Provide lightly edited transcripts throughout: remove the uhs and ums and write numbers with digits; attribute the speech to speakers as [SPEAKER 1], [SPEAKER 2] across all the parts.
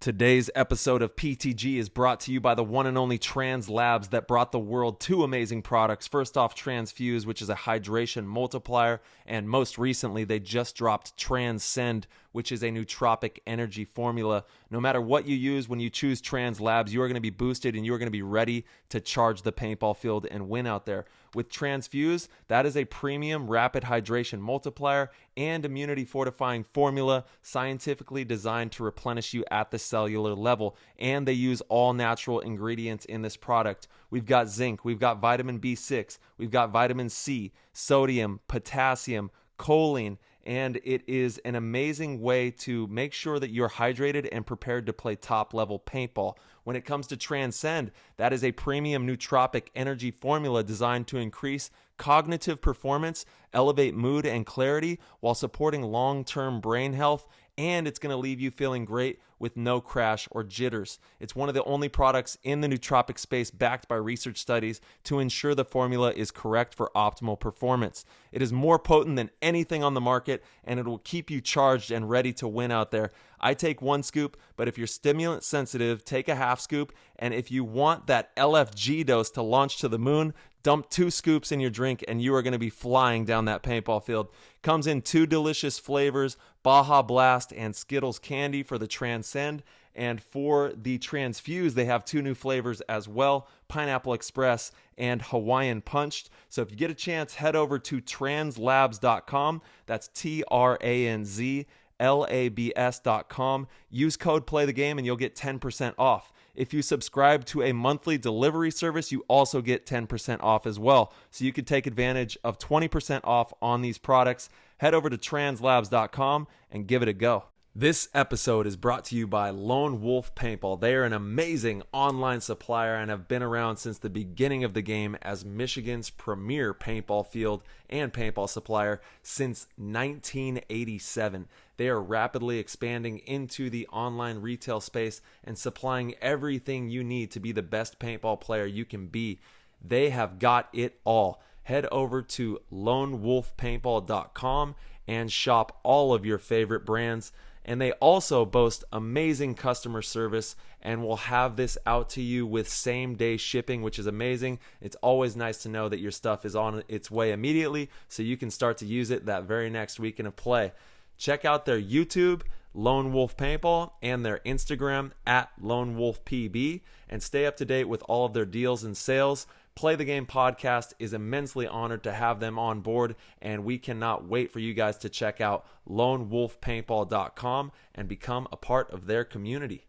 [SPEAKER 1] Today's episode of PTG is brought to you by the one and only Trans Labs that brought the world two amazing products. First off, Transfuse, which is a hydration multiplier, and most recently, they just dropped Transcend, which is a nootropic energy formula. No matter what you use, when you choose Trans Labs, you are going to be boosted and you are going to be ready to charge the paintball field and win out there. With Transfuse, that is a premium rapid hydration multiplier and immunity fortifying formula scientifically designed to replenish you at the cellular level. And they use all natural ingredients in this product. We've got zinc, we've got vitamin B6, we've got vitamin C, sodium, potassium, choline, and it is an amazing way to make sure that you're hydrated and prepared to play top-level paintball. When it comes to Transcend, that is a premium nootropic energy formula designed to increase cognitive performance, elevate mood and clarity while supporting long-term brain health, and it's going to leave you feeling great with no crash or jitters. It's one of the only products in the nootropic space backed by research studies to ensure the formula is correct for optimal performance. It is more potent than anything on the market, and it will keep you charged and ready to win out there. I take 1 scoop, but if you're stimulant sensitive, take a half scoop, and if you want that LFG dose to launch to the moon, dump 2 scoops in your drink and you are going to be flying down that paintball field. Comes in 2 delicious flavors, Baja Blast and Skittles Candy for the Transcend. And for the Transfuse, they have 2 new flavors as well, Pineapple Express and Hawaiian Punched. So if you get a chance, head over to translabs.com. That's TRANZLABS.com. Use code PLAYTHEGAME and you'll get 10% off. If you subscribe to a monthly delivery service, you also get 10% off as well. So you can take advantage of 20% off on these products. Head over to translabs.com and give it a go. This episode is brought to you by Lone Wolf Paintball. They are an amazing online supplier and have been around since the beginning of the game as Michigan's premier paintball field and paintball supplier since 1987. They are rapidly expanding into the online retail space and supplying everything you need to be the best paintball player you can be. They have got it all. Head over to lonewolfpaintball.com and shop all of your favorite brands. And they also boast amazing customer service and will have this out to you with same-day shipping, which is amazing. It's always nice to know that your stuff is on its way immediately so you can start to use it that very next weekend of play. Check out their YouTube, Lone Wolf Paintball, and their Instagram at Lone Wolf PB, and stay up to date with all of their deals and sales. Play the Game podcast is immensely honored to have them on board, and we cannot wait for you guys to check out lonewolfpaintball.com and become a part of their community.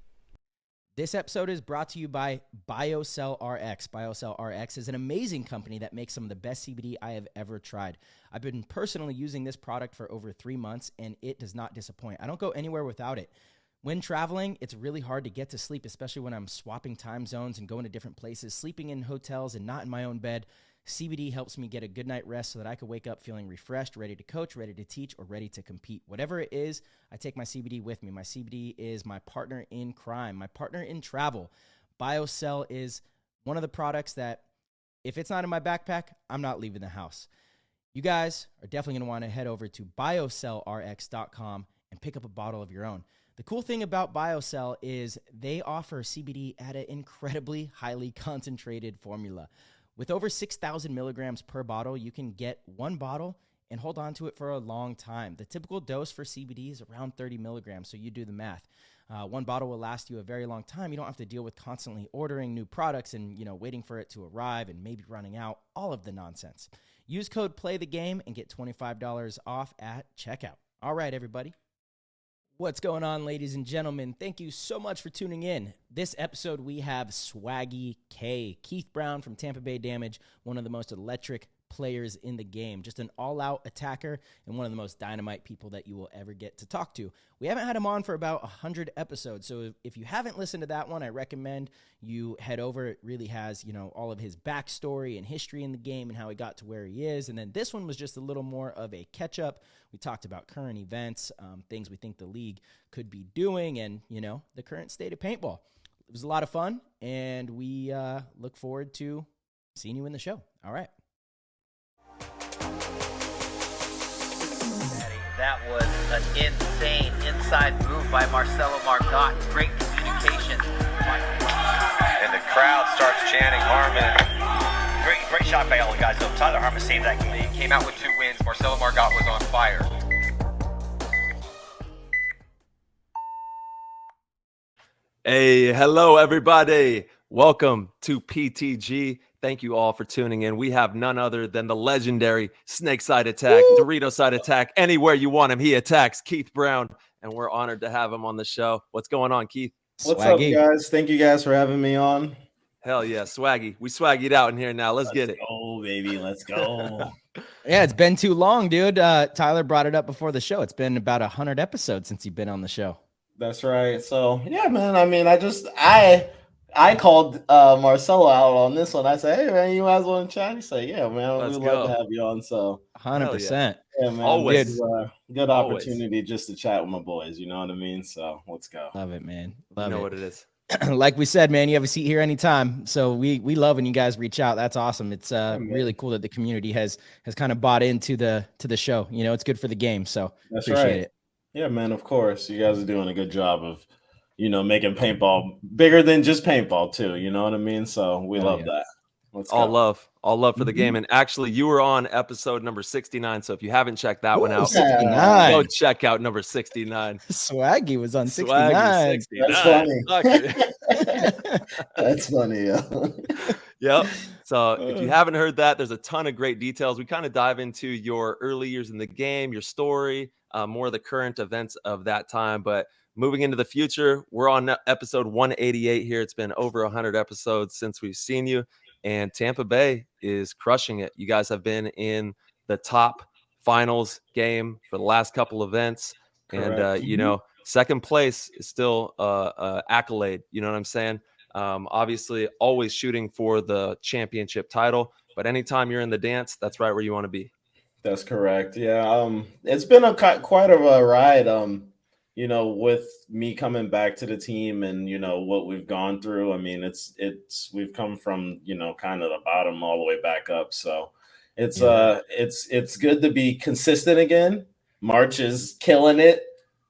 [SPEAKER 2] This episode is brought to you by BioCell RX. BioCell RX is an amazing company that makes some of the best CBD I have ever tried. I've been personally using this product for over 3 months, and it does not disappoint. I don't go anywhere without it. When traveling, it's really hard to get to sleep, especially when I'm swapping time zones and going to different places, sleeping in hotels and not in my own bed. CBD helps me get a good night rest so that I can wake up feeling refreshed, ready to coach, ready to teach, or ready to compete. Whatever it is, I take my CBD with me. My CBD is my partner in crime, my partner in travel. BioCell is one of the products that, if it's not in my backpack, I'm not leaving the house. You guys are definitely going to want to head over to biocellrx.com and pick up a bottle of your own. The cool thing about BioCell is they offer CBD at an incredibly highly concentrated formula. With over 6,000 milligrams per bottle, you can get 1 bottle and hold on to it for a long time. The typical dose for CBD is around 30 milligrams, so you do the math. 1 bottle will last you a very long time. You don't have to deal with constantly ordering new products and waiting for it to arrive and maybe running out, all of the nonsense. Use code PLAYTHEGAME and get $25 off at checkout. All right, everybody. What's going on, ladies and gentlemen? Thank you so much for tuning in. This episode, we have Swaggy K, Keith Brown from Tampa Bay Damage, one of the most electric players in the game, just an all-out attacker and one of the most dynamite people that you will ever get to talk to. We haven't had him on for about 100 episodes, so if you haven't listened to that one, I recommend you head over. It really has, all of his backstory and history in the game and how he got to where he is. And then this one was just a little more of a catch-up. We talked about current events, things we think the league could be doing, and, the current state of paintball. It was a lot of fun, and we look forward to seeing you in the show. All right.
[SPEAKER 3] That was an insane inside move by Marcelo Marcotte. Great communication crowd starts chanting Harmon. Great shot by all the guys. So Tyler Harmon saved that game. He came out with 2 wins. Marcelo Margot was on fire.
[SPEAKER 1] Hey, hello everybody. Welcome to PTG. Thank you all for tuning in. We have none other than the legendary Snake Side Attack, Dorito Side Attack. Anywhere you want him, he attacks, Keith Brown, and we're honored to have him on the show. What's going on, Keith?
[SPEAKER 4] What's up, guys? Thank you guys for having me on.
[SPEAKER 1] Hell yeah, swaggy. We swaggied out in here now. Let's get it.
[SPEAKER 4] Oh, baby, let's go.
[SPEAKER 2] Yeah, it's been too long, dude. Tyler brought it up before the show. It's been about 100 episodes since you've been on the show.
[SPEAKER 4] That's right. So yeah, man. I mean, I called Marcelo out on this one. I said, "Hey, man, you guys want to chat?" He said, "Yeah, man, we'd love to have you on." So
[SPEAKER 2] 100%.
[SPEAKER 4] Yeah, man.
[SPEAKER 1] Always.
[SPEAKER 4] This is a good opportunity just to chat with my boys. You know what I mean? So let's go.
[SPEAKER 2] Love it, man.
[SPEAKER 1] You know what it is.
[SPEAKER 2] Like we said, man, you have a seat here anytime. So we love when you guys reach out. That's awesome. It's really cool that the community has kind of bought into the show. You know, it's good for the game. So
[SPEAKER 4] That's
[SPEAKER 2] appreciate
[SPEAKER 4] right.
[SPEAKER 2] it.
[SPEAKER 4] Yeah, man. Of course, you guys are doing a good job of, making paintball bigger than just paintball too. You know what I mean? So we love that. Let's
[SPEAKER 1] all
[SPEAKER 4] go.
[SPEAKER 1] love for the game. And actually, you were on episode number 69. So if you haven't checked that one out,
[SPEAKER 2] 69.
[SPEAKER 1] go check out number 69.
[SPEAKER 2] Swaggy was on 69.
[SPEAKER 1] Swaggy 69.
[SPEAKER 4] That's funny. That's funny.
[SPEAKER 1] Yep. So if you haven't heard that, there's a ton of great details. We kind of dive into your early years in the game, your story, more of the current events of that time. But moving into the future, we're on episode 188 here. It's been over 100 episodes since we've seen you. And Tampa Bay is crushing it. You guys have been in the top finals game for the last couple events.
[SPEAKER 4] Correct.
[SPEAKER 1] And, second place is still accolade. You know what I'm saying? Obviously, always shooting for the championship title. But anytime you're in the dance, that's right where you want to be.
[SPEAKER 4] That's correct. Yeah. It's been quite of a ride. With me coming back to the team and, what we've gone through. I mean, we've come from, kind of the bottom all the way back up. So it's good to be consistent again. March is killing it.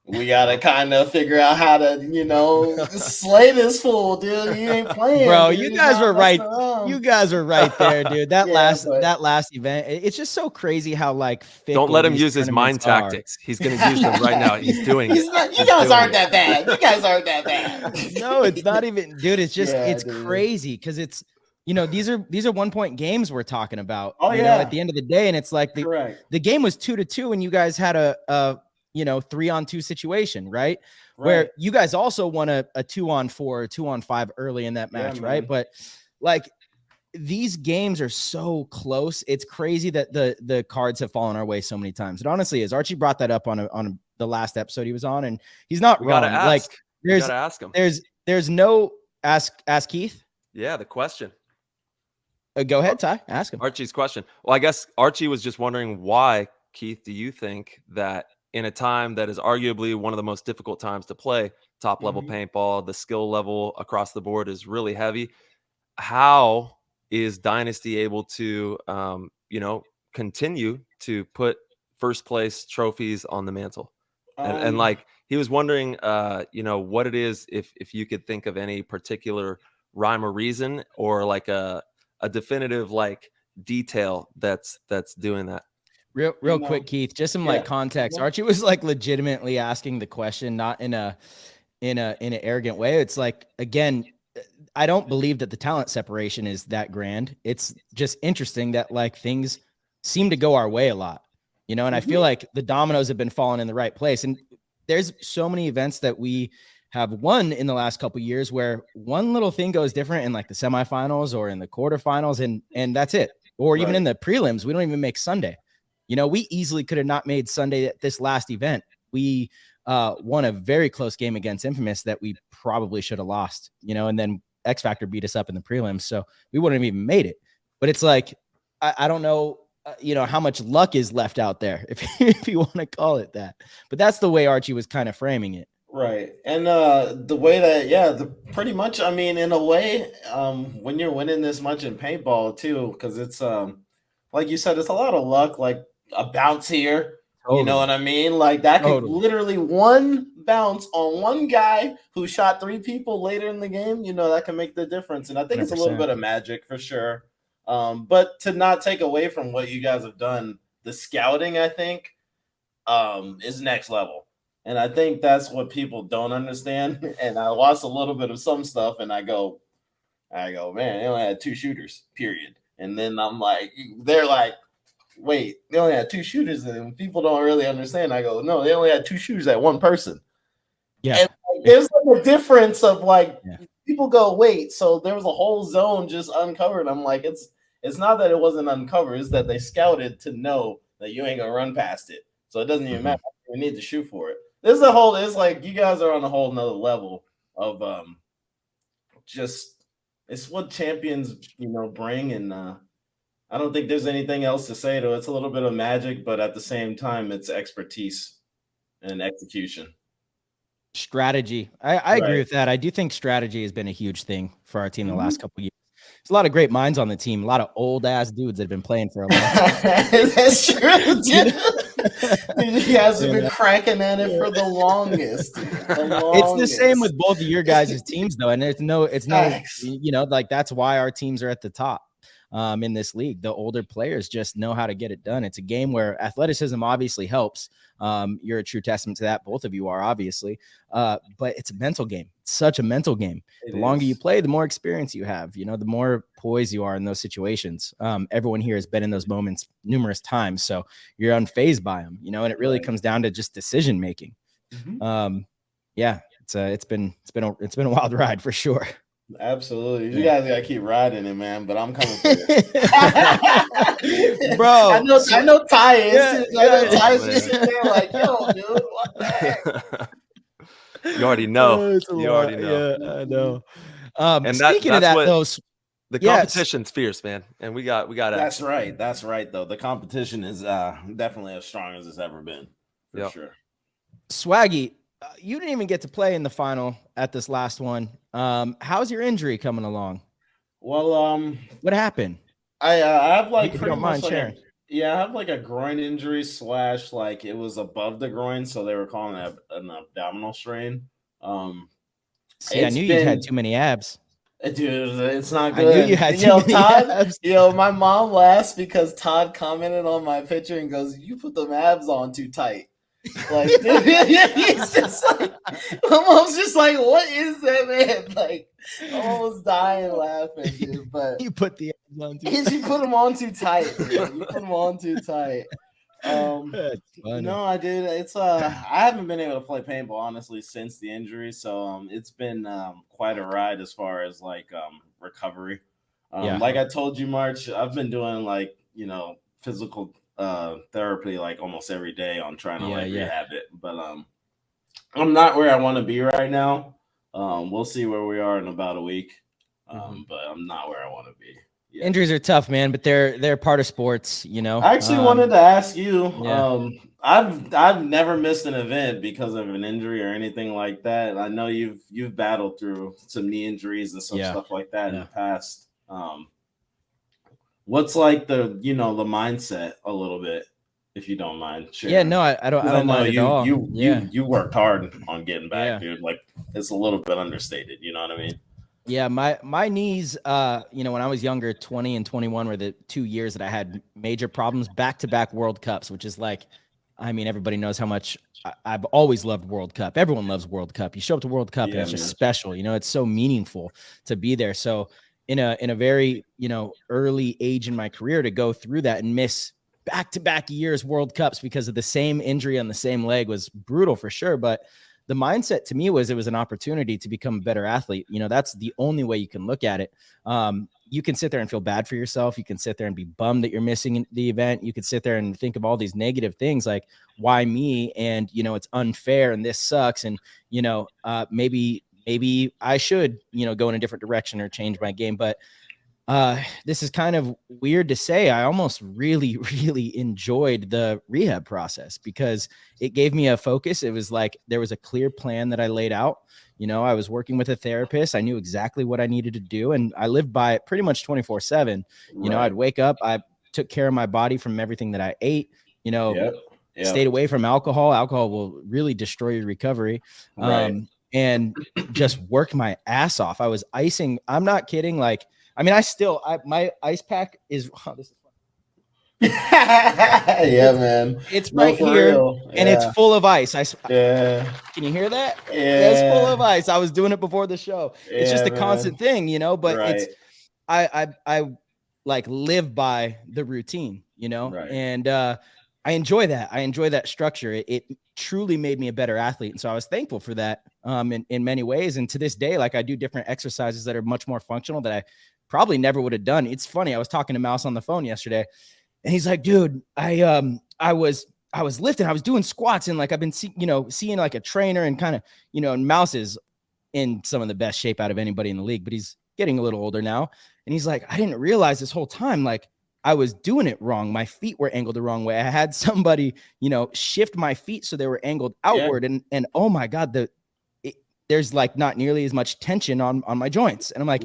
[SPEAKER 4] We got to kind of figure out how to, slay this fool, dude. You ain't playing.
[SPEAKER 2] Bro,
[SPEAKER 4] dude.
[SPEAKER 2] you guys were right. You guys were right there, dude. That last event, it's just so crazy how
[SPEAKER 1] Don't let him use his mind tactics. He's going to use them right now. He's doing it.
[SPEAKER 4] You guys aren't that bad. You guys aren't that bad.
[SPEAKER 2] No, it's not even, dude. It's just, it's crazy because it's, these are 1-point games we're talking about.
[SPEAKER 4] Oh,
[SPEAKER 2] at the end of the day. And it's like
[SPEAKER 4] Correct.
[SPEAKER 2] The game was 2-2 and you guys had a 3-on-2 situation, right? Where you guys also won a 2-on-4 or 2-on-5 early in that match, right? But these games are so close. It's crazy that the cards have fallen our way so many times. It honestly is. Archie brought that up on the last episode he was on, and he's not wrong.
[SPEAKER 1] You gotta ask him.
[SPEAKER 2] There's no ask Keith.
[SPEAKER 1] Yeah, the question.
[SPEAKER 2] Go ahead, Ty. Ask him.
[SPEAKER 1] Archie's question. Well, I guess Archie was just wondering why, Keith, do you think that in a time that is arguably one of the most difficult times to play top level paintball, the skill level across the board is really heavy. How is Dynasty able to, continue to put first place trophies on the mantle? And he was wondering, what it is, if you could think of any particular rhyme or reason or a definitive detail that's doing that.
[SPEAKER 2] Real quick, Keith, just some context. Archie was legitimately asking the question, not in an arrogant way. It's again, I don't believe that the talent separation is that grand. It's just interesting that things seem to go our way a lot, and I feel like the dominoes have been falling in the right place. And there's so many events that we have won in the last couple of years where one little thing goes different in the semifinals or in the quarterfinals, and that's it. Or even in the prelims, we don't even make Sunday. We easily could have not made Sunday at this last event. We won a very close game against Infamous that we probably should have lost, and then X Factor beat us up in the prelims. So we wouldn't have even made it. But it's I don't know, how much luck is left out there, if you want to call it that. But that's the way Archie was kind of framing it.
[SPEAKER 4] Right. And the way that, pretty much, I mean, in a way, when you're winning this much in paintball too, because it's, like you said, it's a lot of luck, a bounce here, You know what I mean? Like that could
[SPEAKER 2] Totally.
[SPEAKER 4] literally one bounce on one guy who shot 3 people later in the game. You know, that can make the difference. And I think it's a little
[SPEAKER 2] 100%.
[SPEAKER 4] bit of magic for sure. But to not take away from what you guys have done, the scouting, I think, is next level. And I think that's what people don't understand. And I watched a little bit of some stuff and I go, man, they only had 2 shooters, period. And then I'm like, they're like, wait, they only had 2 shooters, and people don't really understand. I go, no, they only had 2 shooters at one person.
[SPEAKER 2] Yeah.
[SPEAKER 4] And like, there's like a difference of like people go, wait, so there was a whole zone just uncovered. I'm like, it's not that it wasn't uncovered, it's that they scouted to know that you ain't gonna run past it. So it doesn't even matter. We need to shoot for it. It's like you guys are on a whole nother level of just it's what champions, bring, and I don't think there's anything else to say to it. It's a little bit of magic, but at the same time, it's expertise and execution.
[SPEAKER 2] Strategy. I agree with that. I do think strategy has been a huge thing for our team the last couple of years. There's a lot of great minds on the team, a lot of old ass dudes that have been playing for a long time.
[SPEAKER 4] That's true. You guys have been cranking at it for the longest.
[SPEAKER 2] It's the same with both of your guys' teams, though, and it's no, like that's why our teams are at the top. In this league, the older players just know how to get it done. It's a game where athleticism obviously helps. You're a true testament to that. Both of you are, obviously. But it's a mental game. It's such a mental game. The longer you play, the more experience you have, the more poised you are in those situations. Everyone here has been in those moments numerous times. So you're unfazed by them, and it really comes down to just decision making. It's been a wild ride for sure.
[SPEAKER 4] Absolutely. You guys gotta keep riding it, man, but I'm coming for you.
[SPEAKER 2] Bro.
[SPEAKER 4] I know Ty is. I know Ty's just sitting there like, yo, dude, what the heck?
[SPEAKER 1] You already know.
[SPEAKER 2] Yeah, I know.
[SPEAKER 1] And
[SPEAKER 2] speaking of that,
[SPEAKER 1] the competition's fierce, man. And we got
[SPEAKER 4] That's right. That's right, though. The competition is definitely as strong as it's ever been. For sure.
[SPEAKER 2] Swaggy, you didn't even get to play in the final at this last one. How's your injury coming along?
[SPEAKER 4] Well,
[SPEAKER 2] what happened?
[SPEAKER 4] I have like
[SPEAKER 2] pretty much
[SPEAKER 4] sharing. I have like a groin injury / like it was above the groin, so they were calling it an abdominal strain.
[SPEAKER 2] I knew you had too many abs.
[SPEAKER 4] Dude, it's not good.
[SPEAKER 2] I knew you had too many abs.
[SPEAKER 4] My mom laughs because Todd commented on my picture and goes, "You put them abs on too tight." Like he's just like, my mom's just like, what is that, man? Like, I'm almost dying laughing, dude. But
[SPEAKER 2] you put the abs on too
[SPEAKER 4] tight. You put them on too tight. Dude. You put them on too tight. No, I did. It's I haven't been able to play paintball honestly since the injury, so it's been quite a ride as far as like recovery. Like I told you, March, I've been doing like physical therapy like almost every day on trying to rehab it, but I'm not where I want to be right now. We'll see where we are in about a week, but I'm not where I want to be.
[SPEAKER 2] Injuries are tough, man, but they're part of sports,
[SPEAKER 4] I actually wanted to ask you, I've never missed an event because of an injury or anything like that. I know you've battled through some knee injuries and some stuff like that in the past. What's like the the mindset a little bit, if you don't mind sharing?
[SPEAKER 2] Yeah, no, I don't mind at all.
[SPEAKER 4] You worked hard on getting back, dude. Like it's a little bit understated, you know what I mean?
[SPEAKER 2] Yeah, my knees, when I was younger, 20 and 21 were the 2 years that I had major problems, back-to-back World Cups, which is like, I mean, everybody knows how much I've always loved World Cup. Everyone loves World Cup. You show up to World Cup and it's just special. It's so meaningful to be there. So in a very, early age in my career to go through that and miss back-to-back years World Cups because of the same injury on the same leg was brutal for sure. But the mindset to me was it was an opportunity to become a better athlete. That's the only way you can look at it. You can sit there and feel bad for yourself. You can sit there and be bummed that you're missing the event. You could sit there and think of all these negative things like, why me? And, it's unfair and this sucks. And, maybe I should, go in a different direction or change my game. But this is kind of weird to say. I almost really, really enjoyed the rehab process because it gave me a focus. It was like there was a clear plan that I laid out. I was working with a therapist. I knew exactly what I needed to do. And I lived by it pretty much 24/7. I'd wake up. I took care of my body from everything that I ate. stayed away from alcohol. Alcohol will really destroy your recovery. And just worked my ass off. I was icing. I'm not kidding. Like, I mean, my ice pack is, this is
[SPEAKER 4] yeah, man.
[SPEAKER 2] It's right here, and it's full of ice. Can you hear that?
[SPEAKER 4] Yeah,
[SPEAKER 2] it's full of ice. I was doing it before the show. It's just a constant thing, you know. But it's I like live by the routine, you know, and I enjoy that. I enjoy that structure. It truly made me a better athlete, and so I was thankful for that in many ways. And to this day, like, I do different exercises that are much more functional that I probably never would have done. It's funny. I was talking to Mouse on the phone yesterday. And he's like, dude, I was lifting, I was doing squats, and like, I've been seeing like a trainer, and kind of, you know, and Mouse is in some of the best shape out of anybody in the league, but he's getting a little older now. And he's like, I didn't realize this whole time, like, I was doing it wrong. My feet were angled the wrong way. I had somebody, you know, shift my feet so they were angled outward. And oh my God, there's like not nearly as much tension on my joints. And I'm like,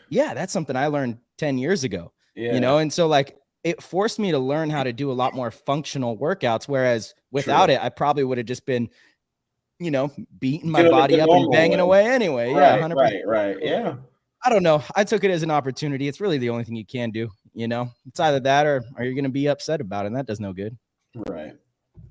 [SPEAKER 2] yeah, that's something I learned 10 years ago, you know? And so like, it forced me to learn how to do a lot more functional workouts. Whereas without it, I probably would have just been, you know, beating my body up and banging away anyway. Yeah. 100%.
[SPEAKER 4] Right. Yeah.
[SPEAKER 2] I don't know. I took it as an opportunity. It's really the only thing you can do. You know, it's either that or you're going to be upset about it. And that does no good.
[SPEAKER 4] Right.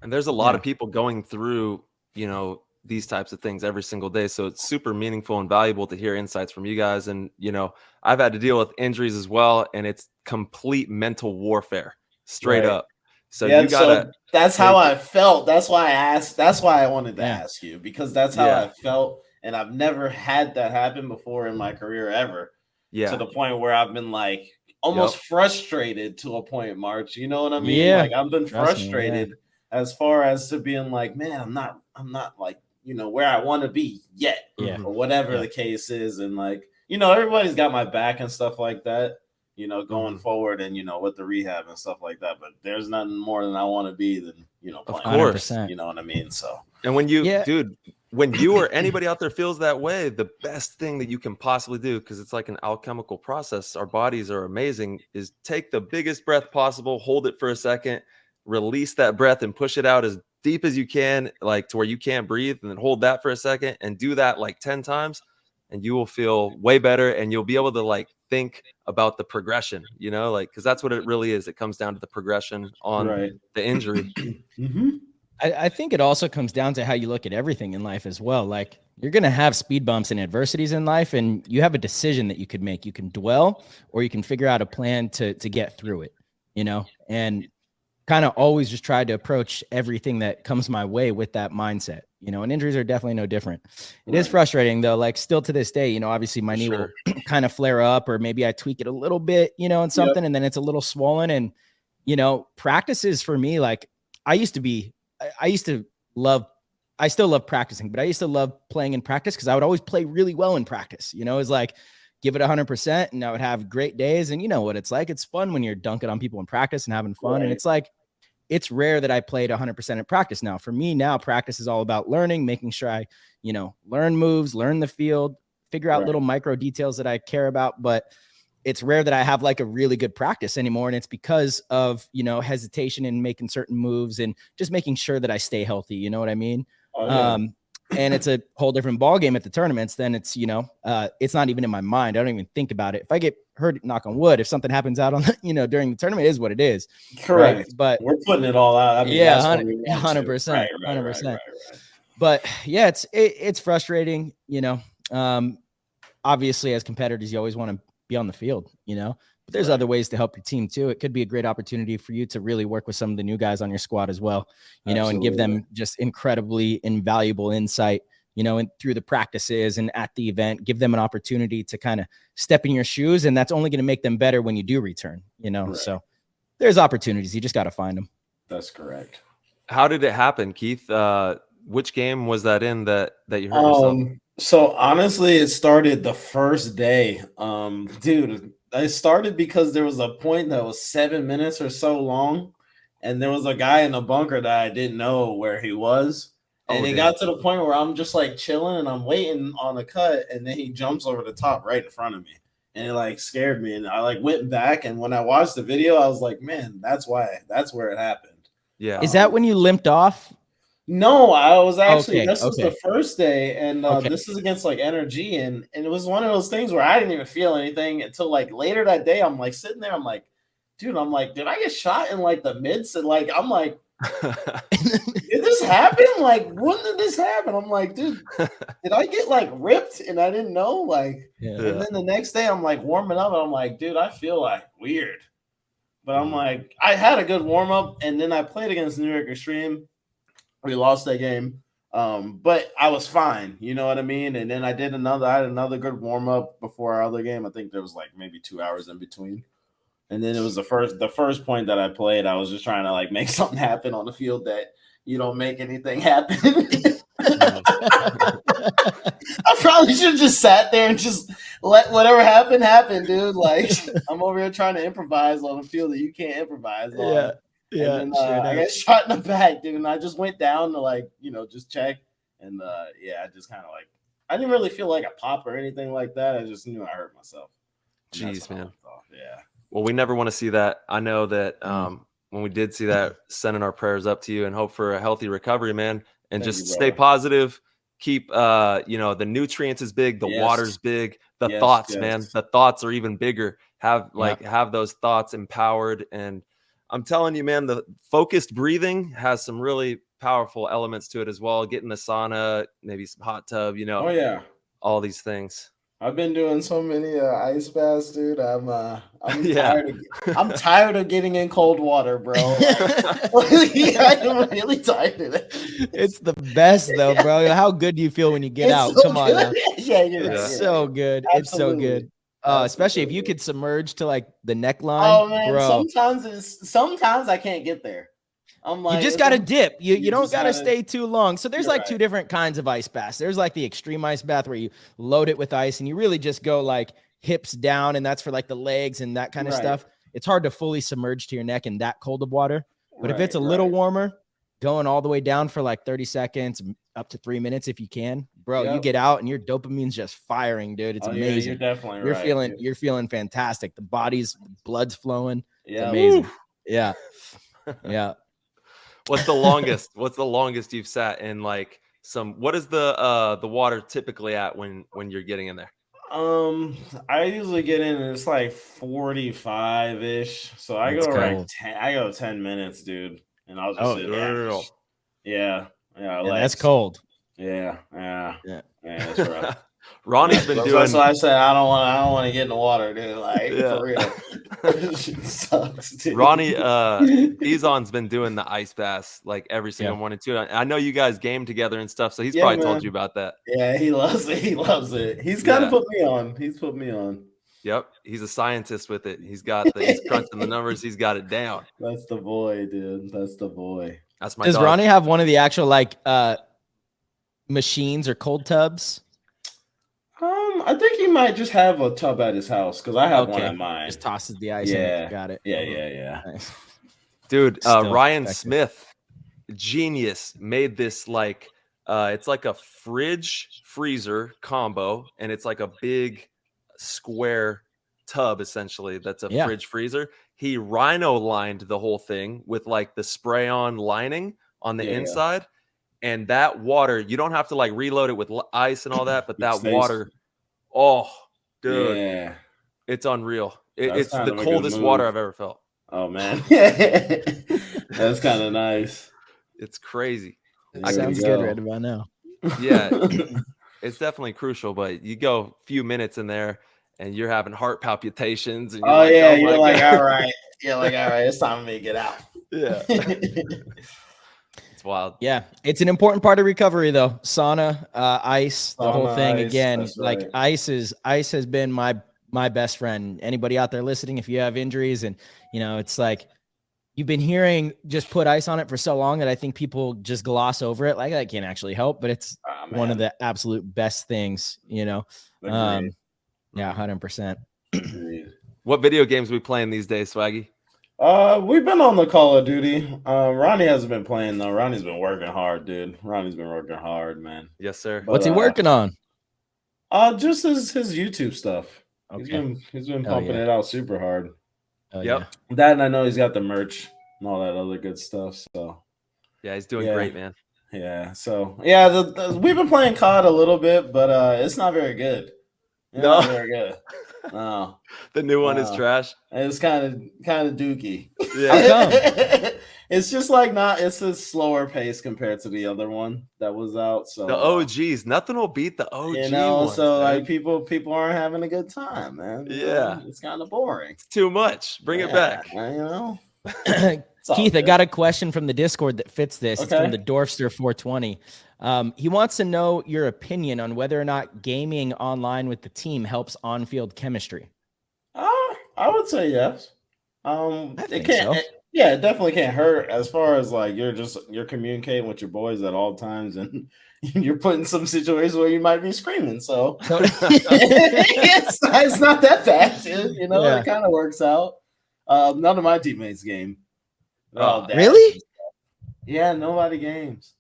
[SPEAKER 1] And there's a lot of people going through, you know, these types of things every single day. So it's super meaningful and valuable to hear insights from you guys. And, you know, I've had to deal with injuries as well. And it's complete mental warfare straight up. So you gotta,
[SPEAKER 4] that's how I felt. That's why I asked. That's why I wanted to ask you, because that's how I felt. And I've never had that happen before in my career ever. Yeah. To the point where I've been like almost frustrated to a point, March. You know what I mean?
[SPEAKER 2] Yeah.
[SPEAKER 4] Like, I've been frustrated as far as to being like, man, I'm not like, you know, where I want to be yet, or whatever the case is. And like, you know, everybody's got my back and stuff like that, you know, going forward, and, you know, with the rehab and stuff like that. But there's nothing more than I want to be than, you know, playing.
[SPEAKER 2] Of course.
[SPEAKER 4] You know what I mean? So,
[SPEAKER 1] and when you, dude, when you or anybody out there feels that way, the best thing that you can possibly do, because it's like an alchemical process, our bodies are amazing, is take the biggest breath possible, hold it for a second, release that breath and push it out as deep as you can, like to where you can't breathe, and then hold that for a second and do that like 10 times, and you will feel way better, and you'll be able to like think about the progression, you know, like, because that's what it really is. It comes down to the progression on the injury.
[SPEAKER 2] I think it also comes down to how you look at everything in life as well. Like, you're going to have speed bumps and adversities in life, and you have a decision that you could make. You can dwell, or you can figure out a plan to get through it, you know, and kind of always just try to approach everything that comes my way with that mindset, you know, and injuries are definitely no different. It is frustrating though. Like, still to this day, you know, obviously my knee will kind of flare up, or maybe I tweak it a little bit, you know, and something, and then it's a little swollen. And, you know, practices for me, like, I still love practicing, but I used to love playing in practice, because I would always play really well in practice. You know, it's like, give it 100%, and I would have great days. And you know what it's like. It's fun when you're dunking on people in practice and having fun. And it's like, it's rare that I played 100% in practice. Now, for me now, practice is all about learning, making sure I, you know, learn moves, learn the field, figure out little micro details that I care about. But it's rare that I have like a really good practice anymore. And it's because of, you know, hesitation in making certain moves and just making sure that I stay healthy. You know what I mean? And it's a whole different ball game at the tournaments. Then it's, you know, it's not even in my mind. I don't even think about it. If I get hurt, knock on wood, if something happens out on the, you know, during the tournament, it is what it is.
[SPEAKER 4] Correct.
[SPEAKER 2] Right? But
[SPEAKER 4] we're putting it all out. I mean,
[SPEAKER 2] 100%. 100%. But yeah, it's frustrating, you know. Obviously, as competitors, you always want to be on the field, you know, but there's other ways to help your team too. It could be a great opportunity for you to really work with some of the new guys on your squad as well, you know, and give them just incredibly invaluable insight, you know, and through the practices and at the event, give them an opportunity to kind of step in your shoes. And that's only going to make them better when you do return, you know. So there's opportunities. You just got to find them.
[SPEAKER 4] That's correct.
[SPEAKER 1] How did it happen, Keith? Which game was that in that you hurt yourself?
[SPEAKER 4] So honestly, it started the first day. Dude, it started because there was a point that was 7 minutes or so long, and there was a guy in the bunker that I didn't know where he was. And it got to the point where I'm just like chilling and I'm waiting on a cut, and then he jumps over the top right in front of me. And it like scared me. And I like went back, and when I watched the video, I was like, man, that's where it happened.
[SPEAKER 1] Yeah.
[SPEAKER 2] Is that when you limped off?
[SPEAKER 4] No, I was actually this was
[SPEAKER 2] okay.
[SPEAKER 4] the first day, and this is against like Energy, and it was one of those things where I didn't even feel anything until like later that day. I'm like sitting there, I'm like, dude, I'm like, did I get shot in like the midst? And like, I'm like, did this happen? Like, when did this happen? I'm like, dude, did I get like ripped and I didn't know? Like, and then the next day I'm like warming up, and I'm like, dude, I feel like weird. But I'm like, I had a good warm up, and then I played against New York Extreme. We lost that game, but I was fine. You know what I mean? And then I had another good warm up before our other game. I think there was like maybe 2 hours in between. And then it was the first point that I played. I was just trying to like make something happen on the field that you don't make anything happen. I probably should have just sat there and just let whatever happen, dude. Like I'm over here trying to improvise on a field that you can't improvise on.
[SPEAKER 2] Yeah.
[SPEAKER 4] And then, I got shot in the back, dude. And I just went down to like, just check. And I just kind of like, I didn't really feel like a pop or anything like that. I just knew I hurt myself.
[SPEAKER 1] Jeez, man.
[SPEAKER 4] Yeah.
[SPEAKER 1] Well, we never want to see that. I know that when we did see that, sending our prayers up to you and hope for a healthy recovery, man. And
[SPEAKER 4] Thank
[SPEAKER 1] just
[SPEAKER 4] you,
[SPEAKER 1] stay
[SPEAKER 4] brother.
[SPEAKER 1] positive. Keep, the nutrients is big. The water's big. The thoughts, man. The thoughts are even bigger. Have those thoughts empowered. And I'm telling you, man, the focused breathing has some really powerful elements to it as well. Get in the sauna, maybe some hot tub,
[SPEAKER 4] Oh, yeah.
[SPEAKER 1] all these things.
[SPEAKER 4] I've been doing so many ice baths, dude. I'm tired of getting in cold water, bro. I'm really tired of it.
[SPEAKER 2] It's the best though, bro. How good do you feel when you get out?
[SPEAKER 4] So
[SPEAKER 2] Come on, now.
[SPEAKER 4] it's
[SPEAKER 2] so good.
[SPEAKER 4] Absolutely.
[SPEAKER 2] It's so good. Especially if you could submerge to like the neckline.
[SPEAKER 4] Oh man,
[SPEAKER 2] bro.
[SPEAKER 4] sometimes I can't get there. I'm like,
[SPEAKER 2] you just got to dip. You don't got to
[SPEAKER 4] gotta
[SPEAKER 2] stay too long. So there's like two different kinds of ice baths. There's like the extreme ice bath where you load it with ice and you really just go like hips down, and that's for like the legs and that kind of stuff. It's hard to fully submerge to your neck in that cold of water. But if it's a little warmer, going all the way down for like 30 seconds, up to 3 minutes if you can, bro, you get out and your dopamine's just firing, dude. It's amazing.
[SPEAKER 4] You're definitely
[SPEAKER 2] you're feeling fantastic. The body's blood's flowing.
[SPEAKER 4] Yeah.
[SPEAKER 2] It's amazing. Yeah. Yeah.
[SPEAKER 1] What's the longest? What's the longest you've sat in like some? What is the water typically at when you're getting in there?
[SPEAKER 4] I usually get in and it's like 45-ish. So I go like 10. I go 10 minutes, dude, and I'll just sit there. Yeah,
[SPEAKER 2] that's cold.
[SPEAKER 4] Yeah, that's rough.
[SPEAKER 1] Ronnie's been doing.
[SPEAKER 4] That's why I said I don't want to get in the water, dude. Like for real. Shit sucks, dude.
[SPEAKER 1] Ronnie, Izon's been doing the ice baths like every single morning too. I know you guys game together and stuff, so he's probably told you about that.
[SPEAKER 4] Yeah, he loves it. He loves it. He's kind of put me on. He's put me on.
[SPEAKER 1] Yep, he's a scientist with it. He's crunching the numbers. He's got it down.
[SPEAKER 4] That's the boy, dude. That's the boy.
[SPEAKER 1] That's my.
[SPEAKER 2] Does
[SPEAKER 1] dog.
[SPEAKER 2] Ronnie have one of the actual like machines or cold tubs?
[SPEAKER 4] I think he might just have a tub at his house because I have one at mine.
[SPEAKER 2] Just tosses the ice in. Got it.
[SPEAKER 4] Yeah.
[SPEAKER 2] Nice.
[SPEAKER 1] Dude, Ryan Smith, genius, made this like it's like a fridge freezer combo, and it's like a big square tub essentially that's a fridge freezer. He rhino lined the whole thing with like the spray on lining on the inside, and that water, you don't have to like reload it with ice and all that, but that water, oh dude, it's unreal. It's the coldest water I've ever felt.
[SPEAKER 4] Oh man. That's kind of nice.
[SPEAKER 1] It's crazy.
[SPEAKER 2] Sounds good right about now.
[SPEAKER 1] Yeah. It's definitely crucial, but you go a few minutes in there and you're having heart palpitations. And you're
[SPEAKER 4] you're like, all right. You're like, all right, it's time for me to get out.
[SPEAKER 1] Yeah. It's wild.
[SPEAKER 2] Yeah. It's an important part of recovery though. Sauna, ice, the whole thing. Again, like ice has been my best friend. Anybody out there listening, if you have injuries and it's like you've been hearing just put ice on it for so long that I think people just gloss over it. Like that can't actually help, but it's one of the absolute best things, Yeah, 100%.
[SPEAKER 1] What video games are we playing these days, Swaggy?
[SPEAKER 4] We've been on the Call of Duty. Ronnie hasn't been playing though. Ronnie's been working hard, dude. Ronnie's been working hard, man.
[SPEAKER 1] Yes, sir.
[SPEAKER 2] But, what's he working on?
[SPEAKER 4] Just his YouTube stuff.
[SPEAKER 2] Okay.
[SPEAKER 4] He's been pumping it out super hard.
[SPEAKER 1] Yep.
[SPEAKER 4] That, and I know he's got the merch and all that other good stuff. So
[SPEAKER 1] Yeah, he's doing great, man.
[SPEAKER 4] Yeah. So yeah, we've been playing COD a little bit, but it's not very good.
[SPEAKER 1] No.
[SPEAKER 4] Not very good. No.
[SPEAKER 1] The new one is trash.
[SPEAKER 4] It's kind of dookie.
[SPEAKER 1] Yeah.
[SPEAKER 4] It's just like it's a slower pace compared to the other one that was out. So
[SPEAKER 1] the OGs, nothing will beat the OG. Ones,
[SPEAKER 4] so
[SPEAKER 1] man.
[SPEAKER 4] like people aren't having a good time, man.
[SPEAKER 1] Yeah.
[SPEAKER 4] It's kind of boring.
[SPEAKER 1] It's too much. Bring it back.
[SPEAKER 2] Keith, I got a question from the Discord that fits this.
[SPEAKER 4] Okay.
[SPEAKER 2] It's from the Dorfster 420. He wants to know your opinion on whether or not gaming online with the team helps on-field chemistry.
[SPEAKER 4] I would say yes.
[SPEAKER 2] I think
[SPEAKER 4] it can't.
[SPEAKER 2] so.
[SPEAKER 4] It definitely can't hurt as far as like you're communicating with your boys at all times, and you're put in some situations where you might be screaming. So it's not that bad, dude. You know, It kind of works out. None of my teammates game.
[SPEAKER 2] Really?
[SPEAKER 4] Yeah, nobody games.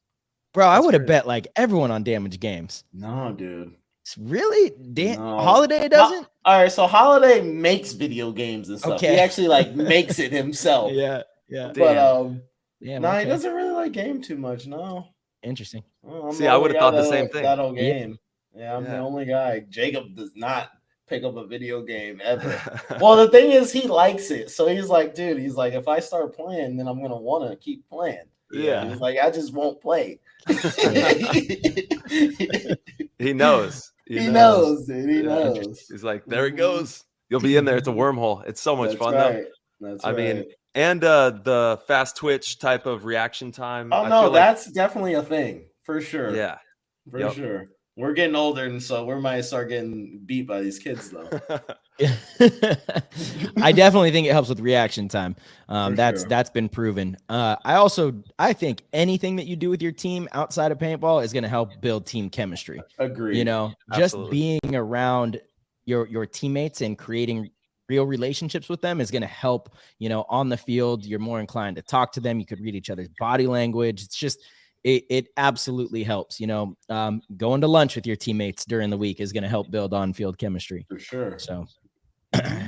[SPEAKER 2] Bro, I would have bet like everyone on Damage games.
[SPEAKER 4] No, dude.
[SPEAKER 2] Really?
[SPEAKER 4] No.
[SPEAKER 2] Holiday doesn't?
[SPEAKER 4] All right, so Holiday makes video games and stuff.
[SPEAKER 2] Okay.
[SPEAKER 4] He actually like makes it himself.
[SPEAKER 2] Yeah.
[SPEAKER 4] But
[SPEAKER 2] he
[SPEAKER 4] doesn't really like game too much. No.
[SPEAKER 2] Interesting.
[SPEAKER 1] See, I would have thought the same thing.
[SPEAKER 4] That old game. Yeah, I'm the only guy. Jacob does not pick up a video game ever. Well, the thing is, he likes it, so he's like, dude. He's like, if I start playing, then I'm gonna want to keep playing.
[SPEAKER 1] Yeah.
[SPEAKER 4] He's like, I just won't play.
[SPEAKER 1] He knows.
[SPEAKER 4] He knows, dude. He knows.
[SPEAKER 1] He's like, there it goes. You'll be in there. It's a wormhole. It's so much fun, though.
[SPEAKER 4] That's
[SPEAKER 1] I mean, and the fast twitch type of reaction time.
[SPEAKER 4] Oh, no, that's definitely a thing. For sure.
[SPEAKER 1] Yeah.
[SPEAKER 4] For sure. We're getting older, and so we might start getting beat by these kids, though.
[SPEAKER 2] I definitely think it helps with reaction time. That's been proven. I think anything that you do with your team outside of paintball is going to help build team chemistry.
[SPEAKER 4] Agreed.
[SPEAKER 2] You know, just being around your teammates and creating real relationships with them is going to help. You know, on the field, you're more inclined to talk to them. You could read each other's body language. It's just it absolutely helps. You know, going to lunch with your teammates during the week is going to help build on-field chemistry.
[SPEAKER 4] For sure.
[SPEAKER 2] So,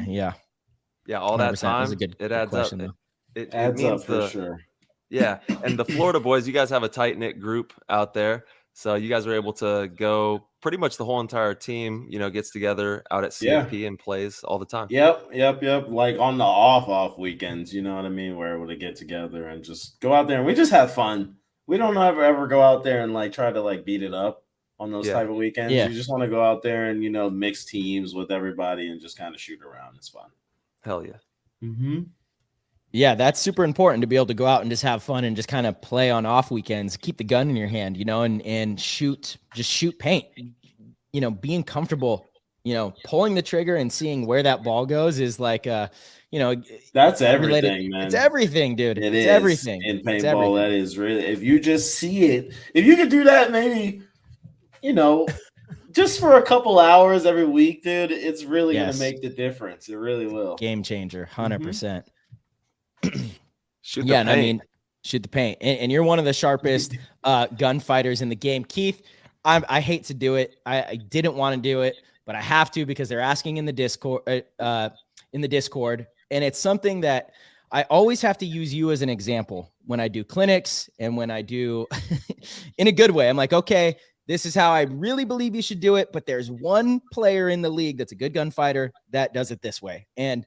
[SPEAKER 2] yeah,
[SPEAKER 1] all that time,
[SPEAKER 2] it adds question,
[SPEAKER 1] up. It
[SPEAKER 4] adds
[SPEAKER 1] means
[SPEAKER 4] up for sure.
[SPEAKER 1] Yeah, and the Florida boys, you guys have a tight-knit group out there, so you guys are able to go. Pretty much the whole entire team, you know, gets together out at CFP and plays all the time.
[SPEAKER 4] Yep. Like on the off weekends, you know what I mean? We're able to get together and just go out there, and we just have fun. We don't ever go out there and like try to like beat it up on those type of weekends. You just want to go out there and, you know, mix teams with everybody and just kind of shoot around. It's fun.
[SPEAKER 1] Hell yeah.
[SPEAKER 4] Mm-hmm.
[SPEAKER 2] Yeah, that's super important to be able to go out and just have fun and just kind of play on off weekends. Keep the gun in your hand, you know, and shoot paint. You know, being comfortable, you know, pulling the trigger and seeing where that ball goes is like you know,
[SPEAKER 4] that's everything, man.
[SPEAKER 2] It's everything, dude.
[SPEAKER 4] It's
[SPEAKER 2] everything
[SPEAKER 4] in paintball. That is really, if you just see it, if you could do that, maybe, you know, just for a couple hours every week, dude, it's really going to make the difference. It really will.
[SPEAKER 2] Game changer, 100%.
[SPEAKER 1] Shoot the paint.
[SPEAKER 2] I mean, shoot the paint. And you're one of the sharpest gunfighters in the game. Keith, I hate to do it. I didn't want to do it, but I have to because they're asking in the Discord. And it's something that I always have to use you as an example when I do clinics and when I do in a good way. I'm like, okay, this is how I really believe you should do it. But there's one player in the league that's a good gunfighter that does it this way. And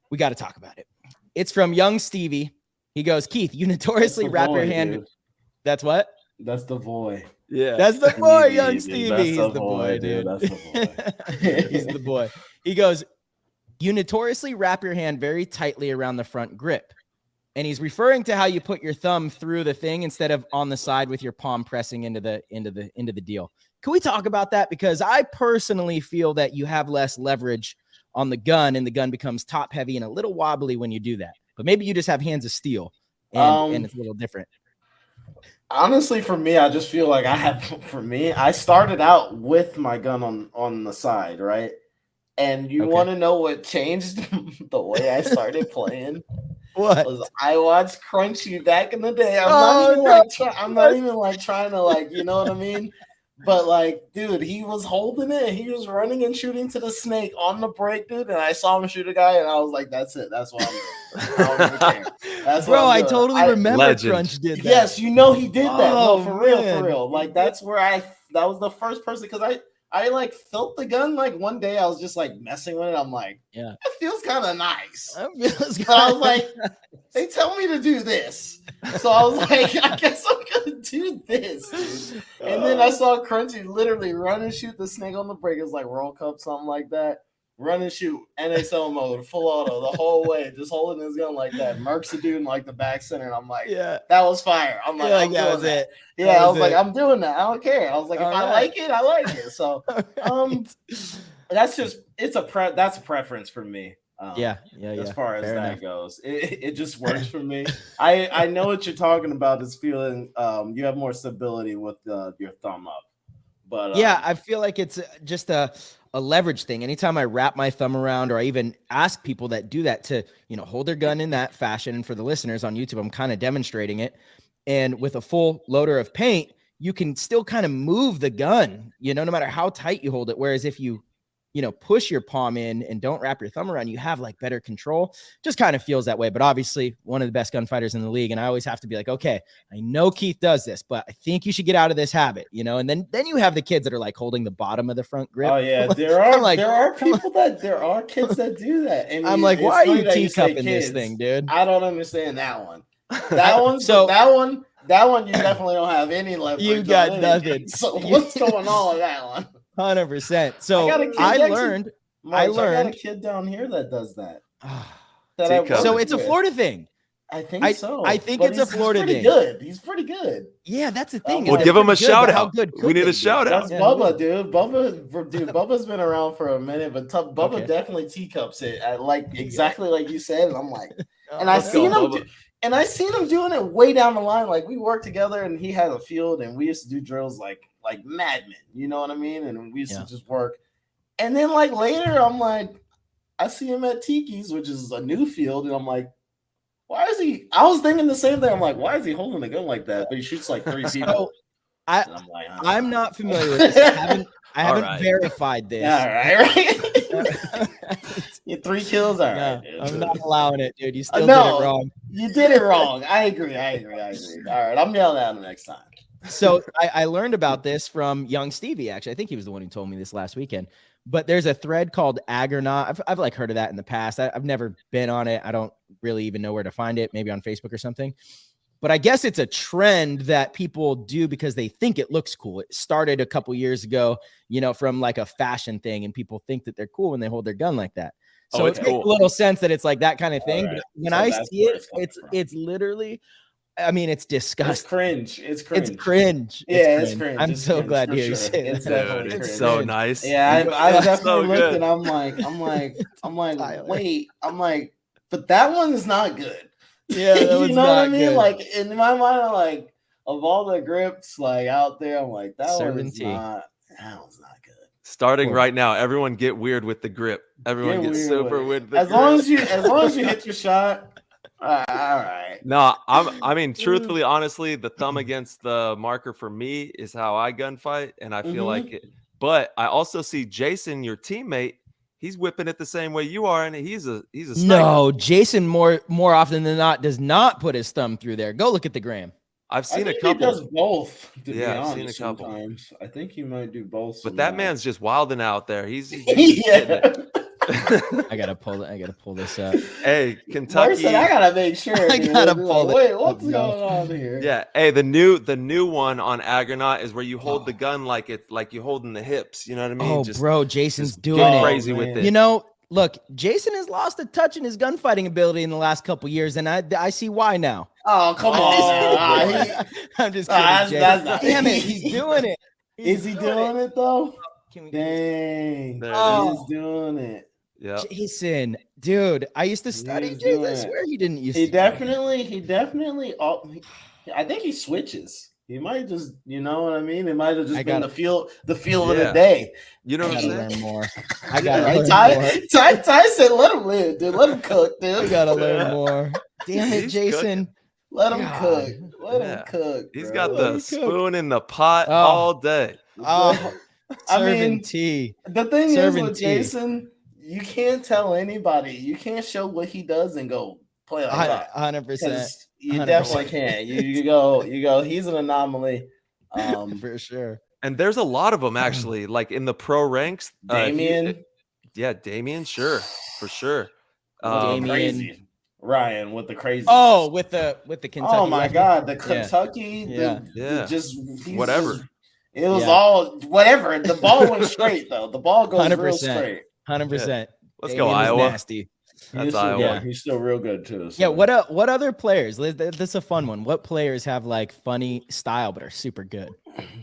[SPEAKER 2] we got to talk about it. It's from young Stevie. He goes, Keith, you notoriously wrap your hand.
[SPEAKER 4] Dude.
[SPEAKER 2] That's what?
[SPEAKER 4] That's the boy.
[SPEAKER 1] Yeah.
[SPEAKER 2] That's the boy, young Stevie.
[SPEAKER 4] He's the boy, dude. That's the boy.
[SPEAKER 2] He's the boy. He goes, you notoriously wrap your hand very tightly around the front grip. And he's referring to how you put your thumb through the thing instead of on the side with your palm pressing into the deal. Can we talk about that? Because I personally feel that you have less leverage on the gun and the gun becomes top heavy and a little wobbly when you do that. But maybe you just have hands of steel and it's a little different.
[SPEAKER 4] Honestly, for me, I just feel like I started out with my gun on the side, right? And you want to know what changed the way I started playing?
[SPEAKER 2] What?
[SPEAKER 4] Was I watched Crunchy back in the day. I'm not even trying to like, you know what I mean? But like, dude, he was holding it. He was running and shooting to the snake on the break, dude. And I saw him shoot a guy, and I was like, "That's it. That's what I'm doing. I don't even care." That's
[SPEAKER 2] Bro,
[SPEAKER 4] what
[SPEAKER 2] I
[SPEAKER 4] I'm doing.
[SPEAKER 2] totally remember
[SPEAKER 1] Legend.
[SPEAKER 2] Crunch did that.
[SPEAKER 4] Yes, you know he did that.
[SPEAKER 2] Oh,
[SPEAKER 4] No, for real,
[SPEAKER 2] man.
[SPEAKER 4] for real. Like that's where that was the first person because I like felt the gun like one day I was just like messing with it. I'm like,
[SPEAKER 2] Yeah.
[SPEAKER 4] it feels kind of nice.
[SPEAKER 2] But
[SPEAKER 4] But I was like, they tell me to do this. So I was like, I guess I'm gonna do this, dude. And then I saw Crunchy literally run and shoot the snake on the break. It's like World Cup, something like that. Run and shoot, NSL mode, full auto the whole way, just holding his gun like that. Mercs a dude in like the back center, and I'm like,
[SPEAKER 2] yeah.
[SPEAKER 4] that was fire. I'm like, I'm
[SPEAKER 2] that
[SPEAKER 4] doing
[SPEAKER 2] was
[SPEAKER 4] that.
[SPEAKER 2] it.
[SPEAKER 4] Yeah,
[SPEAKER 2] That
[SPEAKER 4] I
[SPEAKER 2] was
[SPEAKER 4] was like,
[SPEAKER 2] it.
[SPEAKER 4] I'm doing that. I don't care. I was like, if
[SPEAKER 2] All
[SPEAKER 4] I
[SPEAKER 2] right.
[SPEAKER 4] like it, I like it. So, that's just that's a preference for me.
[SPEAKER 2] Yeah.
[SPEAKER 4] As far as
[SPEAKER 2] Fair
[SPEAKER 4] that
[SPEAKER 2] enough.
[SPEAKER 4] goes, it just works for me. I know what you're talking about. Is feeling you have more stability with your thumb up, but
[SPEAKER 2] Yeah, I feel like it's just a leverage thing. Anytime I wrap my thumb around, or I even ask people that do that to, hold their gun in that fashion. And for the listeners on YouTube, I'm kind of demonstrating it. And with a full loader of paint, you can still kind of move the gun, no matter how tight you hold it. Whereas if you, push your palm in and don't wrap your thumb around, you have like better control. Just kind of feels that way. But obviously one of the best gunfighters in the league. And I always have to be like, okay, I know Keith does this, but I think you should get out of this habit, and then you have the kids that are like holding the bottom of the front grip.
[SPEAKER 4] oh yeah, there are kids that do that. And
[SPEAKER 2] I'm like, why are you teacupping this thing, dude?
[SPEAKER 4] I don't understand that one. That one, that one you definitely don't have any leverage.
[SPEAKER 2] You got
[SPEAKER 4] on
[SPEAKER 2] nothing.
[SPEAKER 4] So what's going on with that one?
[SPEAKER 2] 100%. So I learned
[SPEAKER 4] I got a kid down here that does that.
[SPEAKER 2] So it's a Florida thing.
[SPEAKER 4] I think so.
[SPEAKER 2] I think it's a Florida thing.
[SPEAKER 4] He's pretty good.
[SPEAKER 2] Yeah, that's the thing.
[SPEAKER 1] Well, give him a shout out. We need a shout out.
[SPEAKER 4] That's Bubba, dude. Bubba's been around for a minute, but Bubba definitely teacups it at like exactly like you said. And I'm like, and I seen him doing it way down the line. Like we worked together, and he had a field, and we used to do drills like madmen. You know what I mean? And we used to just work. And then like later, I'm like, I see him at Tiki's, which is a new field, and I'm like, why is he? I was thinking the same thing. I'm like, why is he holding a gun like that? But he shoots like 3 people.
[SPEAKER 2] I'm not familiar with this. I haven't verified this.
[SPEAKER 4] All right. 3 kills. All right.
[SPEAKER 2] Dude. I'm not allowing it, dude. You still
[SPEAKER 4] did
[SPEAKER 2] it wrong.
[SPEAKER 4] You did it wrong. I agree. All right. I'm yelling at him next time.
[SPEAKER 2] So I learned about this from young Stevie, actually. I think he was the one who told me this last weekend. But there's a thread called Ag or Not. I've like heard of that in the past. I've never been on it. I don't really even know where to find it, maybe on Facebook or something. But I guess it's a trend that people do because they think it looks cool. It started a couple years ago, from like a fashion thing, and people think that they're cool when they hold their gun like that. So it makes a little sense that it's like that kind of thing. Right. But when I see it, it's literally, I mean, it's disgusting.
[SPEAKER 4] It's cringe.
[SPEAKER 2] It's cringe. I'm so glad to hear you say that.
[SPEAKER 1] It's so nice.
[SPEAKER 4] Yeah, I definitely looked and I'm like, but that one is not good.
[SPEAKER 2] Yeah, that
[SPEAKER 4] you know what I mean? Good. Like in my mind, I'm like, of all the grips like out there, I'm like, that one's not good.
[SPEAKER 1] Starting right now, everyone get weird with the grip. Everyone gets super weird with the grip.
[SPEAKER 4] As long as you hit your shot. All right.
[SPEAKER 1] No, I mean, truthfully, honestly, the thumb against the marker for me is how I gunfight, and I feel like it. But I also see Jason, your teammate. He's whipping it the same way you are, and he's a sniper.
[SPEAKER 2] No, Jason more often than not does not put his thumb through there. Go look at the gram.
[SPEAKER 1] I've seen a couple.
[SPEAKER 4] He does both.
[SPEAKER 1] I've seen a couple.
[SPEAKER 4] Sometimes. I think he might do both.
[SPEAKER 1] But that man's just wilding out there. He's
[SPEAKER 2] I gotta pull this up.
[SPEAKER 1] Hey, Kentucky.
[SPEAKER 4] I gotta make sure.
[SPEAKER 2] I gotta pull it.
[SPEAKER 4] Wait, what's going on here?
[SPEAKER 1] Yeah. Hey, the new one on Agronaut is where you hold the gun like you're holding the hips. You know what I mean?
[SPEAKER 2] Oh, bro, Jason's doing it
[SPEAKER 1] crazy with it.
[SPEAKER 2] Look, Jason has lost a touch in his gunfighting ability in the last couple years, and I see why now.
[SPEAKER 4] Oh, come on!
[SPEAKER 2] I'm just kidding. Damn it, he's doing it.
[SPEAKER 4] Is he doing it though?
[SPEAKER 2] Dang!
[SPEAKER 4] He's doing it.
[SPEAKER 1] Yeah,
[SPEAKER 2] Jason, dude, I used to study Jason. I swear he didn't use. He
[SPEAKER 4] definitely. I think he switches. He might just, you know what I mean. It might have just been the feel of the day.
[SPEAKER 1] You know what I'm saying?
[SPEAKER 2] Learn more. I gotta learn more.
[SPEAKER 4] Ty said, "Let him live, dude. Let him cook, dude.
[SPEAKER 2] I gotta learn more." Damn it, Jason.
[SPEAKER 4] Let him cook. Let him cook.
[SPEAKER 1] He's
[SPEAKER 4] bro.
[SPEAKER 1] got
[SPEAKER 4] Let
[SPEAKER 1] the
[SPEAKER 4] him cook.
[SPEAKER 1] spoon in the pot
[SPEAKER 2] Oh.
[SPEAKER 1] all day.
[SPEAKER 2] Oh,
[SPEAKER 4] I
[SPEAKER 2] serving
[SPEAKER 4] mean,
[SPEAKER 2] tea.
[SPEAKER 4] the thing is
[SPEAKER 2] Serving
[SPEAKER 4] with
[SPEAKER 2] tea.
[SPEAKER 4] Jason, you can't tell anybody. You can't show what he does and go play like that.
[SPEAKER 2] 100%.
[SPEAKER 4] Because you
[SPEAKER 2] 100%.
[SPEAKER 4] definitely can't. You go. He's an anomaly.
[SPEAKER 2] For sure.
[SPEAKER 1] And there's a lot of them actually, like in the pro ranks.
[SPEAKER 4] Damien.
[SPEAKER 1] Damien, sure, for sure.
[SPEAKER 2] Damien.
[SPEAKER 4] Crazy. Ryan with the crazy.
[SPEAKER 2] Oh, with the Kentucky.
[SPEAKER 4] Oh my
[SPEAKER 2] lefty.
[SPEAKER 4] God, the Kentucky.
[SPEAKER 2] Yeah.
[SPEAKER 1] Whatever.
[SPEAKER 4] It was all whatever. The ball went straight though. The ball goes
[SPEAKER 2] 100%.
[SPEAKER 4] real straight.
[SPEAKER 2] 100%.
[SPEAKER 1] Let's go, Iowa.
[SPEAKER 2] Nasty.
[SPEAKER 1] That's Iowa.
[SPEAKER 4] Yeah, he's still real good too. So.
[SPEAKER 2] Yeah. What other players? This is a fun one. What players have like funny style but are super good?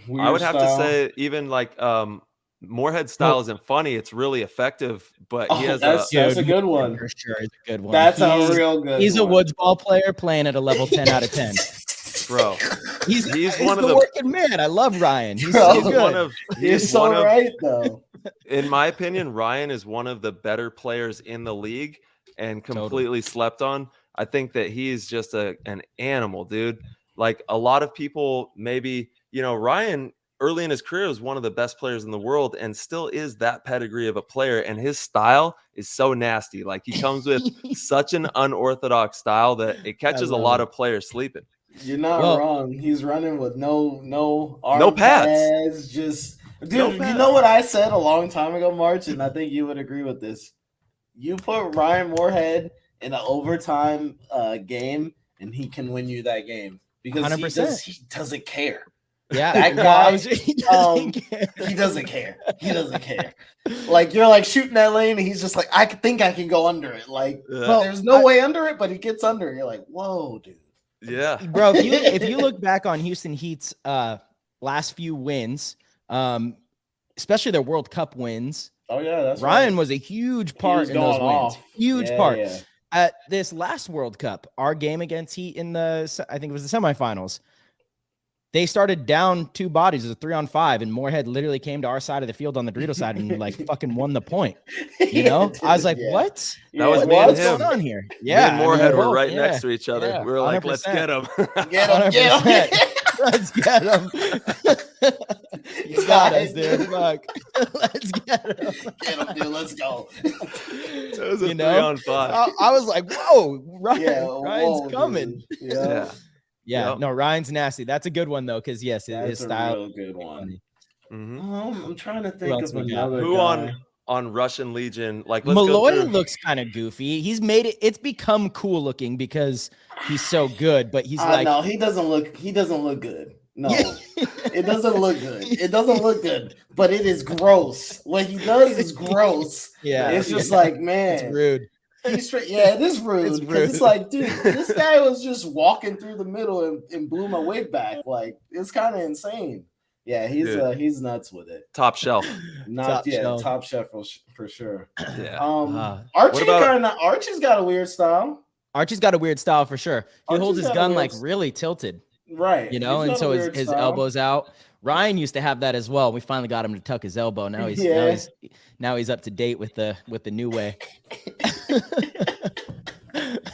[SPEAKER 4] Weird
[SPEAKER 1] I would have
[SPEAKER 4] style.
[SPEAKER 1] to say even like Moorhead's style isn't funny. It's really effective, but he has
[SPEAKER 4] that's a good one.
[SPEAKER 2] For sure, it's a good one.
[SPEAKER 4] That's a real good.
[SPEAKER 2] He's a woods ball player playing at a level 10 out of 10.
[SPEAKER 1] Bro, he's one of
[SPEAKER 2] the
[SPEAKER 1] the
[SPEAKER 2] working man. I love Ryan. He's
[SPEAKER 4] Bro,
[SPEAKER 2] so good.
[SPEAKER 4] He's so right though.
[SPEAKER 1] In my opinion, Ryan is one of the better players in the league and completely slept on. I think that he's just an animal, dude. Like a lot of people, maybe, Ryan early in his career was one of the best players in the world and still is that pedigree of a player. And his style is so nasty. Like he comes with such an unorthodox style that it catches a lot of players sleeping.
[SPEAKER 4] You're not wrong. He's running with no arm
[SPEAKER 1] no pads.
[SPEAKER 4] Just dude,
[SPEAKER 1] No pads.
[SPEAKER 4] You know what I said a long time ago, March, and I think you would agree with this. You put Ryan Moorhead in an overtime game, and he can win you that game because
[SPEAKER 2] 100%.
[SPEAKER 4] He doesn't care.
[SPEAKER 2] Yeah,
[SPEAKER 4] that guy.
[SPEAKER 2] he doesn't care.
[SPEAKER 4] He doesn't care. He doesn't care. Like you're like shooting that lane, and he's just like, I think I can go under it. Like there's no way under it, but he gets under it. You're like, whoa, dude.
[SPEAKER 1] Yeah,
[SPEAKER 2] bro. If you look back on Houston Heat's last few wins, especially their World Cup wins.
[SPEAKER 4] Oh yeah, that's
[SPEAKER 2] Ryan was a huge part in those wins. Huge part.
[SPEAKER 4] Yeah.
[SPEAKER 2] At this last World Cup, our game against Heat in I think it was the semifinals. They started down 2 bodies. It was a 3-on-5, and Moorhead literally came to our side of the field on the Dorito side and like fucking won the point. I was like, what?
[SPEAKER 1] That was me and
[SPEAKER 2] what's
[SPEAKER 1] him.
[SPEAKER 2] going on here? Yeah,
[SPEAKER 1] me and Moorhead were right next to each other.
[SPEAKER 2] Yeah,
[SPEAKER 1] we were like,
[SPEAKER 2] 100%.
[SPEAKER 1] let's get him.
[SPEAKER 4] Get him.
[SPEAKER 2] Let's get him. You got us, dude. Fuck. Let's get him.
[SPEAKER 4] Get him, dude. Let's go.
[SPEAKER 1] It was a 3-on-5.
[SPEAKER 2] I was like, whoa, Ryan's coming.
[SPEAKER 4] Yeah.
[SPEAKER 2] No, Ryan's nasty. That's a good one though, because yes, his style.
[SPEAKER 4] Real good one.
[SPEAKER 1] Mm-hmm.
[SPEAKER 4] I'm trying to think of another
[SPEAKER 1] who
[SPEAKER 4] guy.
[SPEAKER 1] on Russian Legion. Like let's
[SPEAKER 2] Malloy
[SPEAKER 1] go through.
[SPEAKER 2] looks kind of goofy. He's made it. It's become cool looking because he's so good. But he's like,
[SPEAKER 4] no, he doesn't look good. No, it doesn't look good. It doesn't look good, but it is gross. What he does is gross.
[SPEAKER 2] Yeah,
[SPEAKER 4] it's just like, man,
[SPEAKER 2] it's rude.
[SPEAKER 4] He's straight. Yeah, it is rude because it's like, dude, this guy was just walking through the middle and blew my wig back. Like it's kind of insane. Yeah, he's nuts with it.
[SPEAKER 1] Top shelf.
[SPEAKER 4] Top shelf for sure.
[SPEAKER 1] Yeah.
[SPEAKER 4] Archie's got a weird style.
[SPEAKER 2] Archie's got a weird style for sure. He holds his gun like really tilted.
[SPEAKER 4] Right.
[SPEAKER 2] And so his elbow's out. Ryan used to have that as well. We finally got him to tuck his elbow. Now he's up to date with the new way.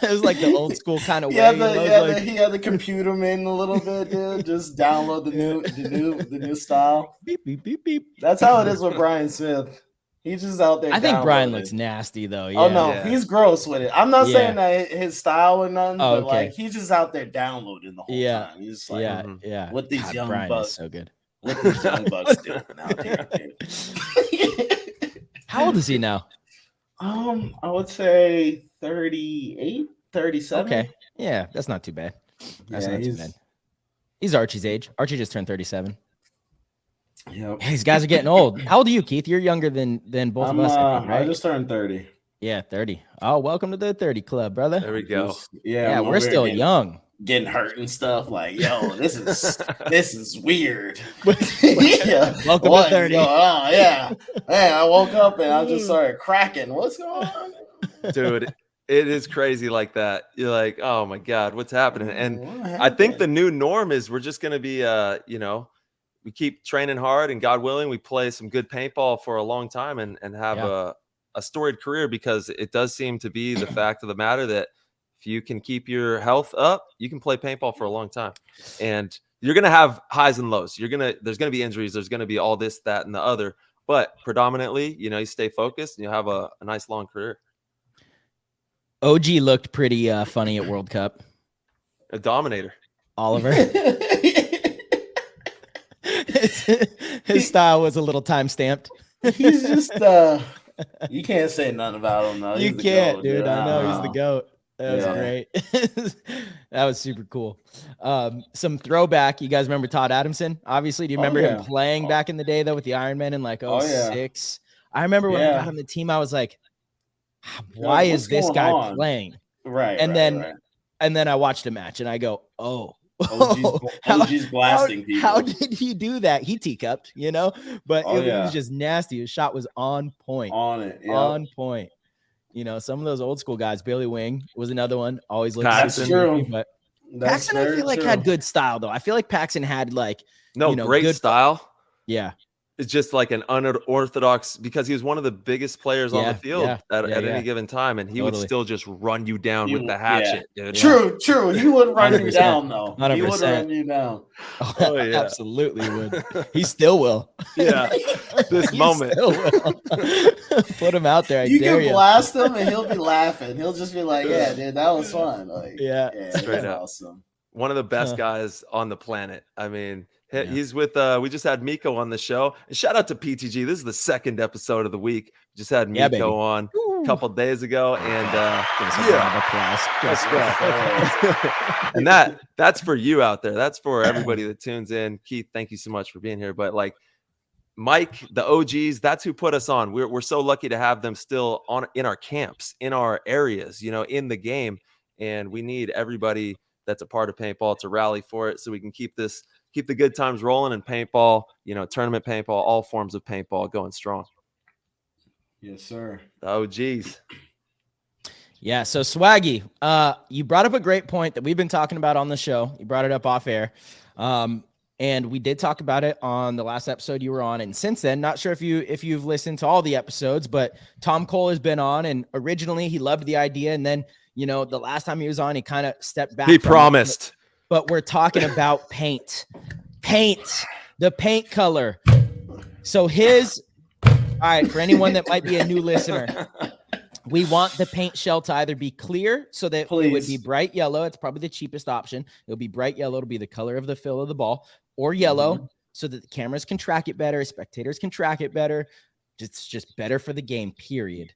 [SPEAKER 2] It was like the old school kind of way.
[SPEAKER 4] He had the computer man a little bit, dude. Just download the new style.
[SPEAKER 2] Beep beep beep beep.
[SPEAKER 4] That's how it is with Brian Smith. He's just out there.
[SPEAKER 2] I think Brian looks nasty though. Yeah.
[SPEAKER 4] Oh no, he's gross with it. I'm not saying that his style or nothing, but like he's just out there downloading the whole time. He's just like, what these young
[SPEAKER 2] Brian
[SPEAKER 4] bucks
[SPEAKER 2] is so good.
[SPEAKER 4] What these young bucks doing out here, dude.
[SPEAKER 2] How old is he now?
[SPEAKER 4] I would say 38, 37.
[SPEAKER 2] Okay. Yeah, that's not too bad. That's not too bad. He's Archie's age. Archie just turned 37.
[SPEAKER 4] Yep.
[SPEAKER 2] These guys are getting old. How old are you, Keith? You're younger than both of us, I think, right?
[SPEAKER 4] I just turned 30.
[SPEAKER 2] Yeah, 30. Oh, welcome to the 30 club, brother.
[SPEAKER 1] There we go.
[SPEAKER 2] Yeah, we're still young.
[SPEAKER 4] Getting hurt and stuff. Like, yo, this is weird.
[SPEAKER 2] Welcome to 30.
[SPEAKER 4] Oh yeah. Man, I woke up and I just started cracking. What's going on?
[SPEAKER 1] Dude, it is crazy like that. You're like, oh my God, what's happening? And I think the new norm is we're just gonna be we keep training hard and God willing, we play some good paintball for a long time and have a storied career, because it does seem to be the fact of the matter that if you can keep your health up, you can play paintball for a long time. And you're going to have highs and lows. There's going to be injuries. There's going to be all this, that, and the other. But predominantly, you stay focused and you'll have a nice long career.
[SPEAKER 2] OG looked pretty funny at World Cup.
[SPEAKER 1] A dominator.
[SPEAKER 2] Oliver. His style was a little time stamped.
[SPEAKER 4] He's just you can't say nothing about him though.
[SPEAKER 2] You can't, dude. I know he's the GOAT. That was great. That was super cool. Some throwback. You guys remember Todd Adamson? Obviously, do you remember him playing back in the day though with the Iron Men in like 06? I remember when I got on the team, I was like, why is this guy playing?
[SPEAKER 4] Right.
[SPEAKER 2] And then I watched a match and I go,
[SPEAKER 4] OG's blasting people.
[SPEAKER 2] How did he do that? He teacupped, but it was just nasty. His shot was on point. On point. Some of those old school guys, Billy Wing was another one. Always looked
[SPEAKER 4] true.
[SPEAKER 2] But Paxton, I feel like had good style though. I feel like Paxton had like
[SPEAKER 1] great
[SPEAKER 2] good
[SPEAKER 1] style.
[SPEAKER 2] Yeah.
[SPEAKER 1] It's just like an unorthodox, because he was one of the biggest players on the field at any given time, and he would still just run you down with the hatchet, dude.
[SPEAKER 4] True. He would run 100%. You down, though.
[SPEAKER 2] 100%.
[SPEAKER 4] He would run you down.
[SPEAKER 2] Oh, yeah. Absolutely would. He still will.
[SPEAKER 1] Yeah. This moment.
[SPEAKER 2] Still will. Put him out there.
[SPEAKER 4] You can blast him, and he'll be laughing. He'll just be like, yeah, dude, that was fun. Like,
[SPEAKER 1] straight up.
[SPEAKER 4] Awesome.
[SPEAKER 1] One of the best guys on the planet. I mean, he's with we just had Miko on the show, and shout out to PTG. This is the second episode of the week. We just had Miko on a couple days ago, and and that's for you out there. That's for everybody that tunes in. Keith, thank you so much for being here. But like Mike, the OGs, that's who put us on. We're so lucky to have them still in our camps, in our areas, in the game, and we need everybody that's a part of paintball to rally for it so we can keep the good times rolling, and paintball, tournament paintball, all forms of paintball going strong.
[SPEAKER 4] Yes, sir.
[SPEAKER 1] The OGs.
[SPEAKER 2] Yeah. So Swaggy, you brought up a great point that we've been talking about on the show. You brought it up off air. And we did talk about it on the last episode you were on. And since then, not sure if you've listened to all the episodes, but Tom Cole has been on, and originally he loved the idea. And then, the last time he was on, he kind of stepped back.
[SPEAKER 1] He promised.
[SPEAKER 2] But we're talking about paint, the paint color. So all right, for anyone that might be a new listener, we want the paint shell to either be clear so that it would be bright yellow. It's probably the cheapest option. It'll be bright yellow to be the color of the fill of the ball, or yellow so that the cameras can track it better, spectators can track it better. It's just better for the game, period.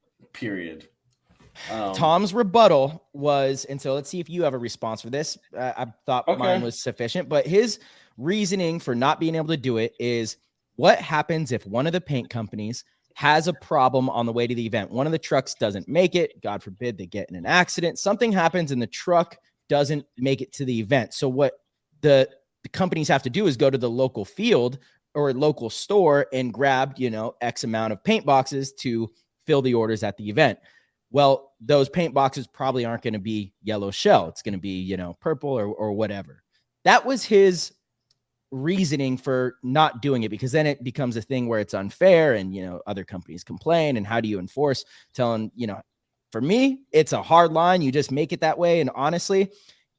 [SPEAKER 2] Tom's rebuttal was, and so let's see if you have a response for this. I thought mine was sufficient, but his reasoning for not being able to do it is, what happens if one of the paint companies has a problem on the way to the event? One of the trucks doesn't make it. God forbid they get in an accident. Something happens and the truck doesn't make it to the event. So what the companies have to do is go to the local field or local store and grab, X amount of paint boxes to fill the orders at the event. Well, those paint boxes probably aren't going to be yellow shell. It's going to be, purple or whatever. That was his reasoning for not doing it, because then it becomes a thing where it's unfair and, other companies complain. And how do you enforce telling, for me, it's a hard line. You just make it that way. And honestly,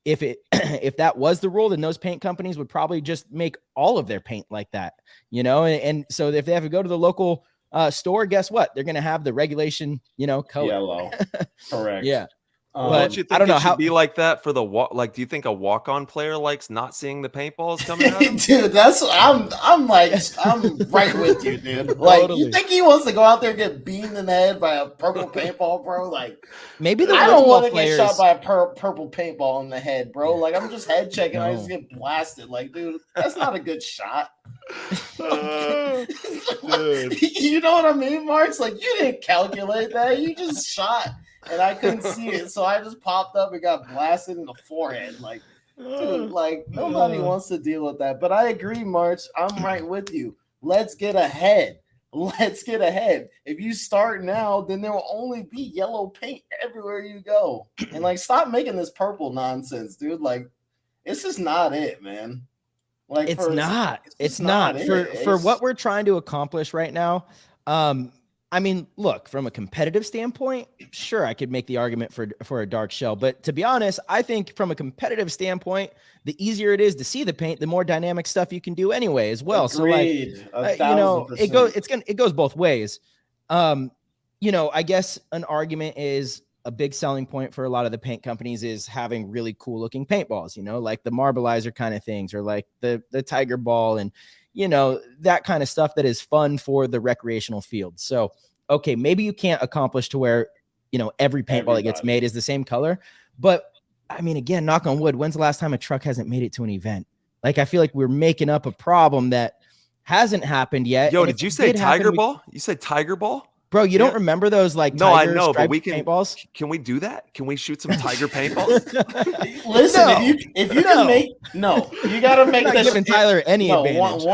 [SPEAKER 2] if that was the rule, then those paint companies would probably just make all of their paint like that, and so if they have to go to the local store, guess what? They're going to have the regulation, color.
[SPEAKER 4] Yellow. Correct.
[SPEAKER 2] Yeah.
[SPEAKER 1] But you think I don't know how be like that for the walk. Like, do you think a walk-on player likes not seeing the paintballs coming out?
[SPEAKER 4] Dude, I'm right with you, dude. Like, totally. You think he wants to go out there and get beamed in the head by a purple paintball, bro? Like,
[SPEAKER 2] maybe
[SPEAKER 4] I don't want to get shot by a purple paintball in the head, bro. Like, I'm just head checking. No. I just get blasted. Like, dude, that's not a good shot. Dude. You know what I mean, Marks? Like, you didn't calculate that. You just shot. And I couldn't see it, so I just popped up and got blasted in the forehead. Like, dude, like, nobody wants to deal with that. But I agree, March. I'm right with you. Let's get ahead. If you start now, then there will only be yellow paint everywhere you go. And, like, stop making this purple nonsense, dude. Like, it's just not it, man. Like,
[SPEAKER 2] it's not. For what we're trying to accomplish right now, I mean, look, from a competitive standpoint, sure, I could make the argument for a dark shell. But to be honest, I think from a competitive standpoint, the easier it is to see the paint, the more dynamic stuff you can do anyway as well.
[SPEAKER 4] Agreed.
[SPEAKER 2] So like, it goes both ways. I guess an argument is a big selling point for a lot of the paint companies is having really cool looking paintballs, like the Marbleizer kind of things, or like the Tiger Ball, and that kind of stuff that is fun for the recreational field. So, okay, maybe you can't accomplish to where, every paintball that gets made is the same color. But I mean, again, knock on wood, when's the last time a truck hasn't made it to an event? Like, I feel like we're making up a problem that hasn't happened yet.
[SPEAKER 1] Yo, did you say Tiger Ball? You said Tiger Ball?
[SPEAKER 2] Bro, you don't remember those
[SPEAKER 1] no, I know, but we can
[SPEAKER 2] paintballs?
[SPEAKER 1] Can we do that? Can we shoot some tiger paintballs?
[SPEAKER 4] Listen, if you can make you gotta make
[SPEAKER 2] this. Giving Tyler any advantage.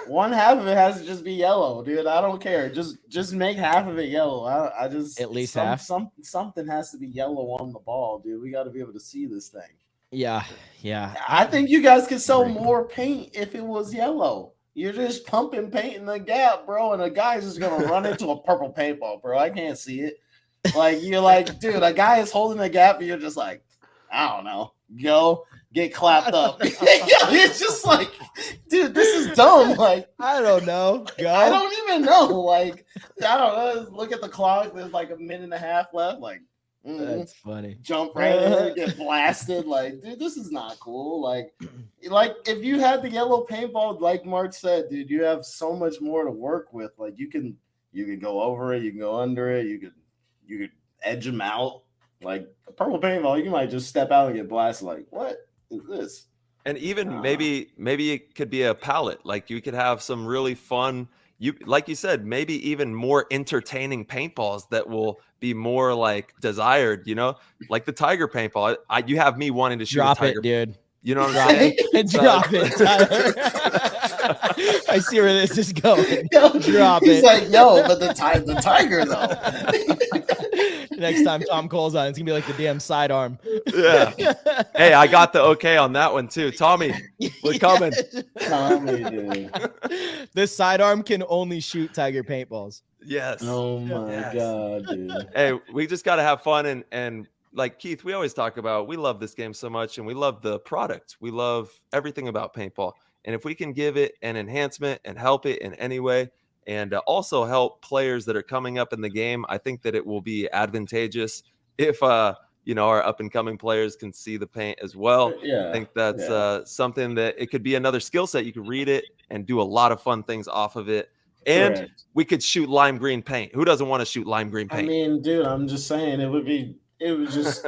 [SPEAKER 4] One half of it has to just be yellow, dude. I don't care. Just make half of it yellow. I just
[SPEAKER 2] at least half.
[SPEAKER 4] Something has to be yellow on the ball, dude. We got to be able to see this thing.
[SPEAKER 2] Yeah.
[SPEAKER 4] I think you guys could sell more paint if it was yellow. You're just pumping paint in the gap, bro, and a guy's just gonna run into a purple paintball, bro. I can't see it. Like, you're like, dude, a guy is holding the gap, and you're just like, I don't know, go get clapped up. It's just like, dude, this is dumb. Like,
[SPEAKER 2] I don't know. Go.
[SPEAKER 4] I don't even know. Like, I don't know. Look at the clock. There's like a minute and a half left. Like,
[SPEAKER 2] that's funny.
[SPEAKER 4] Jump right in, get blasted. Like, dude, this is not cool. Like if you had the yellow paintball, like Mark said, dude, you have so much more to work with. Like, you can go over it, you can go under it, you could edge them out. Like a purple paintball, you might just step out and get blasted. Like, what is this?
[SPEAKER 1] And even maybe it could be a palette. Like, you could have some really fun. Like you said, maybe even more entertaining paintballs that will be more like desired, like the tiger paintball. You have me wanting to shoot
[SPEAKER 2] drop
[SPEAKER 1] a tiger.
[SPEAKER 2] It, dude.
[SPEAKER 1] You know what I'm saying?
[SPEAKER 2] Drop it, Tyler. I see where this is going. Drop
[SPEAKER 4] He's
[SPEAKER 2] it.
[SPEAKER 4] Like, but the tiger though.
[SPEAKER 2] Next time Tom Cole's on, it's gonna be like the damn sidearm.
[SPEAKER 1] Yeah. Hey, I got the okay on that one too. Tommy, we're coming.
[SPEAKER 4] Tommy, dude.
[SPEAKER 2] This sidearm can only shoot tiger paintballs.
[SPEAKER 1] Yes.
[SPEAKER 4] Oh my god, dude.
[SPEAKER 1] Hey, we just gotta have fun and like Keith, we always talk about, we love this game so much and we love the product. We love everything about paintball. And if we can give it an enhancement and help it in any way, and also help players that are coming up in the game, I think that it will be advantageous if, our up and coming players can see the paint as well.
[SPEAKER 4] Yeah,
[SPEAKER 1] I think that's something that it could be another skill set. You could read it and do a lot of fun things off of it. And we could shoot lime green paint. Who doesn't want to shoot lime green paint?
[SPEAKER 4] I mean, dude, I'm just saying it would just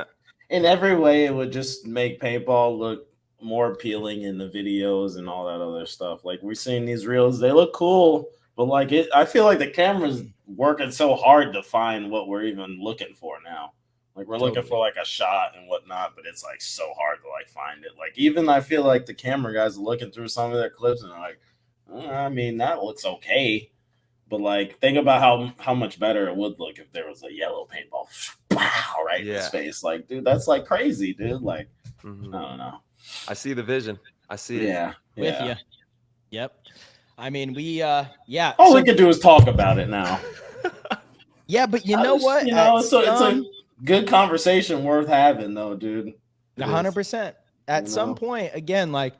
[SPEAKER 4] in every way, it would just make paintball look more appealing in the videos and all that other stuff. Like, we're seeing these reels, they look cool, but like I feel like the camera's working so hard to find what we're even looking for now. Like, we're looking for like a shot and whatnot, but it's like so hard to like find it. Like, even I feel like the camera guys are looking through some of their clips and they're like, I mean, that looks okay. But like, think about how much better it would look if there was a yellow paintball right in his face. Like, dude, that's like crazy, dude. Like, I don't know.
[SPEAKER 1] I see the vision. I see it.
[SPEAKER 4] Yeah.
[SPEAKER 2] With you. Yep. I mean,
[SPEAKER 4] All we could do is talk about it now.
[SPEAKER 2] Yeah, but you know what?
[SPEAKER 4] It's a good conversation worth having, though, dude.
[SPEAKER 2] 100%. At some point, again, like,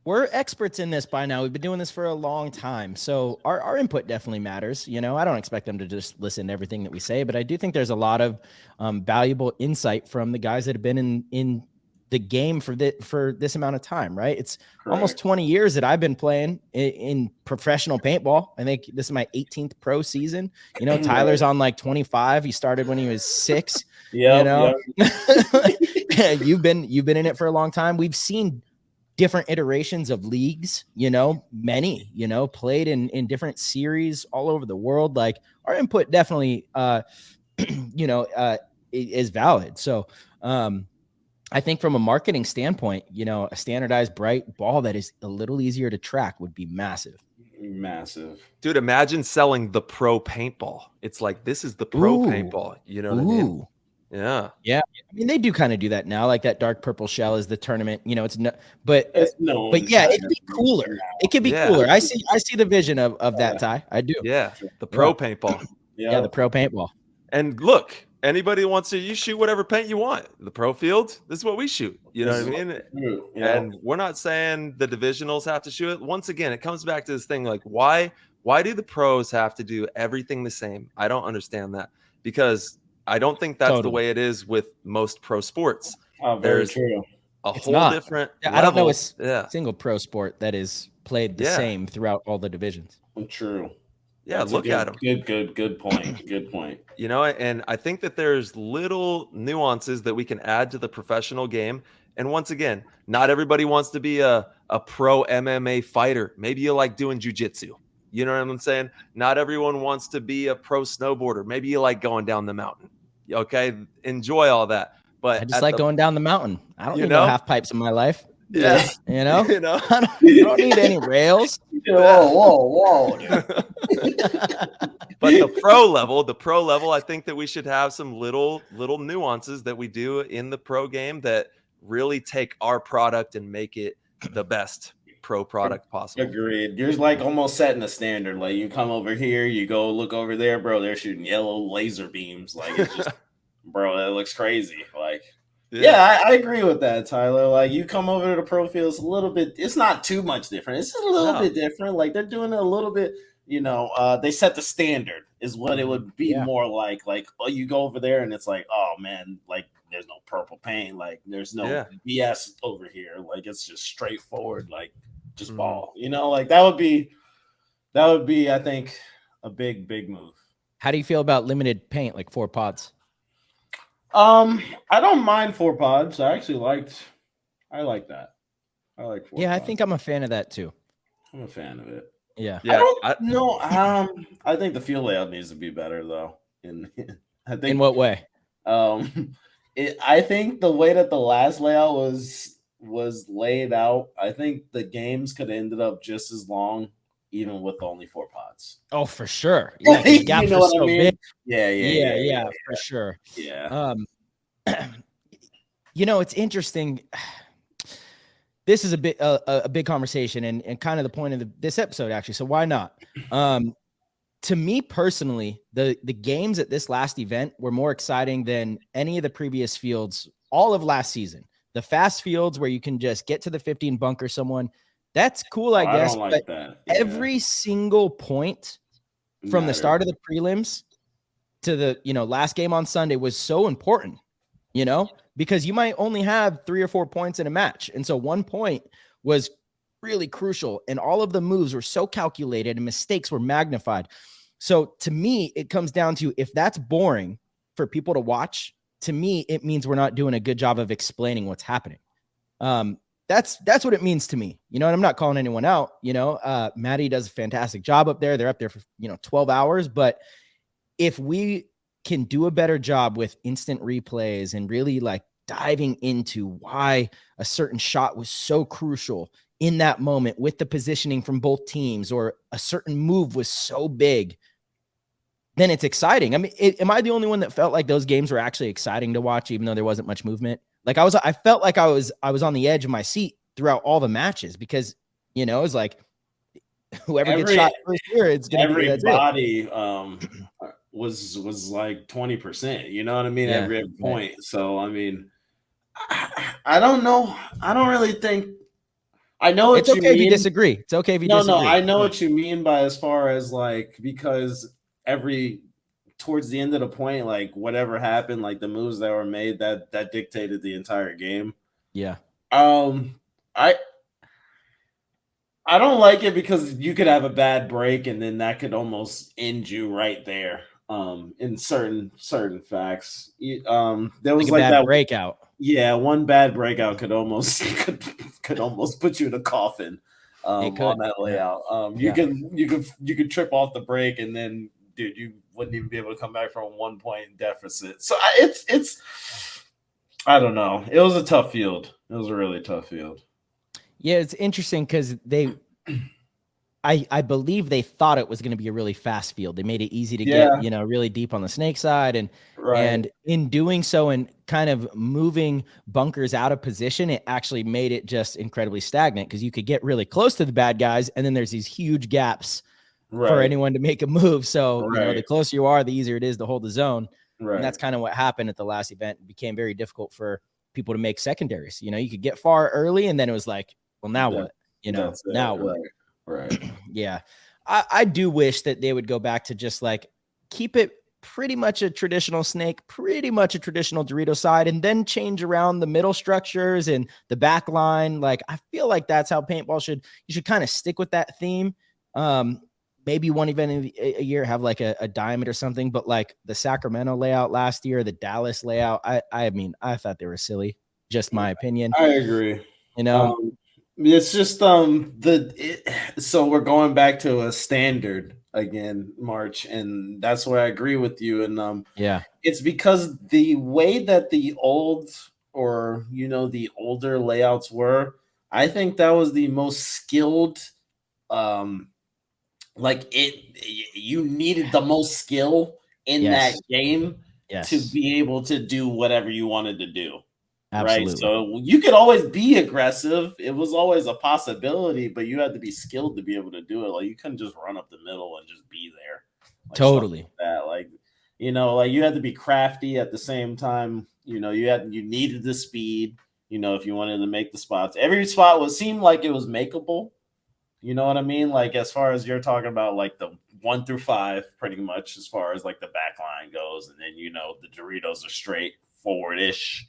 [SPEAKER 2] we're experts in this by now. We've been doing this for a long time. So our input definitely matters. I don't expect them to just listen to everything that we say, but I do think there's a lot of valuable insight from the guys that have been in the game for this amount of time, right? It's almost 20 years that I've been playing in professional paintball. I think this is my 18th pro season. Tyler's on like 25. He started when he was 6.
[SPEAKER 4] Yeah.
[SPEAKER 2] You've been in it for a long time. We've seen different iterations of leagues, many, played in different series all over the world. Like, our input definitely, is valid. So, I think from a marketing standpoint, a standardized bright ball that is a little easier to track would be massive.
[SPEAKER 1] Dude, imagine selling the pro paintball. It's like, this is the pro paintball. You know what I mean? Yeah.
[SPEAKER 2] Yeah. I mean, they do kind of do that now. Like that dark purple shell is the tournament. You know, it's no, but yeah, it could be cooler. It could be cooler. I see the vision of that, Ty. I do.
[SPEAKER 1] Yeah. The pro paintball.
[SPEAKER 2] Yeah, the pro paintball.
[SPEAKER 1] And look, anybody wants to, you shoot whatever paint you want. The pro field, this is what we shoot. You know what I mean? And we're not saying the divisionals have to shoot it. Once again, it comes back to this thing like, why do the pros have to do everything the same? I don't understand that, because I don't think that's the way it is with most pro sports.
[SPEAKER 4] Very true.
[SPEAKER 1] It's whole different level.
[SPEAKER 2] I don't know a single pro sport that is played the same throughout all the divisions.
[SPEAKER 4] True.
[SPEAKER 1] Yeah, that's look at them.
[SPEAKER 4] Good point. Good point.
[SPEAKER 1] You know, and I think that there's little nuances that we can add to the professional game. And once again, not everybody wants to be a pro MMA fighter. Maybe you like doing jujitsu. You know what I'm saying? Not everyone wants to be a pro snowboarder. Maybe you like going down the mountain. Okay, enjoy all that. But
[SPEAKER 2] I just like going down the mountain. I don't need no half pipes in my life.
[SPEAKER 1] Yeah,
[SPEAKER 2] you know, I don't need any rails.
[SPEAKER 4] Whoa.
[SPEAKER 1] But the pro level, I think that we should have some little nuances that we do in the pro game that really take our product and make it the best pro product possible.
[SPEAKER 4] Agreed. You're like almost setting a standard. Like you come over here, you go look over there, bro. They're shooting yellow laser beams. Like it's just, bro, that looks crazy. Like. Yeah, I agree with that, Tyler. Like, you come over to the pro field, it's a little bit, it's not too much different. It's just a little bit different. Like, they're doing it a little bit, you know, they set the standard is what it would be more like. Like, oh, you go over there and it's like, oh, man, like, there's no purple paint. Like, there's no BS over here. Like, it's just straightforward, like, just ball. You know, like, that would be, I think, a big move.
[SPEAKER 2] How do you feel about limited paint, like 4 pods?
[SPEAKER 4] I don't mind 4 pods. I like that. I like 4
[SPEAKER 2] pods.
[SPEAKER 4] I
[SPEAKER 2] think I'm a fan of that too.
[SPEAKER 4] I'm a fan of it.
[SPEAKER 2] Yeah.
[SPEAKER 4] I think the field layout needs to be better though. In
[SPEAKER 2] what way?
[SPEAKER 4] I think the way that the last layout was laid out, I think the games could have ended up just as long even with only 4 pods.
[SPEAKER 2] Oh, for sure. Yeah, the gaps are so big.
[SPEAKER 4] Yeah,
[SPEAKER 2] for sure.
[SPEAKER 4] Yeah.
[SPEAKER 2] You know, it's interesting. This is a big conversation and kind of the point of this episode, actually. So why not? To me personally, the games at this last event were more exciting than any of the previous fields all of last season. The fast fields where you can just get to the 50 and bunker someone. That's cool, I guess.
[SPEAKER 4] I don't like that.
[SPEAKER 2] Yeah. Every single point from the start of the prelims to the, last game on Sunday was so important, because you might only have 3 or 4 points in a match. And so 1 point was really crucial. And all of the moves were so calculated and mistakes were magnified. So to me, it comes down to, if that's boring for people to watch, to me, it means we're not doing a good job of explaining what's happening. That's what it means to me, and I'm not calling anyone out, Maddie does a fantastic job up there. They're up there for, 12 hours. But if we can do a better job with instant replays and really like diving into why a certain shot was so crucial in that moment with the positioning from both teams, or a certain move was so big, then it's exciting. I mean, am I the only one that felt like those games were actually exciting to watch, even though there wasn't much movement? Like I felt like I was on the edge of my seat throughout all the matches, because, it was like whoever gets shot first here, it's going to be
[SPEAKER 4] everybody was like 20%, you know what I mean?
[SPEAKER 2] Yeah,
[SPEAKER 4] every point. Right. So, I mean, I don't know. I don't really think, I know what you mean.
[SPEAKER 2] It's okay if you disagree. It's okay if you disagree.
[SPEAKER 4] No, I know what you mean by, as far as like, because towards the end of the point, like whatever happened, like the moves that were made, that dictated the entire game.
[SPEAKER 2] Yeah.
[SPEAKER 4] I don't like it, because you could have a bad break and then that could almost end you right there. In certain facts, there was like
[SPEAKER 2] a bad that breakout.
[SPEAKER 4] Yeah, one bad breakout could almost put you in a coffin. On that layout. You could trip off the break, and then dude, you wouldn't even be able to come back from a 1 point deficit. So it's I don't know. It was a tough field. It was a really tough field.
[SPEAKER 2] Yeah, it's interesting because I believe they thought it was going to be a really fast field. They made it easy to
[SPEAKER 4] Yeah.
[SPEAKER 2] get, really deep on the snake side. And
[SPEAKER 4] Right.
[SPEAKER 2] in doing so and kind of moving bunkers out of position, it actually made it just incredibly stagnant because you could get really close to the bad guys. And then there's these huge gaps for anyone to make a move. So, the closer you are, the easier it is to hold the zone.
[SPEAKER 4] Right.
[SPEAKER 2] And that's kind of what happened at the last event. It became very difficult for people to make secondaries. You could get far early and then it was like, well, now what? Now what?
[SPEAKER 4] Right.
[SPEAKER 2] Yeah. I do wish that they would go back to just like keep it pretty much a traditional snake, pretty much a traditional Dorito side, and then change around the middle structures and the back line. Like, I feel like that's how paintball you should kind of stick with that theme. Maybe one event a year have like a diamond or something, but like the Sacramento layout last year, the Dallas layout, I mean, I thought they were silly. Just my opinion.
[SPEAKER 4] I agree. It's just so we're going back to a standard again, March, and that's where I agree with you. And it's because the way that the old or the older layouts were, I think that was the most skilled. You needed the most skill in that game to be able to do whatever you wanted to do.
[SPEAKER 2] Absolutely.
[SPEAKER 4] Right. So you could always be aggressive. It was always a possibility, but you had to be skilled to be able to do it. Like, you couldn't just run up the middle and just be there. Like,
[SPEAKER 2] totally.
[SPEAKER 4] Like that. You had to be crafty at the same time. You needed the speed, if you wanted to make the spots. Every spot seemed like it was makeable. You know what I mean? Like, as far as you're talking about, like the 1 through 5, pretty much as far as like the back line goes. And then, the Doritos are straight forward-ish.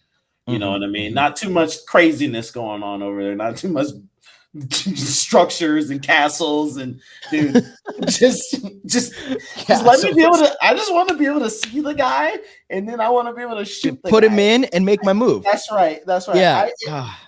[SPEAKER 4] You know what I mean? Not too much craziness going on over there. Not too much structures and castles and just let me be able to. I just want to be able to see the guy, and then I want to be able to shoot.
[SPEAKER 2] Put him in and make my move.
[SPEAKER 4] That's right.
[SPEAKER 2] Yeah.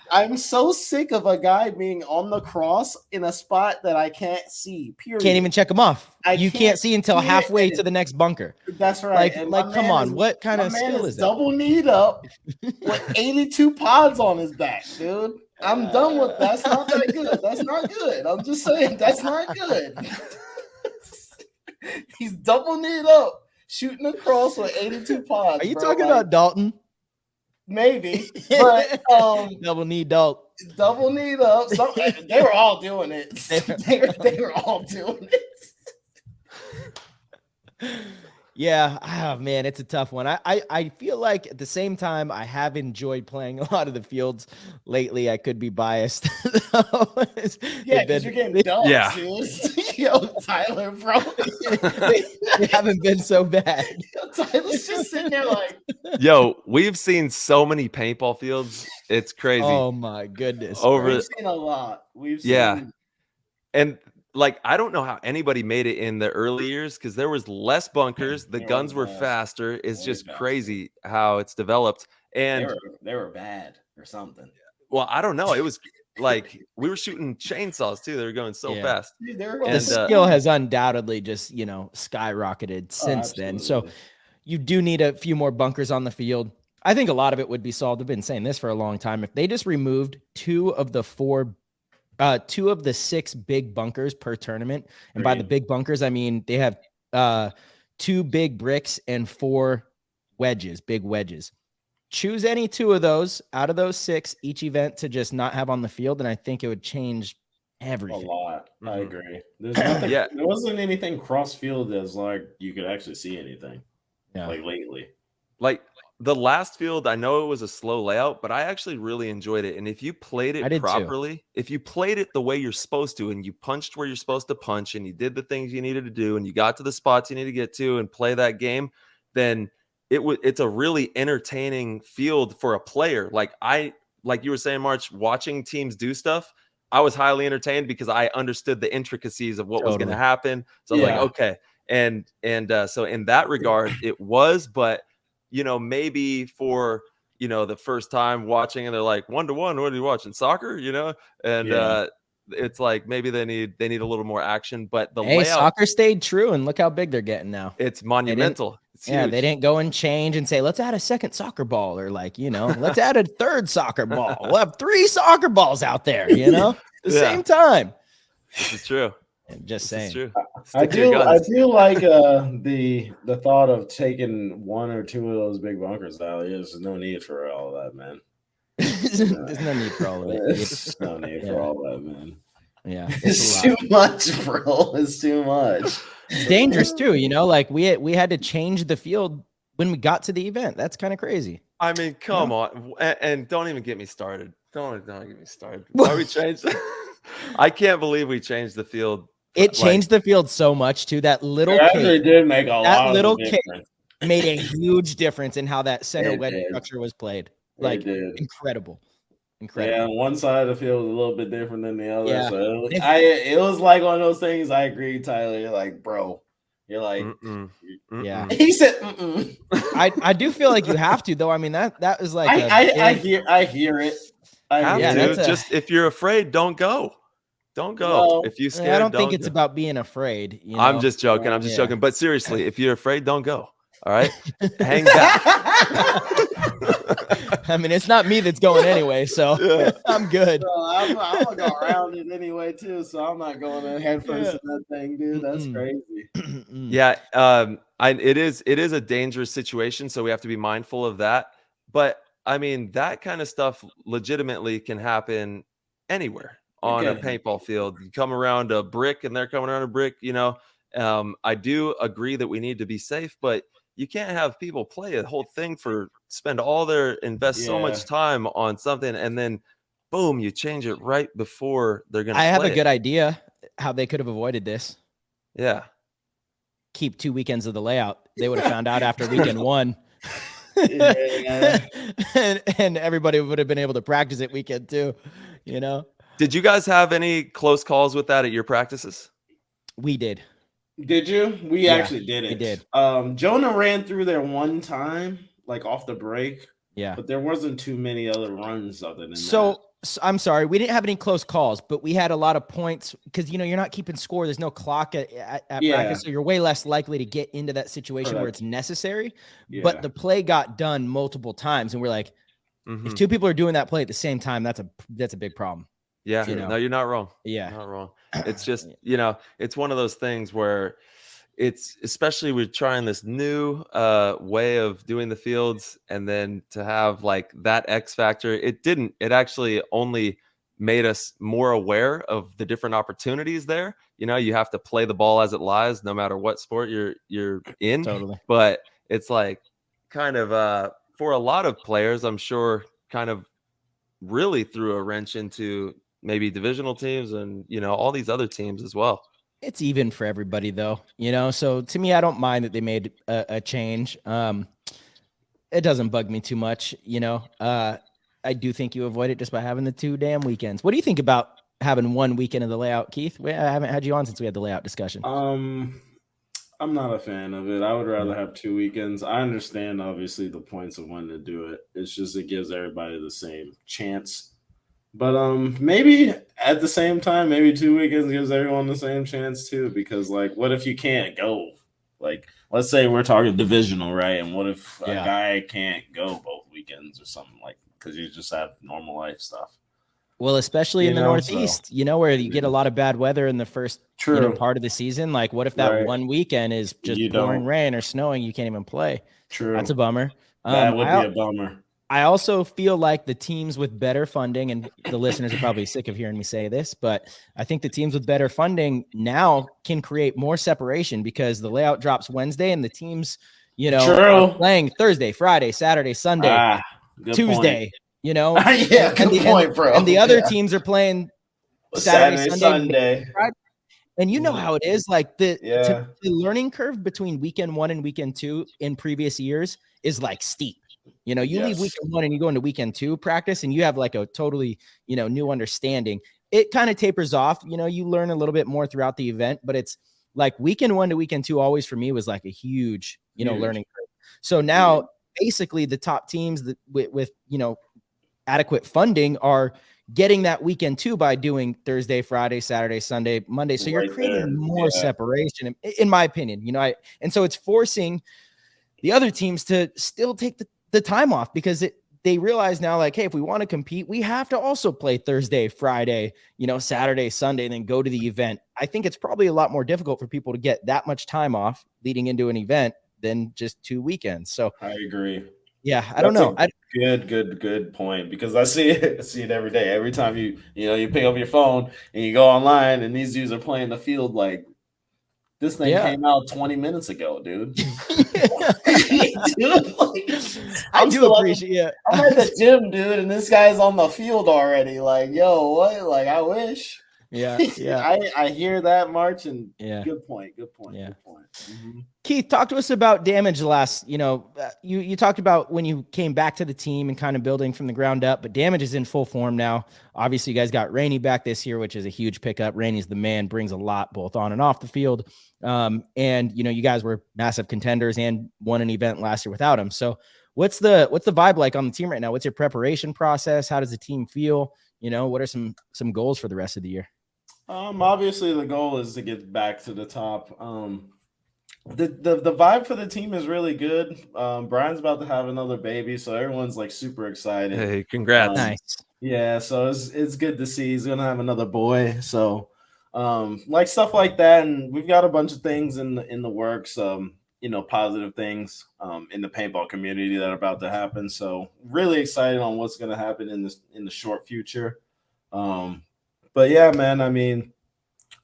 [SPEAKER 4] I'm so sick of a guy being on the cross in a spot that I can't see. Period.
[SPEAKER 2] Can't even check him off. You can't see until halfway to the next bunker.
[SPEAKER 4] That's right.
[SPEAKER 2] Like come on, what kind of skill is that?
[SPEAKER 4] Double kneed up with 82 pods on his back, dude. I'm done with that. That's not that good. That's not good. I'm just saying that's not good. He's double kneed up, shooting across with 82 pods.
[SPEAKER 2] Are you talking about Dalton?
[SPEAKER 4] Maybe, but
[SPEAKER 2] double knee Dalton.
[SPEAKER 4] Double kneed up. They were all doing it. They were all doing it.
[SPEAKER 2] Yeah, man, it's a tough one. I feel like at the same time, I have enjoyed playing a lot of the fields lately. I could be biased.
[SPEAKER 4] Yeah, because you're getting dumped.
[SPEAKER 1] Yeah.
[SPEAKER 4] Yo, Tyler, bro.
[SPEAKER 2] they haven't been so bad.
[SPEAKER 4] Yo, Tyler's just sitting there like.
[SPEAKER 1] Yo, we've seen so many paintball fields. It's crazy.
[SPEAKER 2] Oh my goodness.
[SPEAKER 4] We've seen a lot.
[SPEAKER 1] And like, I don't know how anybody made it in the early years because there was less bunkers. The guns were faster. It's just crazy how it's developed. And
[SPEAKER 4] they were bad or something.
[SPEAKER 1] Well, I don't know. It was like we were shooting chainsaws too. They were going so fast.
[SPEAKER 2] The skill has undoubtedly just, skyrocketed since then. So you do need a few more bunkers on the field. I think a lot of it would be solved. I've been saying this for a long time. If they just removed 2 of the 6 big bunkers per tournament. And by the big bunkers, I mean, they have 2 big bricks and 4 wedges, big wedges. Choose any 2 of those out of those 6 each event to just not have on the field. And I think it would change everything.
[SPEAKER 4] A lot. I agree. There's nothing, there wasn't anything cross field that's like you could actually see anything like lately.
[SPEAKER 1] Like the last field, I know it was a slow layout, but I actually really enjoyed it. And if you played it properly, if you played it the way you're supposed to, and you punched where you're supposed to punch, and you did the things you needed to do, and you got to the spots you need to get to and play that game, then it's a really entertaining field for a player. Like you were saying, March, watching teams do stuff, I was highly entertained because I understood the intricacies of what was going to happen. So I was like, okay. And so in that regard, it was, but maybe for, the first time watching and they're like 1-1, what are you watching? Soccer, and it's like, maybe they need a little more action, but the layout,
[SPEAKER 2] soccer stayed true and look how big they're getting now.
[SPEAKER 1] It's monumental. It's huge.
[SPEAKER 2] They didn't go and change and say, let's add a second soccer ball or let's add a third soccer ball. We'll have 3 soccer balls out there, the same time.
[SPEAKER 1] This is true.
[SPEAKER 2] Just
[SPEAKER 1] This is
[SPEAKER 2] saying.
[SPEAKER 1] true.
[SPEAKER 4] I
[SPEAKER 1] Stick to your
[SPEAKER 4] do
[SPEAKER 1] guns.
[SPEAKER 4] like the thought of taking one or two of those big bunkers out. There's no need for all that, man.
[SPEAKER 2] There's no need for all of it.
[SPEAKER 4] There's no need for all that, man.
[SPEAKER 2] Yeah,
[SPEAKER 4] It's too much, bro. It's too much.
[SPEAKER 2] It's dangerous too, you know. Like we had to change the field when we got to the event. That's kind of crazy.
[SPEAKER 1] I mean, come on, and don't even get me started. Don't get me started. Why we changed? I can't believe we changed the field.
[SPEAKER 2] It changed the field so much too. That little
[SPEAKER 4] actually
[SPEAKER 2] cake,
[SPEAKER 4] did make a lot.
[SPEAKER 2] that little
[SPEAKER 4] of
[SPEAKER 2] cake
[SPEAKER 4] difference.
[SPEAKER 2] made a huge difference in how that center
[SPEAKER 4] It
[SPEAKER 2] wedge
[SPEAKER 4] did.
[SPEAKER 2] structure was played. Like incredible.
[SPEAKER 4] Yeah, one side of the field was a little bit different than the other.
[SPEAKER 2] Yeah.
[SPEAKER 4] So it was like one of those things. I agree, Tyler. You're like, bro. You're like,
[SPEAKER 2] yeah.
[SPEAKER 4] He said,
[SPEAKER 2] I do feel like you have to though. I mean that was like
[SPEAKER 4] I hear it.
[SPEAKER 1] Just if you're afraid, don't go. Don't go. If you scared,
[SPEAKER 2] I don't think it's about being afraid. You know?
[SPEAKER 1] I'm just joking. I'm just joking. But seriously, if you're afraid, don't go. All right, hang back.
[SPEAKER 2] I mean, it's not me that's going anyway, so I'm good.
[SPEAKER 4] I'm gonna go around it anyway too, so I'm not going in head first in that thing, dude. That's crazy.
[SPEAKER 1] Yeah, it is a dangerous situation, so we have to be mindful of that. But I mean, that kind of stuff legitimately can happen anywhere on a paintball field. You come around a brick, and they're coming around a brick. You know, I do agree that we need to be safe, but you can't have people play a whole thing invest so much time on something, and then boom, you change it right before they're going to play.
[SPEAKER 2] I have a good idea how they could have avoided this.
[SPEAKER 1] Yeah.
[SPEAKER 2] Keep 2 weekends of the layout. They would have found out after weekend 1. and everybody would have been able to practice it weekend 2, you know?
[SPEAKER 1] Did you guys have any close calls with that at your practices?
[SPEAKER 2] We did.
[SPEAKER 4] Did you? We actually didn't.
[SPEAKER 2] We did.
[SPEAKER 4] Jonah ran through there one time, like off the break.
[SPEAKER 2] Yeah.
[SPEAKER 4] But there wasn't too many other runs other than that.
[SPEAKER 2] So I'm sorry, we didn't have any close calls, but we had a lot of points because, you know, you're not keeping score. There's no clock at practice, so you're way less likely to get into that situation where it's necessary. Yeah. But the play got done multiple times, and we're like, if 2 people are doing that play at the same time, that's a big problem.
[SPEAKER 1] Yeah, no, you're not wrong.
[SPEAKER 2] Yeah,
[SPEAKER 1] you're not wrong. It's just, you know, it's one of those things where it's, especially we're trying this new way of doing the fields, and then to have like that X factor, it actually only made us more aware of the different opportunities there. You know, you have to play the ball as it lies, no matter what sport you're in.
[SPEAKER 2] Totally.
[SPEAKER 1] But it's like kind of for a lot of players, I'm sure, kind of really threw a wrench into maybe divisional teams and, you know, all these other teams as well.
[SPEAKER 2] It's even for everybody though, you know? So to me, I don't mind that they made a change. It doesn't bug me too much, you know? I do think you avoid it just by having the 2 damn weekends. What do you think about having 1 weekend of the layout, Keith? I haven't had you on since we had the layout discussion.
[SPEAKER 4] I'm not a fan of it. I would rather have 2 weekends. I understand obviously the points of when to do it. It's just, it gives everybody the same chance. But maybe at the same time, maybe 2 weekends gives everyone the same chance too. Because like, what if you can't go? Like, let's say we're talking divisional, right? And what if a guy can't go both weekends or something, like, because you just have normal life stuff?
[SPEAKER 2] Well, especially in the Northeast, you know, where you get a lot of bad weather in the first part of the season. Like, what if that 1 weekend is just pouring rain or snowing? You can't even play.
[SPEAKER 4] True.
[SPEAKER 2] That's a bummer.
[SPEAKER 4] That would be a bummer.
[SPEAKER 2] I also feel like the teams with better funding, and the listeners are probably sick of hearing me say this, but I think the teams with better funding now can create more separation because the layout drops Wednesday and the teams, you know, are playing Thursday, Friday, Saturday, Sunday, Tuesday, you know?
[SPEAKER 4] Good point, bro.
[SPEAKER 2] And the other teams are playing Saturday, Sunday. And you know how it is, like the learning curve between weekend 1 and weekend 2 in previous years is like steep. You know, you leave weekend 1 and you go into weekend 2 practice and you have like a totally, you know, new understanding. It kind of tapers off, you know, you learn a little bit more throughout the event, but it's like weekend 1 to weekend 2 always for me was like a huge, you know, learning curve. So now basically the top teams that with, you know, adequate funding are getting that weekend 2 by doing Thursday, Friday, Saturday, Sunday, Monday. So you're creating more separation in my opinion, you know, and so it's forcing the other teams to still take the time off because they realize now, like, hey, if we want to compete, we have to also play Thursday, Friday, Saturday, Sunday, and then go to the event. I think it's probably a lot more difficult for people to get that much time off leading into an event than just 2 weekends. So
[SPEAKER 4] I agree.
[SPEAKER 2] Yeah, I don't know.
[SPEAKER 4] Good point, because I see it every day. Every time you pick up your phone and you go online and these dudes are playing the field like this thing came out 20 minutes ago, dude. Dude, like,
[SPEAKER 2] I do appreciate it.
[SPEAKER 4] I'm at the gym, dude, and this guy's on the field already. Like, yo, what? Like, I wish.
[SPEAKER 2] Yeah.
[SPEAKER 4] I hear that, March, and good point.
[SPEAKER 2] Yeah.
[SPEAKER 4] Good point. Mm-hmm.
[SPEAKER 2] Keith, talk to us about Damage last. You talked about when you came back to the team and kind of building from the ground up, but Damage is in full form now. Obviously, you guys got Rainey back this year, which is a huge pickup. Rainey's the man, brings a lot both on and off the field. And you guys were massive contenders and won an event last year without him. So what's the vibe like on the team right now? What's your preparation process? How does the team feel? What are some goals for the rest of the year?
[SPEAKER 4] Obviously the goal is to get back to the top. The vibe for the team is really good. Brian's about to have another baby, so everyone's like super excited.
[SPEAKER 1] Hey, congrats.
[SPEAKER 2] Nice.
[SPEAKER 4] Yeah, so it's good to see he's gonna have another boy. So like stuff like that, and we've got a bunch of things in the works, positive things in the paintball community that are about to happen. So really excited on what's gonna happen in the short future. But yeah, man, I mean,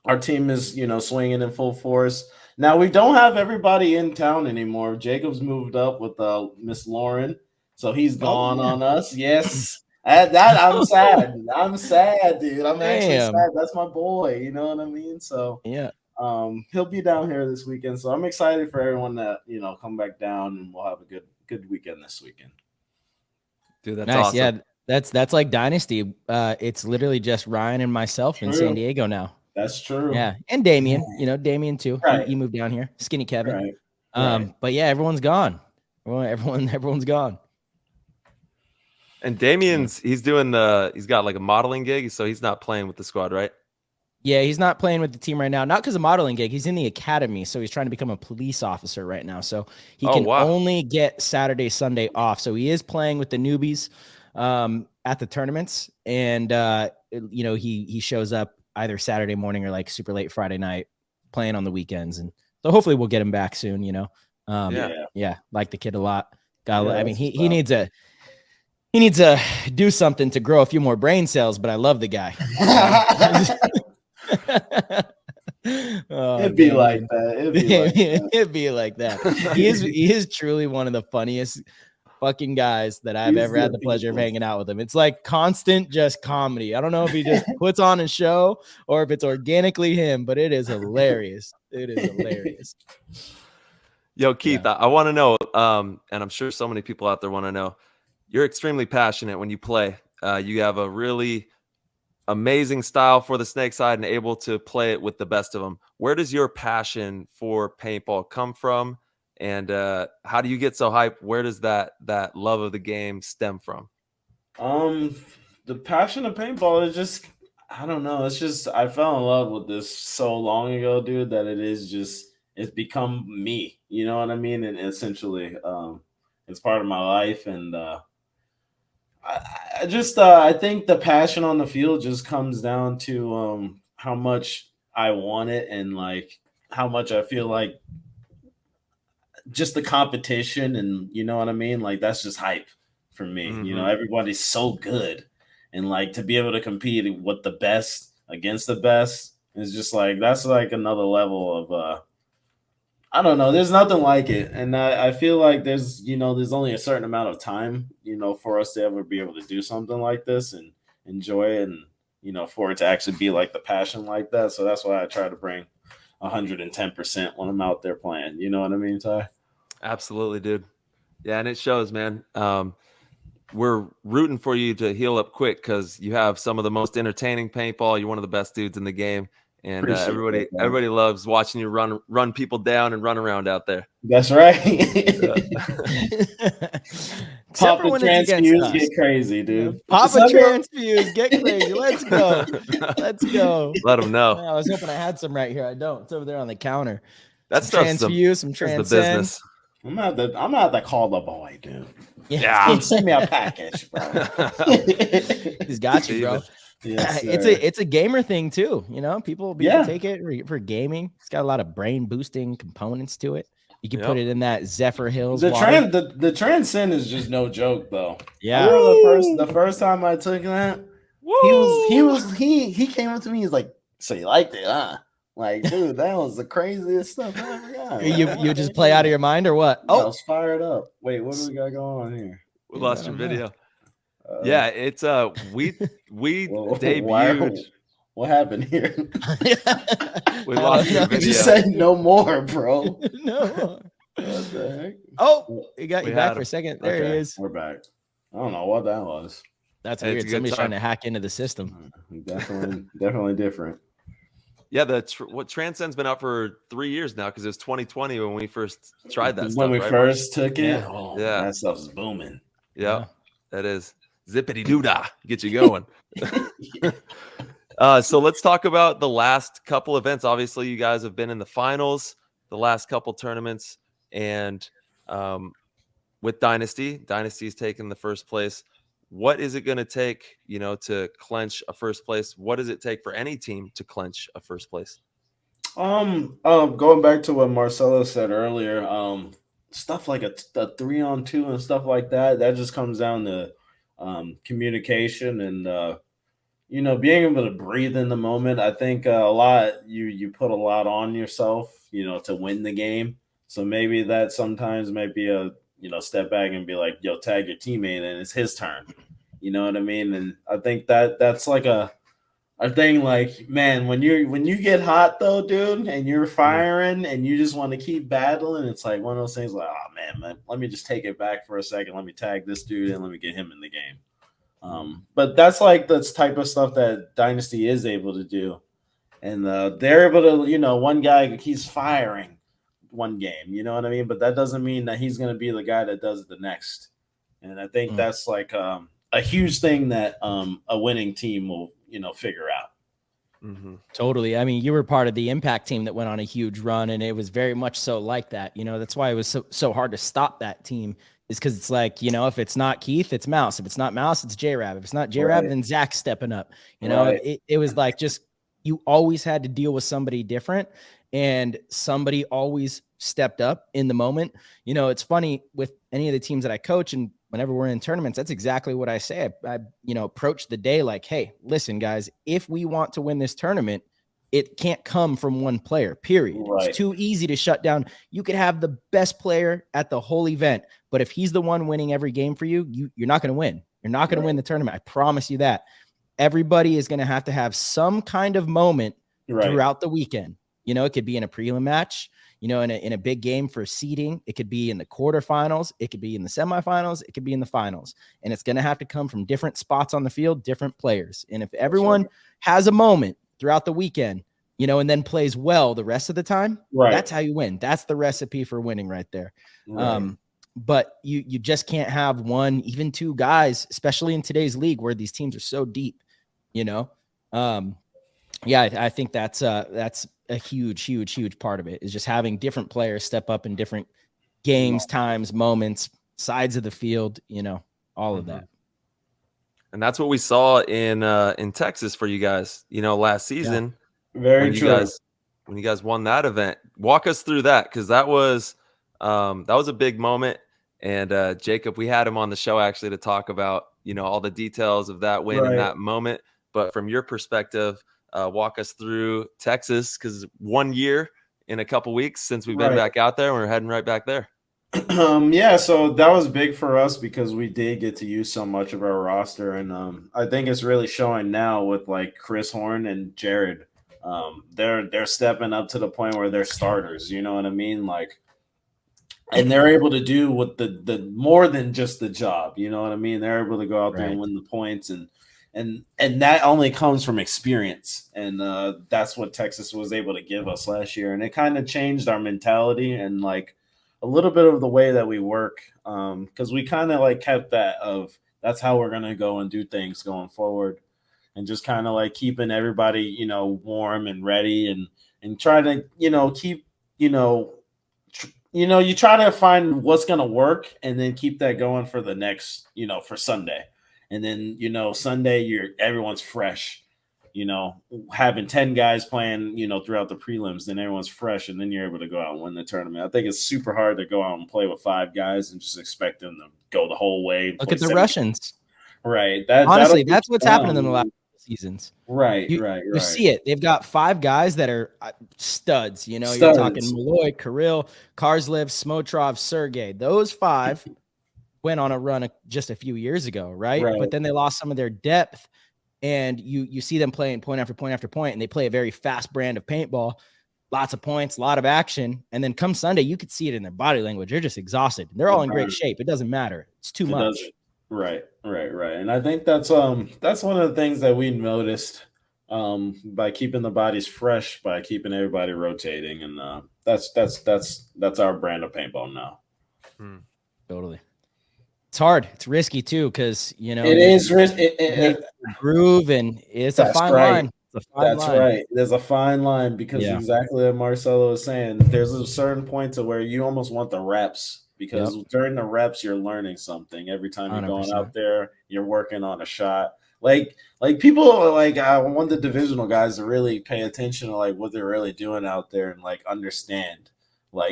[SPEAKER 4] our team is, swinging in full force. Now, we don't have everybody in town anymore. Jacob's moved up with Miss Lauren, so he's gone on us. Yes, that I'm sad. I'm sad, dude. I'm actually sad. That's my boy. You know what I mean? So
[SPEAKER 2] yeah,
[SPEAKER 4] he'll be down here this weekend. So I'm excited for everyone that come back down, and we'll have a good weekend this weekend.
[SPEAKER 1] Dude, that's
[SPEAKER 2] nice.
[SPEAKER 1] awesome.
[SPEAKER 2] Yeah. That's like Dynasty. It's literally just Ryan and myself in San Diego now.
[SPEAKER 4] That's true.
[SPEAKER 2] Yeah, and Damien. Damien too.
[SPEAKER 4] Right.
[SPEAKER 2] He moved down here. Skinny Kevin.
[SPEAKER 4] Right.
[SPEAKER 2] But yeah, everyone's gone. Everyone's gone.
[SPEAKER 1] And Damien's he's got like a modeling gig, so he's not playing with the squad, right?
[SPEAKER 2] Yeah, he's not playing with the team right now. Not because of modeling gig. He's in the academy, so he's trying to become a police officer right now. So he can only get Saturday, Sunday off. So he is playing with the newbies at the tournaments, and he shows up either Saturday morning or like super late Friday night, playing on the weekends, and so hopefully we'll get him back soon. Like the kid a lot. I mean, he needs to do something to grow a few more brain cells, but I love the guy.
[SPEAKER 4] It'd be like that.
[SPEAKER 2] It'd be like that. He is truly one of the funniest fucking guys that I've ever had the pleasure of hanging out with him. It's like constant just comedy. I don't know if he just puts on a show or if it's organically him, but it is hilarious. It is hilarious.
[SPEAKER 1] Yo, Keith, I want to know, and I'm sure so many people out there want to know, you're extremely passionate when you play. You have a really amazing style for the snake side and able to play it with the best of them. Where does your passion for paintball come from? And how do you get so hyped? Where does that love of the game stem from?
[SPEAKER 4] The passion of paintball is just, I don't know. It's just, I fell in love with this so long ago, dude, that it's become me. You know what I mean? And essentially, it's part of my life. And I think the passion on the field just comes down to how much I want it, and like how much I feel like just the competition, and you know what I mean? Like that's just hype for me.
[SPEAKER 1] Mm-hmm.
[SPEAKER 4] Everybody's so good, and like to be able to compete with the best against the best is just like, that's like another level of I don't know. There's nothing like it. And I feel like there's only a certain amount of time, for us to ever be able to do something like this and enjoy it, and, for it to actually be like the passion like that. So that's why I try to bring 110% when I'm out there playing. You know what I mean, Ty?
[SPEAKER 1] Absolutely, dude. Yeah, and it shows, man. We're rooting for you to heal up quick because you have some of the most entertaining paintball. You're one of the best dudes in the game. And everybody loves watching you run people down and run around out there.
[SPEAKER 4] That's right.
[SPEAKER 2] Pop
[SPEAKER 4] the transfuse, get crazy, dude.
[SPEAKER 2] Pop a transfuse, get crazy. Let's go. Let's go.
[SPEAKER 1] Let them know.
[SPEAKER 2] I was hoping I had some right here. I don't. It's over there on the counter.
[SPEAKER 1] That's
[SPEAKER 2] transfuse, some transcend.
[SPEAKER 4] I'm gonna have to call the boy, dude.
[SPEAKER 1] Yeah.
[SPEAKER 4] Send me a package, bro.
[SPEAKER 2] He's got you, bro.
[SPEAKER 4] Yes,
[SPEAKER 2] It's a gamer thing too. You know, people
[SPEAKER 4] Yeah.
[SPEAKER 2] take it for gaming. It's got a lot of brain boosting components to it. You can
[SPEAKER 1] Yep.
[SPEAKER 2] put it in that Zephyr Hills
[SPEAKER 4] The
[SPEAKER 2] water.
[SPEAKER 4] the Transcend is just no joke, though.
[SPEAKER 2] Yeah.
[SPEAKER 4] I remember the first time I took that, he came up to me. He's like, "So you liked it, huh?" Like, dude, that was the craziest stuff I ever got.
[SPEAKER 2] You just play out of your mind or what?
[SPEAKER 4] I was fired up. Wait, what do we got going on here?
[SPEAKER 1] We lost your video. Yeah, it's we debuted.
[SPEAKER 4] What happened here?
[SPEAKER 1] We lost your video.
[SPEAKER 4] You said no more, bro.
[SPEAKER 2] No.
[SPEAKER 4] What the heck?
[SPEAKER 2] Oh, you got
[SPEAKER 1] We
[SPEAKER 2] you back
[SPEAKER 1] had
[SPEAKER 2] for
[SPEAKER 1] him.
[SPEAKER 2] a second. There
[SPEAKER 4] Okay,
[SPEAKER 2] he is.
[SPEAKER 4] we're back. I don't know what that was.
[SPEAKER 2] That's
[SPEAKER 1] It's a
[SPEAKER 2] weird.
[SPEAKER 1] good
[SPEAKER 2] Somebody's
[SPEAKER 1] time.
[SPEAKER 2] trying to hack into the system.
[SPEAKER 4] Definitely different.
[SPEAKER 1] Yeah, what Transcend's been out for 3 years now because it was 2020 when we first tried that.
[SPEAKER 4] When we
[SPEAKER 1] right,
[SPEAKER 4] first took it,
[SPEAKER 2] Yeah.
[SPEAKER 4] oh,
[SPEAKER 1] Yeah.
[SPEAKER 4] that stuff's booming.
[SPEAKER 1] Yeah, that is zippity doo dah. Get you going. So let's talk about the last couple events. Obviously, you guys have been in the finals, the last couple tournaments, and with Dynasty's taken the first place. What is it going to take, to clench a first place? What does it take for any team to clench a first place?
[SPEAKER 4] Going back to what Marcelo said earlier, stuff like a 3-on-2 and stuff like that just comes down to communication and being able to breathe in the moment. I think a lot you put a lot on yourself, to win the game. So maybe that sometimes might be a step back and be like, yo, tag your teammate and it's his turn. You know what I mean? And I think that's like a thing. Like, man, when you get hot though, dude, and you're firing and you just want to keep battling, it's like one of those things like, oh man, let me just take it back for a second. Let me tag this dude and let me get him in the game. But that's like the type of stuff that Dynasty is able to do. And they're able to, one guy, he's firing one game, you know what I mean? But that doesn't mean that he's going to be the guy that does the next. And I think that's like a huge thing that a winning team will, figure out.
[SPEAKER 2] Mm-hmm. Totally. I mean, you were part of the Impact team that went on a huge run, and it was very much so like that. That's why it was so hard to stop that team, is because it's like, if it's not Keith, it's Mouse. If it's not Mouse, it's J-Rab. If it's not J-Rab, then Zach's stepping up. It was like just you always had to deal with somebody different, and somebody always stepped up in the moment. It's funny with any of the teams that I coach, and whenever we're in tournaments, that's exactly what I say. I approach the day like, hey, listen, guys, if we want to win this tournament, it can't come from one player, period. Right. It's too easy to shut down. You could have the best player at the whole event, but if he's the one winning every game for you, you're not going to win. You're not going to win the tournament. I promise you that. Everybody is going to have some kind of moment throughout the weekend. It could be in a prelim match, in a big game for seeding. It could be in the quarterfinals. It could be in the semifinals. It could be in the finals. And it's going to have to come from different spots on the field, different players. And if everyone has a moment throughout the weekend, and then plays well the rest of the time, that's how you win. That's the recipe for winning right there. Right. But you just can't have one, even two guys, especially in today's league where these teams are so deep, I think that's a huge part of it, is just having different players step up in different games, times, moments, sides of the field, all of that.
[SPEAKER 1] And that's what we saw in Texas for you guys, last season.
[SPEAKER 4] Very true.
[SPEAKER 1] When you guys won that event. Walk us through that, because that was a big moment. And Jacob, we had him on the show actually to talk about, all the details of that win and that moment. But from your perspective, walk us through Texas, because 1 year in a couple weeks since we've been back out there, and we're heading right back there.
[SPEAKER 4] So that was big for us because we did get to use so much of our roster, and I think it's really showing now with like Chris Horn and Jared. They're stepping up to the point where they're starters, you know what I mean? Like, and they're able to do what the more than just the job, you know what I mean? They're able to go out there and win the points, and that only comes from experience, and that's what Texas was able to give us last year, and it kind of changed our mentality and like a little bit of the way that we work, because we kind of like kept that of that's how we're gonna go and do things going forward, and just kind of like keeping everybody warm and ready, and try to keep you try to find what's going to work and then keep that going for the next, for Sunday. And then, Sunday everyone's fresh, having 10 guys playing, throughout the prelims, then everyone's fresh and then you're able to go out and win the tournament. I think it's super hard to go out and play with 5 guys and just expect them to go the whole way.
[SPEAKER 2] Look at the Russians.
[SPEAKER 4] Right.
[SPEAKER 2] Honestly, that's what's happened in the last seasons.
[SPEAKER 4] Right.
[SPEAKER 2] You see it. They've got 5 guys that are studs. You're talking Malloy, Kirill, Karslev, Smotrov, Sergey. Those 5 went on a run just a few years ago, right? But then they lost some of their depth, and you see them playing point after point after point, and they play a very fast brand of paintball, lots of points, a lot of action, and then come Sunday, you could see it in their body language. They're just exhausted. They're all in great shape. It doesn't matter. It's too much.
[SPEAKER 4] Right. And I think that's one of the things that we noticed by keeping the bodies fresh, by keeping everybody rotating, and that's our brand of paintball now.
[SPEAKER 2] Totally. It's hard. It's risky too, because it
[SPEAKER 4] is risky.
[SPEAKER 2] Groove, and it's a fine line.
[SPEAKER 4] That's right. There's a fine line because exactly what Marcelo was saying. There's a certain point to where you almost want the reps. Because during the reps, you're learning something. Every time you're 100%. Going out there, you're working on a shot. Like people I want the divisional guys to really pay attention to what they're really doing out there and understand.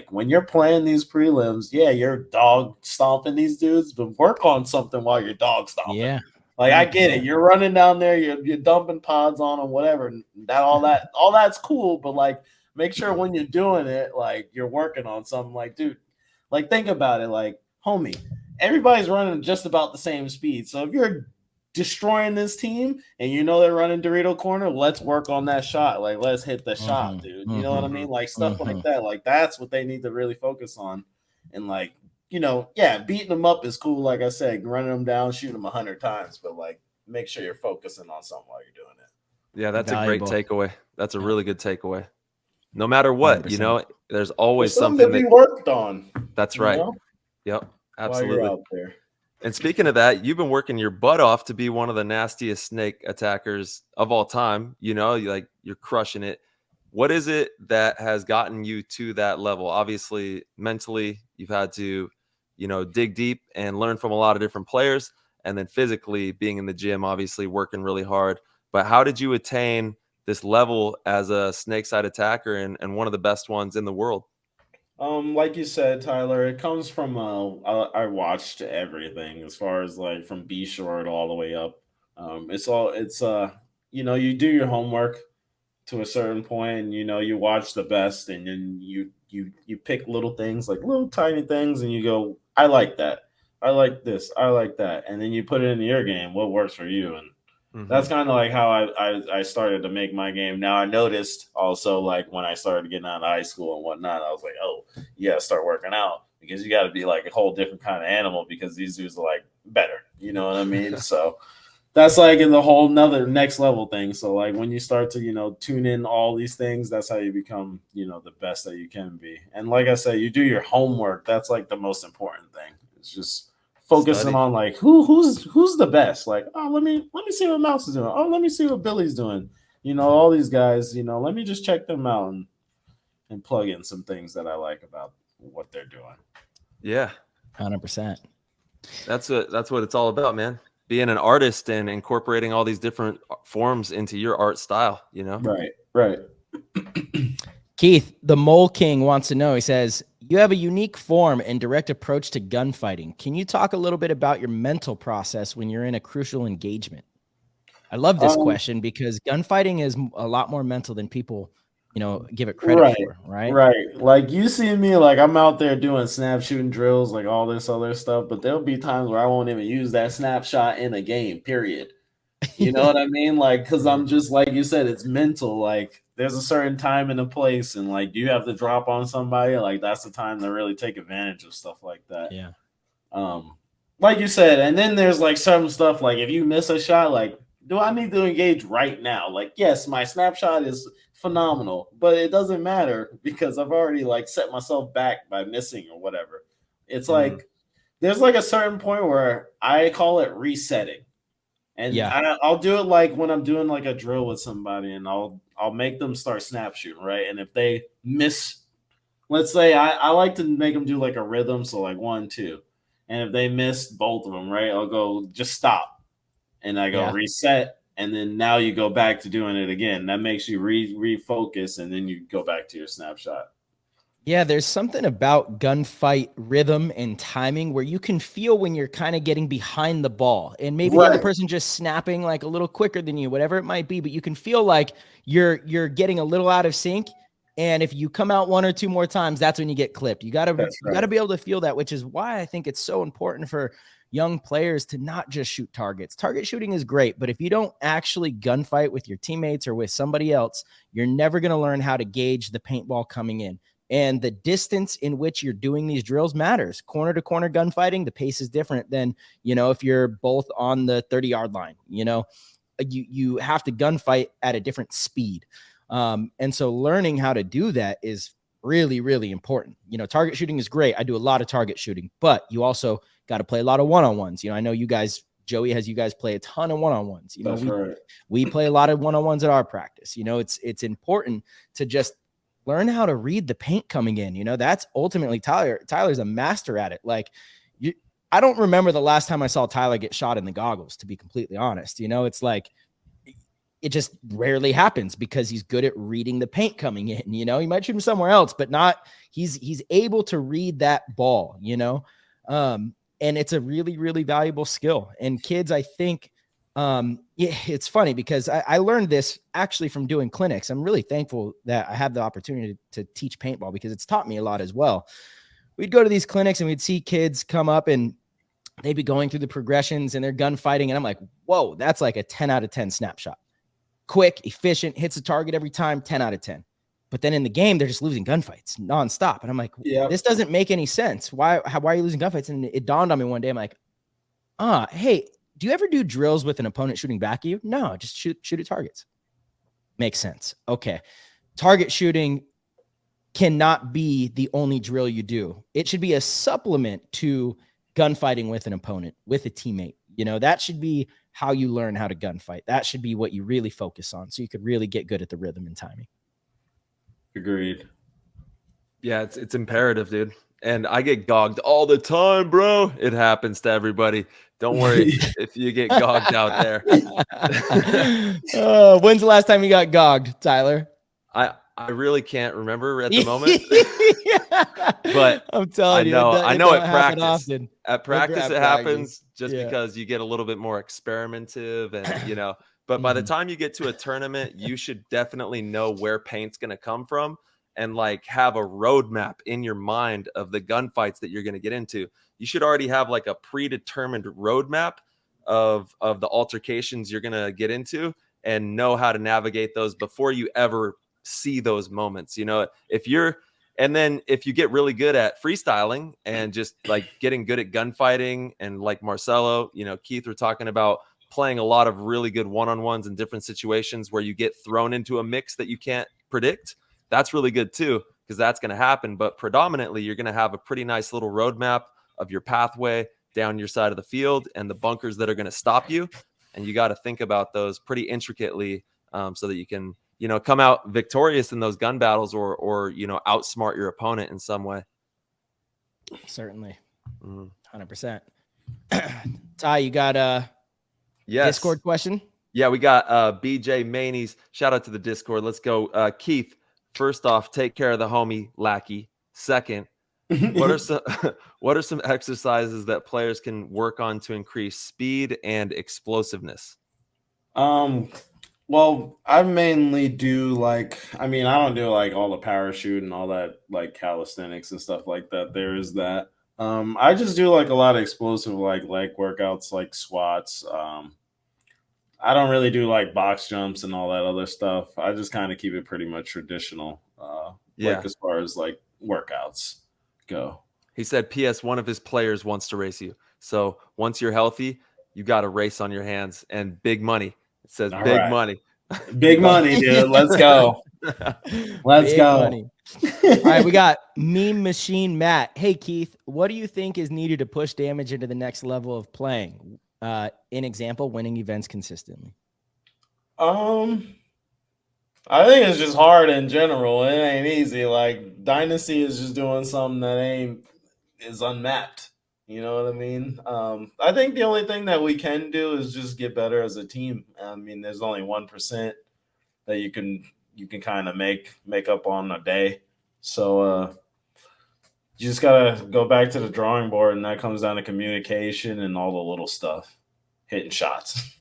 [SPEAKER 4] When you're playing these prelims, you're dog stomping these dudes, but work on something while you're dog stomping.
[SPEAKER 2] Yeah.
[SPEAKER 4] I get it. You're running down there, you're dumping pods on them, whatever. All that's cool, but make sure when you're doing it, you're working on something. Dude. Think about it, homie, everybody's running just about the same speed. So if you're destroying this team and they're running Dorito corner, let's work on that shot. Let's hit the shot, dude. You know what I mean? Stuff like that. That's what they need to really focus on. And beating them up is cool. Like I said, running them down, shooting them 100 times, but make sure you're focusing on something while you're doing it.
[SPEAKER 1] Yeah, that's valuable. A great takeaway. That's a really good takeaway. No matter what, 100%. There's always something
[SPEAKER 4] that we worked on.
[SPEAKER 1] That's right. Yep, absolutely.
[SPEAKER 4] While you're out there.
[SPEAKER 1] And speaking of that, you've been working your butt off to be one of the nastiest snake attackers of all time. You're crushing it. What is it that has gotten you to that level? Obviously, mentally, you've had to, dig deep and learn from a lot of different players. And then physically, being in the gym, obviously working really hard. But how did you attain this level as a snake side attacker and one of the best ones in the world?
[SPEAKER 4] Like you said, Tyler, it comes from I watched everything as far as from B short all the way up. You do your homework to a certain point, and you watch the best, and then you pick little things, little tiny things, and you go, I like that, I like this, I like that, and then you put it into your game, what works for you. And that's kind of how I started to make my game. Now I noticed also when I started getting out of high school and whatnot, I was like, oh, you got to start working out because you got to be a whole different kind of animal because these dudes are better. You know what I mean? So that's in the whole next level thing. So when you start to, tune in all these things, that's how you become, the best that you can be. And like I said, you do your homework. That's the most important thing. It's just focusing on who's the best. Let me see what Mouse is doing. Oh, let me see what Billy's doing. All these guys. Let me just check them out and plug in some things that I like about what they're doing.
[SPEAKER 1] Yeah,
[SPEAKER 2] 100%.
[SPEAKER 1] That's what it's all about, man. Being an artist and incorporating all these different forms into your art style.
[SPEAKER 4] Right.
[SPEAKER 2] Keith, the Mole King wants to know. He says, you have a unique form and direct approach to gunfighting. Can you talk a little bit about your mental process when you're in a crucial engagement? I love this question because gunfighting is a lot more mental than people, give it credit for, right?
[SPEAKER 4] Right. You see me, I'm out there doing snap shooting drills, all this other stuff, but there'll be times where I won't even use that snapshot in a game, period. You know what I mean? Because I'm just, like you said, it's mental. There's a certain time and a place, and you have to drop on somebody. That's the time to really take advantage of stuff like that.
[SPEAKER 2] Yeah.
[SPEAKER 4] Like you said, and then there's some stuff if you miss a shot, do I need to engage right now? Yes, my snapshot is phenomenal, but it doesn't matter because I've already set myself back by missing or whatever. It's there's a certain point where I call it resetting. And I'll do it when I'm doing a drill with somebody, and I'll make them start snap shooting, right? And if they miss let's say I like to make them do like a rhythm. So like 1, 2. And if they miss both of them, right, I'll go just stop. And I go reset. And then now you go back to doing it again. That makes you refocus. And then you go back to your snapshot.
[SPEAKER 2] Yeah, there's something about gunfight rhythm and timing where you can feel when you're kind of getting behind the ball, and maybe the other person just snapping like a little quicker than you, whatever it might be, but you can feel like you're getting a little out of sync. And if you come out 1 or 2 more times, that's when you get clipped. You got to be able to feel that, which is why I think it's so important for young players to not just shoot targets. Target shooting is great, but if you don't actually gunfight with your teammates or with somebody else, you're never going to learn how to gauge the paintball coming in. And the distance in which you're doing these drills matters. Corner to corner gunfighting, the pace is different than, if you're both on the 30-yard line. You have to gunfight at a different speed. And so learning how to do that is really, really important. Target shooting is great. I do a lot of target shooting, but you also got to play a lot of one-on-ones. I know you guys, Joey has you guys play a ton of one-on-ones. We play a lot of one-on-ones at our practice. It's important to just learn how to read the paint coming in. That's ultimately Tyler. Tyler's a master at it. I don't remember the last time I saw Tyler get shot in the goggles, to be completely honest. It's like, it just rarely happens because he's good at reading the paint coming in. He might shoot him somewhere else, but he's able to read that ball, and it's a really, really valuable skill. And kids, I think, it's funny because I learned this actually from doing clinics. I'm really thankful that I have the opportunity to teach paintball because it's taught me a lot as well. We'd go to these clinics and we'd see kids come up and they'd be going through the progressions and they're gunfighting. And I'm like, whoa, that's like a 10 out of 10 snapshot. Quick, efficient, hits a target every time, 10 out of 10. But then in the game, they're just losing gunfights nonstop. And I'm like, this doesn't make any sense. Why are you losing gunfights? And it dawned on me one day. I'm like, hey, do you ever do drills with an opponent shooting back at you? No, just shoot at targets. Makes sense. Okay. Target shooting cannot be the only drill you do. It should be a supplement to gunfighting with an opponent, with a teammate. That should be how you learn how to gunfight. That should be what you really focus on so you could really get good at the rhythm and timing.
[SPEAKER 4] Agreed.
[SPEAKER 1] Yeah, it's imperative, dude. And I get gogged all the time, bro. It happens to everybody. Don't worry if you get gogged out there.
[SPEAKER 2] When's the last time you got gogged, Tyler?
[SPEAKER 1] I really can't remember at the moment. But
[SPEAKER 2] I'm telling you,
[SPEAKER 1] I know at practice.
[SPEAKER 2] Often.
[SPEAKER 1] At practice it happens just because you get a little bit more experimentative and but by the time you get to a tournament, you should definitely know where paint's going to come from and have a roadmap in your mind of the gunfights that you're going to get into. You should already have a predetermined roadmap of the altercations you're going to get into and know how to navigate those before you ever see those moments. If you get really good at freestyling and just getting good at gunfighting, and like Marcelo, Keith were talking about playing a lot of really good one-on-ones in different situations where you get thrown into a mix that you can't predict. That's really good too, because that's going to happen. But predominantly, you're going to have a pretty nice little roadmap of your pathway down your side of the field and the bunkers that are going to stop you. And you got to think about those pretty intricately so that you can, come out victorious in those gun battles or outsmart your opponent in some way.
[SPEAKER 2] Certainly. 100%. Ty, you got Discord question?
[SPEAKER 1] Yeah, we got BJ Manies. Shout out to the Discord. Let's go. Keith, first off, take care of the homie Lackey. Second, what are some exercises that players can work on to increase speed and explosiveness?
[SPEAKER 4] Well, I mainly do I don't do all the parachute and all that calisthenics and stuff like that. There is that. I just do a lot of explosive leg workouts like squats. I don't really do box jumps and all that other stuff. I just kind of keep it pretty much traditional. As far as workouts go.
[SPEAKER 1] He said, P.S. one of his players wants to race you. So once you're healthy, you got a race on your hands and big money. It says all big money.
[SPEAKER 4] Big money, dude. Let's go. Let's go.
[SPEAKER 2] Money. All right, we got Meme Machine Matt. Hey, Keith, what do you think is needed to push Damage into the next level of playing? In example, winning events consistently.
[SPEAKER 4] I think it's just hard in general. It ain't easy. Like Dynasty is just doing something that is unmapped. You know what I mean? I think the only thing that we can do is just get better as a team. I mean, there's only 1% that you can kind of make up on a day. So you just gotta go back to the drawing board, and that comes down to communication and all the little stuff, hitting shots.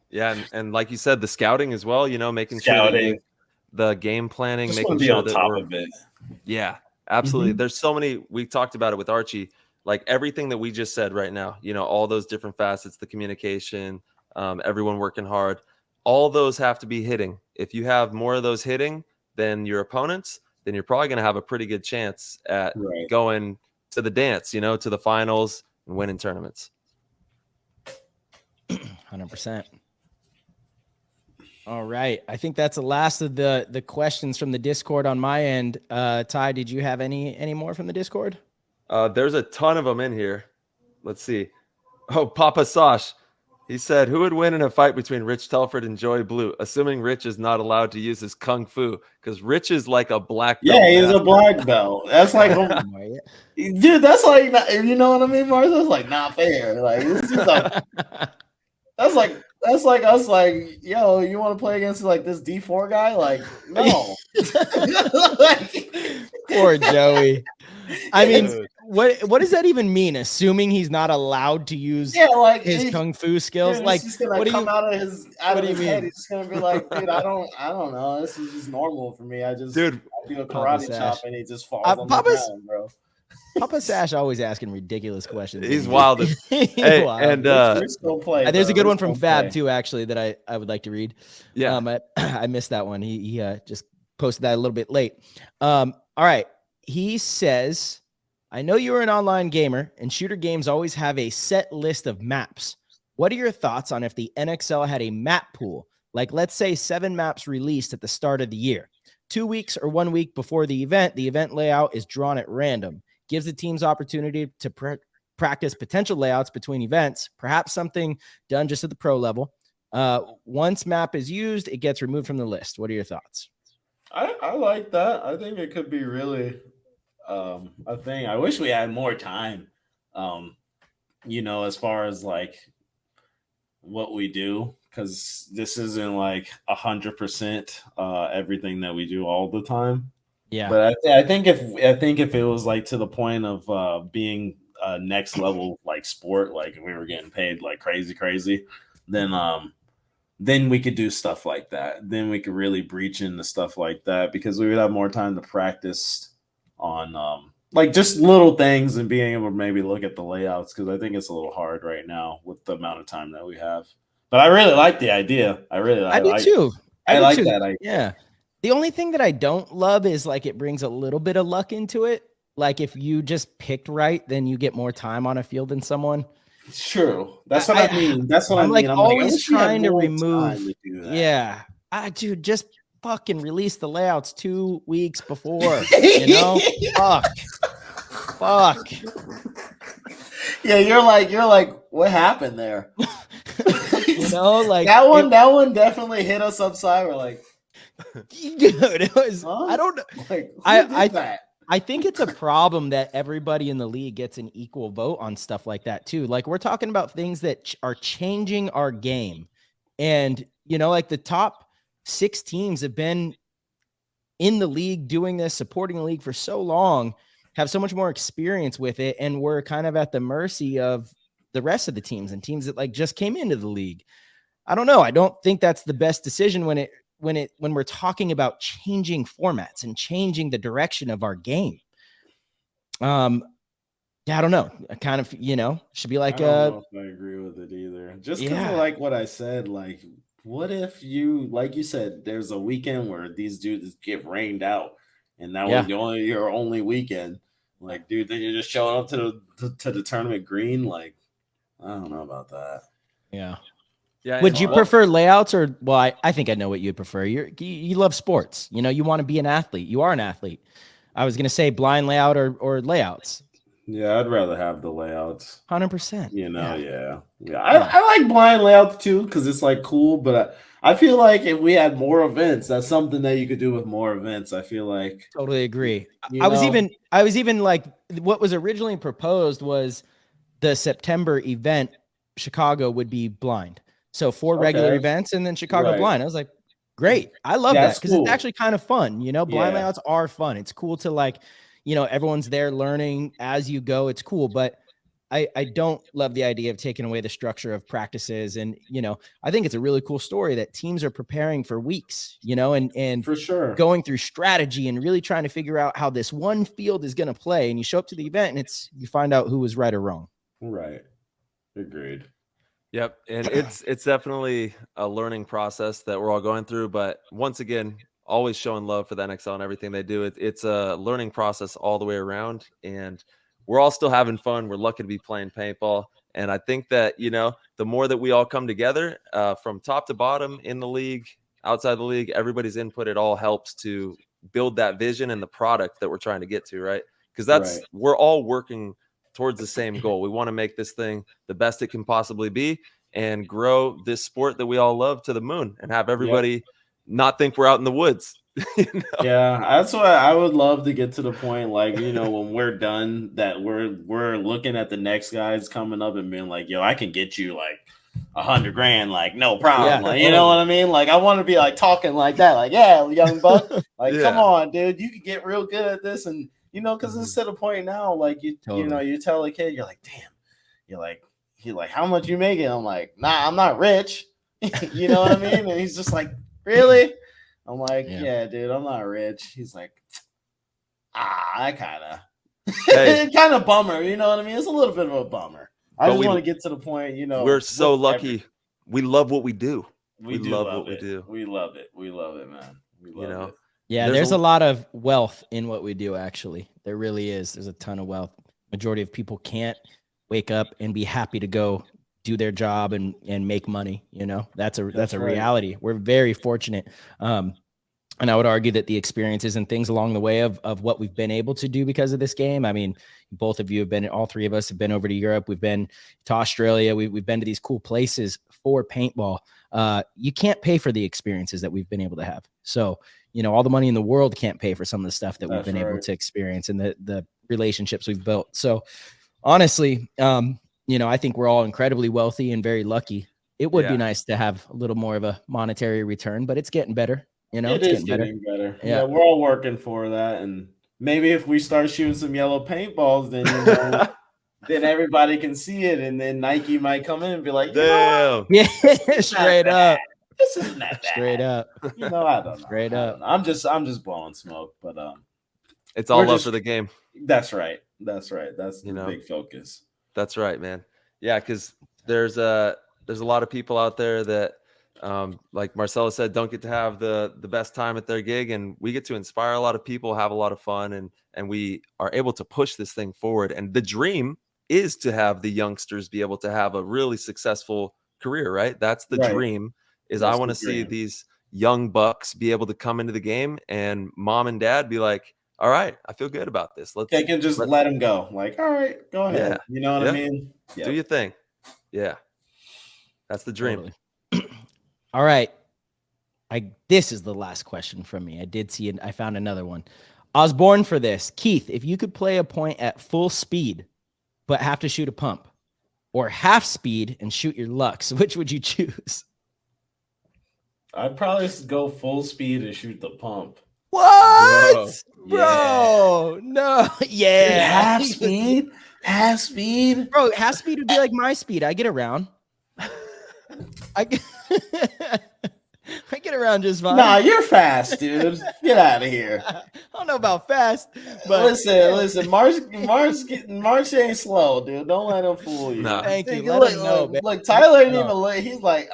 [SPEAKER 1] Yeah, and like you said, the scouting as well. Making sure
[SPEAKER 4] Scouting.
[SPEAKER 1] the game planning,
[SPEAKER 4] Just
[SPEAKER 1] making
[SPEAKER 4] want to be
[SPEAKER 1] sure
[SPEAKER 4] on
[SPEAKER 1] that
[SPEAKER 4] top
[SPEAKER 1] we're
[SPEAKER 4] of it.
[SPEAKER 1] yeah, absolutely.
[SPEAKER 2] Mhm.
[SPEAKER 1] There's so many. We talked about it with Archie. Like everything that we just said right now. All those different facets, the communication, everyone working hard. All those have to be hitting. If you have more of those hitting than your opponents, then you're probably going to have a pretty good chance at
[SPEAKER 4] Right.
[SPEAKER 1] going to the dance. To the finals and winning tournaments.
[SPEAKER 2] 100%. All right. I think that's the last of the questions from the Discord on my end. Ty, did you have any more from the Discord?
[SPEAKER 1] There's a ton of them in here. Let's see. Oh, Papa Sosh. He said, who would win in a fight between Rich Telford and Joey Blue, assuming Rich is not allowed to use his kung fu? Because Rich is like a black belt.
[SPEAKER 4] Yeah, he's
[SPEAKER 1] master.
[SPEAKER 4] a black belt. That's like, dude, that's like, you know what I mean, Mars? That's like not fair. Like, this is that's like us, like, yo, you want to play against like this D4 guy? Like, no.
[SPEAKER 2] Poor Joey. I mean, what does that even mean? Assuming he's not allowed to use his kung fu skills,
[SPEAKER 4] dude,
[SPEAKER 2] like
[SPEAKER 4] it's just gonna come out of his
[SPEAKER 2] what do you
[SPEAKER 4] head.
[SPEAKER 2] mean?
[SPEAKER 4] He's just gonna be like, dude, I don't know. This is just normal for me. I do a karate chop and he just falls on the ground, bro.
[SPEAKER 2] Papa Sash always asking ridiculous questions.
[SPEAKER 1] He's wild. Hey,
[SPEAKER 2] wild.
[SPEAKER 1] And
[SPEAKER 2] there's a good one from Fab too, actually, that I would like to read.
[SPEAKER 1] Yeah,
[SPEAKER 2] I missed that one. He just posted that a little bit late. All right. He says, I know you're an online gamer and shooter games always have a set list of maps. What are your thoughts on if the NXL had a map pool? Like, let's say 7 maps released at the start of the year. 2 weeks or 1 week before the event layout is drawn at random. Gives the teams opportunity to practice potential layouts between events, perhaps something done just at the pro level. Once map is used, it gets removed from the list. What are your thoughts?
[SPEAKER 4] I like that. I think it could be really a thing. I wish we had more time, as far as like what we do, because this isn't like 100% everything that we do all the time.
[SPEAKER 2] Yeah,
[SPEAKER 4] but I think if it was like to the point of being a next level like sport, like if we were getting paid like crazy, then we could do stuff like that. Then we could really breach into stuff like that because we would have more time to practice on like just little things and being able to maybe look at the layouts, because I think it's a little hard right now with the amount of time that we have. But I really like the idea. I
[SPEAKER 2] do too.
[SPEAKER 4] I like that idea.
[SPEAKER 2] Yeah. The only thing that I don't love is like it brings a little bit of luck into it. Like if you just picked right, then you get more time on a field than someone.
[SPEAKER 4] It's true. That's what I mean. That's what
[SPEAKER 2] I'm like
[SPEAKER 4] I'm
[SPEAKER 2] always trying to remove.
[SPEAKER 4] To do that.
[SPEAKER 2] Yeah. Dude, just fucking release the layouts 2 weeks before. You know? Fuck.
[SPEAKER 4] Yeah, you're like, what happened there?
[SPEAKER 2] Like
[SPEAKER 4] that one definitely hit us upside. We're like,
[SPEAKER 2] dude, it was. Huh? I don't know.
[SPEAKER 4] Like, who did that?
[SPEAKER 2] I think it's a problem that everybody in the league gets an equal vote on stuff like that too. Like we're talking about things that are changing our game, and like the top 6 teams have been in the league doing this, supporting the league for so long, have so much more experience with it, and we're kind of at the mercy of the rest of the teams and teams that like just came into the league. I don't know. I don't think that's the best decision when we're talking about changing formats and changing the direction of our game. Yeah, I don't know. I kind of, should be like,
[SPEAKER 4] I don't know if I agree with it either. Just because of like what I said, like, what if like you said, there's a weekend where these dudes get rained out and that was your only weekend. Like, dude, then you're just showing up to the tournament green. Like, I don't know about that.
[SPEAKER 2] Yeah. Yeah. Would you prefer layouts or? Well, I think I know what you'd prefer. You love sports. You want to be an athlete. You are an athlete. I was gonna say blind layout or layouts.
[SPEAKER 4] Yeah, I'd rather have the layouts.
[SPEAKER 2] 100%.
[SPEAKER 4] Yeah. I like blind layouts too because it's like cool. But I feel like if we had more events, that's something that you could do with more events. I feel like
[SPEAKER 2] Totally agree. I was even like, what was originally proposed was the September event, Chicago would be blind. So 4 regular events and then Chicago blind. I was like, great. I love that because it's actually kind of fun. Blind layouts are fun. It's cool to like, everyone's there learning as you go. It's cool. But I don't love the idea of taking away the structure of practices. And, I think it's a really cool story that teams are preparing for weeks, and
[SPEAKER 4] for sure
[SPEAKER 2] going through strategy and really trying to figure out how this one field is going to play. And you show up to the event and you find out who was right or wrong.
[SPEAKER 4] Right. Agreed.
[SPEAKER 1] Yep. And it's definitely a learning process that we're all going through. But once again, always showing love for the NXL and everything they do. It's a learning process all the way around. And we're all still having fun. We're lucky to be playing paintball. And I think that, the more that we all come together from top to bottom in the league, outside the league, everybody's input, it all helps to build that vision and the product that we're trying to get to, right? Because we're all working towards the same goal. We want to make this thing the best it can possibly be and grow this sport that we all love to the moon and have everybody not think we're out in the woods.
[SPEAKER 4] Yeah, that's why I would love to get to the point, like, when we're done, that we're looking at the next guys coming up and being like, yo, I can get you like $100,000, like no problem. Like, you know what I mean? Like, I want to be like talking like that, like, yeah, young buck, like, come on, dude, you can get real good at this. And because it's to the point now, like you tell a kid, you're like, damn, he's like, how much you making? I'm like, nah, I'm not rich. You know what I mean? And he's just like, really? I'm like, yeah, dude, I'm not rich. He's like, I kind of bummer. You know what I mean? It's a little bit of a bummer. I just want to get to the point,
[SPEAKER 1] we're so lucky. We love what we do.
[SPEAKER 4] We love what we do. We love it. We love it, man. We love it.
[SPEAKER 2] Yeah, there's a lot of wealth in what we do, actually. There really is. There's a ton of wealth. Majority of people can't wake up and be happy to go do their job and make money. That's a reality. We're very fortunate. And I would argue that the experiences and things along the way of what we've been able to do because of this game. I mean, both of you have been, all three of us have been over to Europe. We've been to Australia. We've been to these cool places for paintball. You can't pay for the experiences that we've been able to have. So, all the money in the world can't pay for some of the stuff that we've been able to experience and the relationships we've built. So honestly, I think we're all incredibly wealthy and very lucky. It would be nice to have a little more of a monetary return, but it's getting better.
[SPEAKER 4] It's getting better. Yeah, we're all working for that. And maybe if we start shooting some yellow paintballs, then then everybody can see it, and then Nike might come in and be like,
[SPEAKER 1] damn,
[SPEAKER 2] yeah, straight up.
[SPEAKER 4] This isn't that bad.
[SPEAKER 2] Straight up.
[SPEAKER 4] I don't know.
[SPEAKER 2] Straight up.
[SPEAKER 4] I'm just blowing smoke, but
[SPEAKER 1] it's all love for the game.
[SPEAKER 4] That's right. That's the big focus.
[SPEAKER 1] That's right, man. Yeah, because there's a lot of people out there that, like Marcelo said, don't get to have the best time at their gig, and we get to inspire a lot of people, have a lot of fun, and we are able to push this thing forward. And the dream is to have the youngsters be able to have a really successful career, right? That's the dream. I want to see these young bucks be able to come into the game and mom and dad be like, all right, I feel good about this.
[SPEAKER 4] They can just let them go. Like, all right, go ahead. Yeah. You know what I mean?
[SPEAKER 1] Yeah. Do your thing. Yeah. That's the dream.
[SPEAKER 2] Totally. All right. This is the last question from me. I found another one. I was born for this. Keith, if you could play a point at full speed, but have to shoot a pump, or half speed and shoot your Lux, which would you choose?
[SPEAKER 4] I'd probably go full speed and shoot the pump.
[SPEAKER 2] What? Bro, no. Yeah.
[SPEAKER 4] Half speed? Half speed?
[SPEAKER 2] Bro, half speed would be like my speed. I get around. I get around just fine.
[SPEAKER 4] Nah, you're fast, dude. Get out of here.
[SPEAKER 2] I don't know about fast, but
[SPEAKER 4] listen. March ain't slow, dude. Don't let him fool you.
[SPEAKER 1] No.
[SPEAKER 2] Thank you.
[SPEAKER 4] Look, Tyler ain't even late. He's like,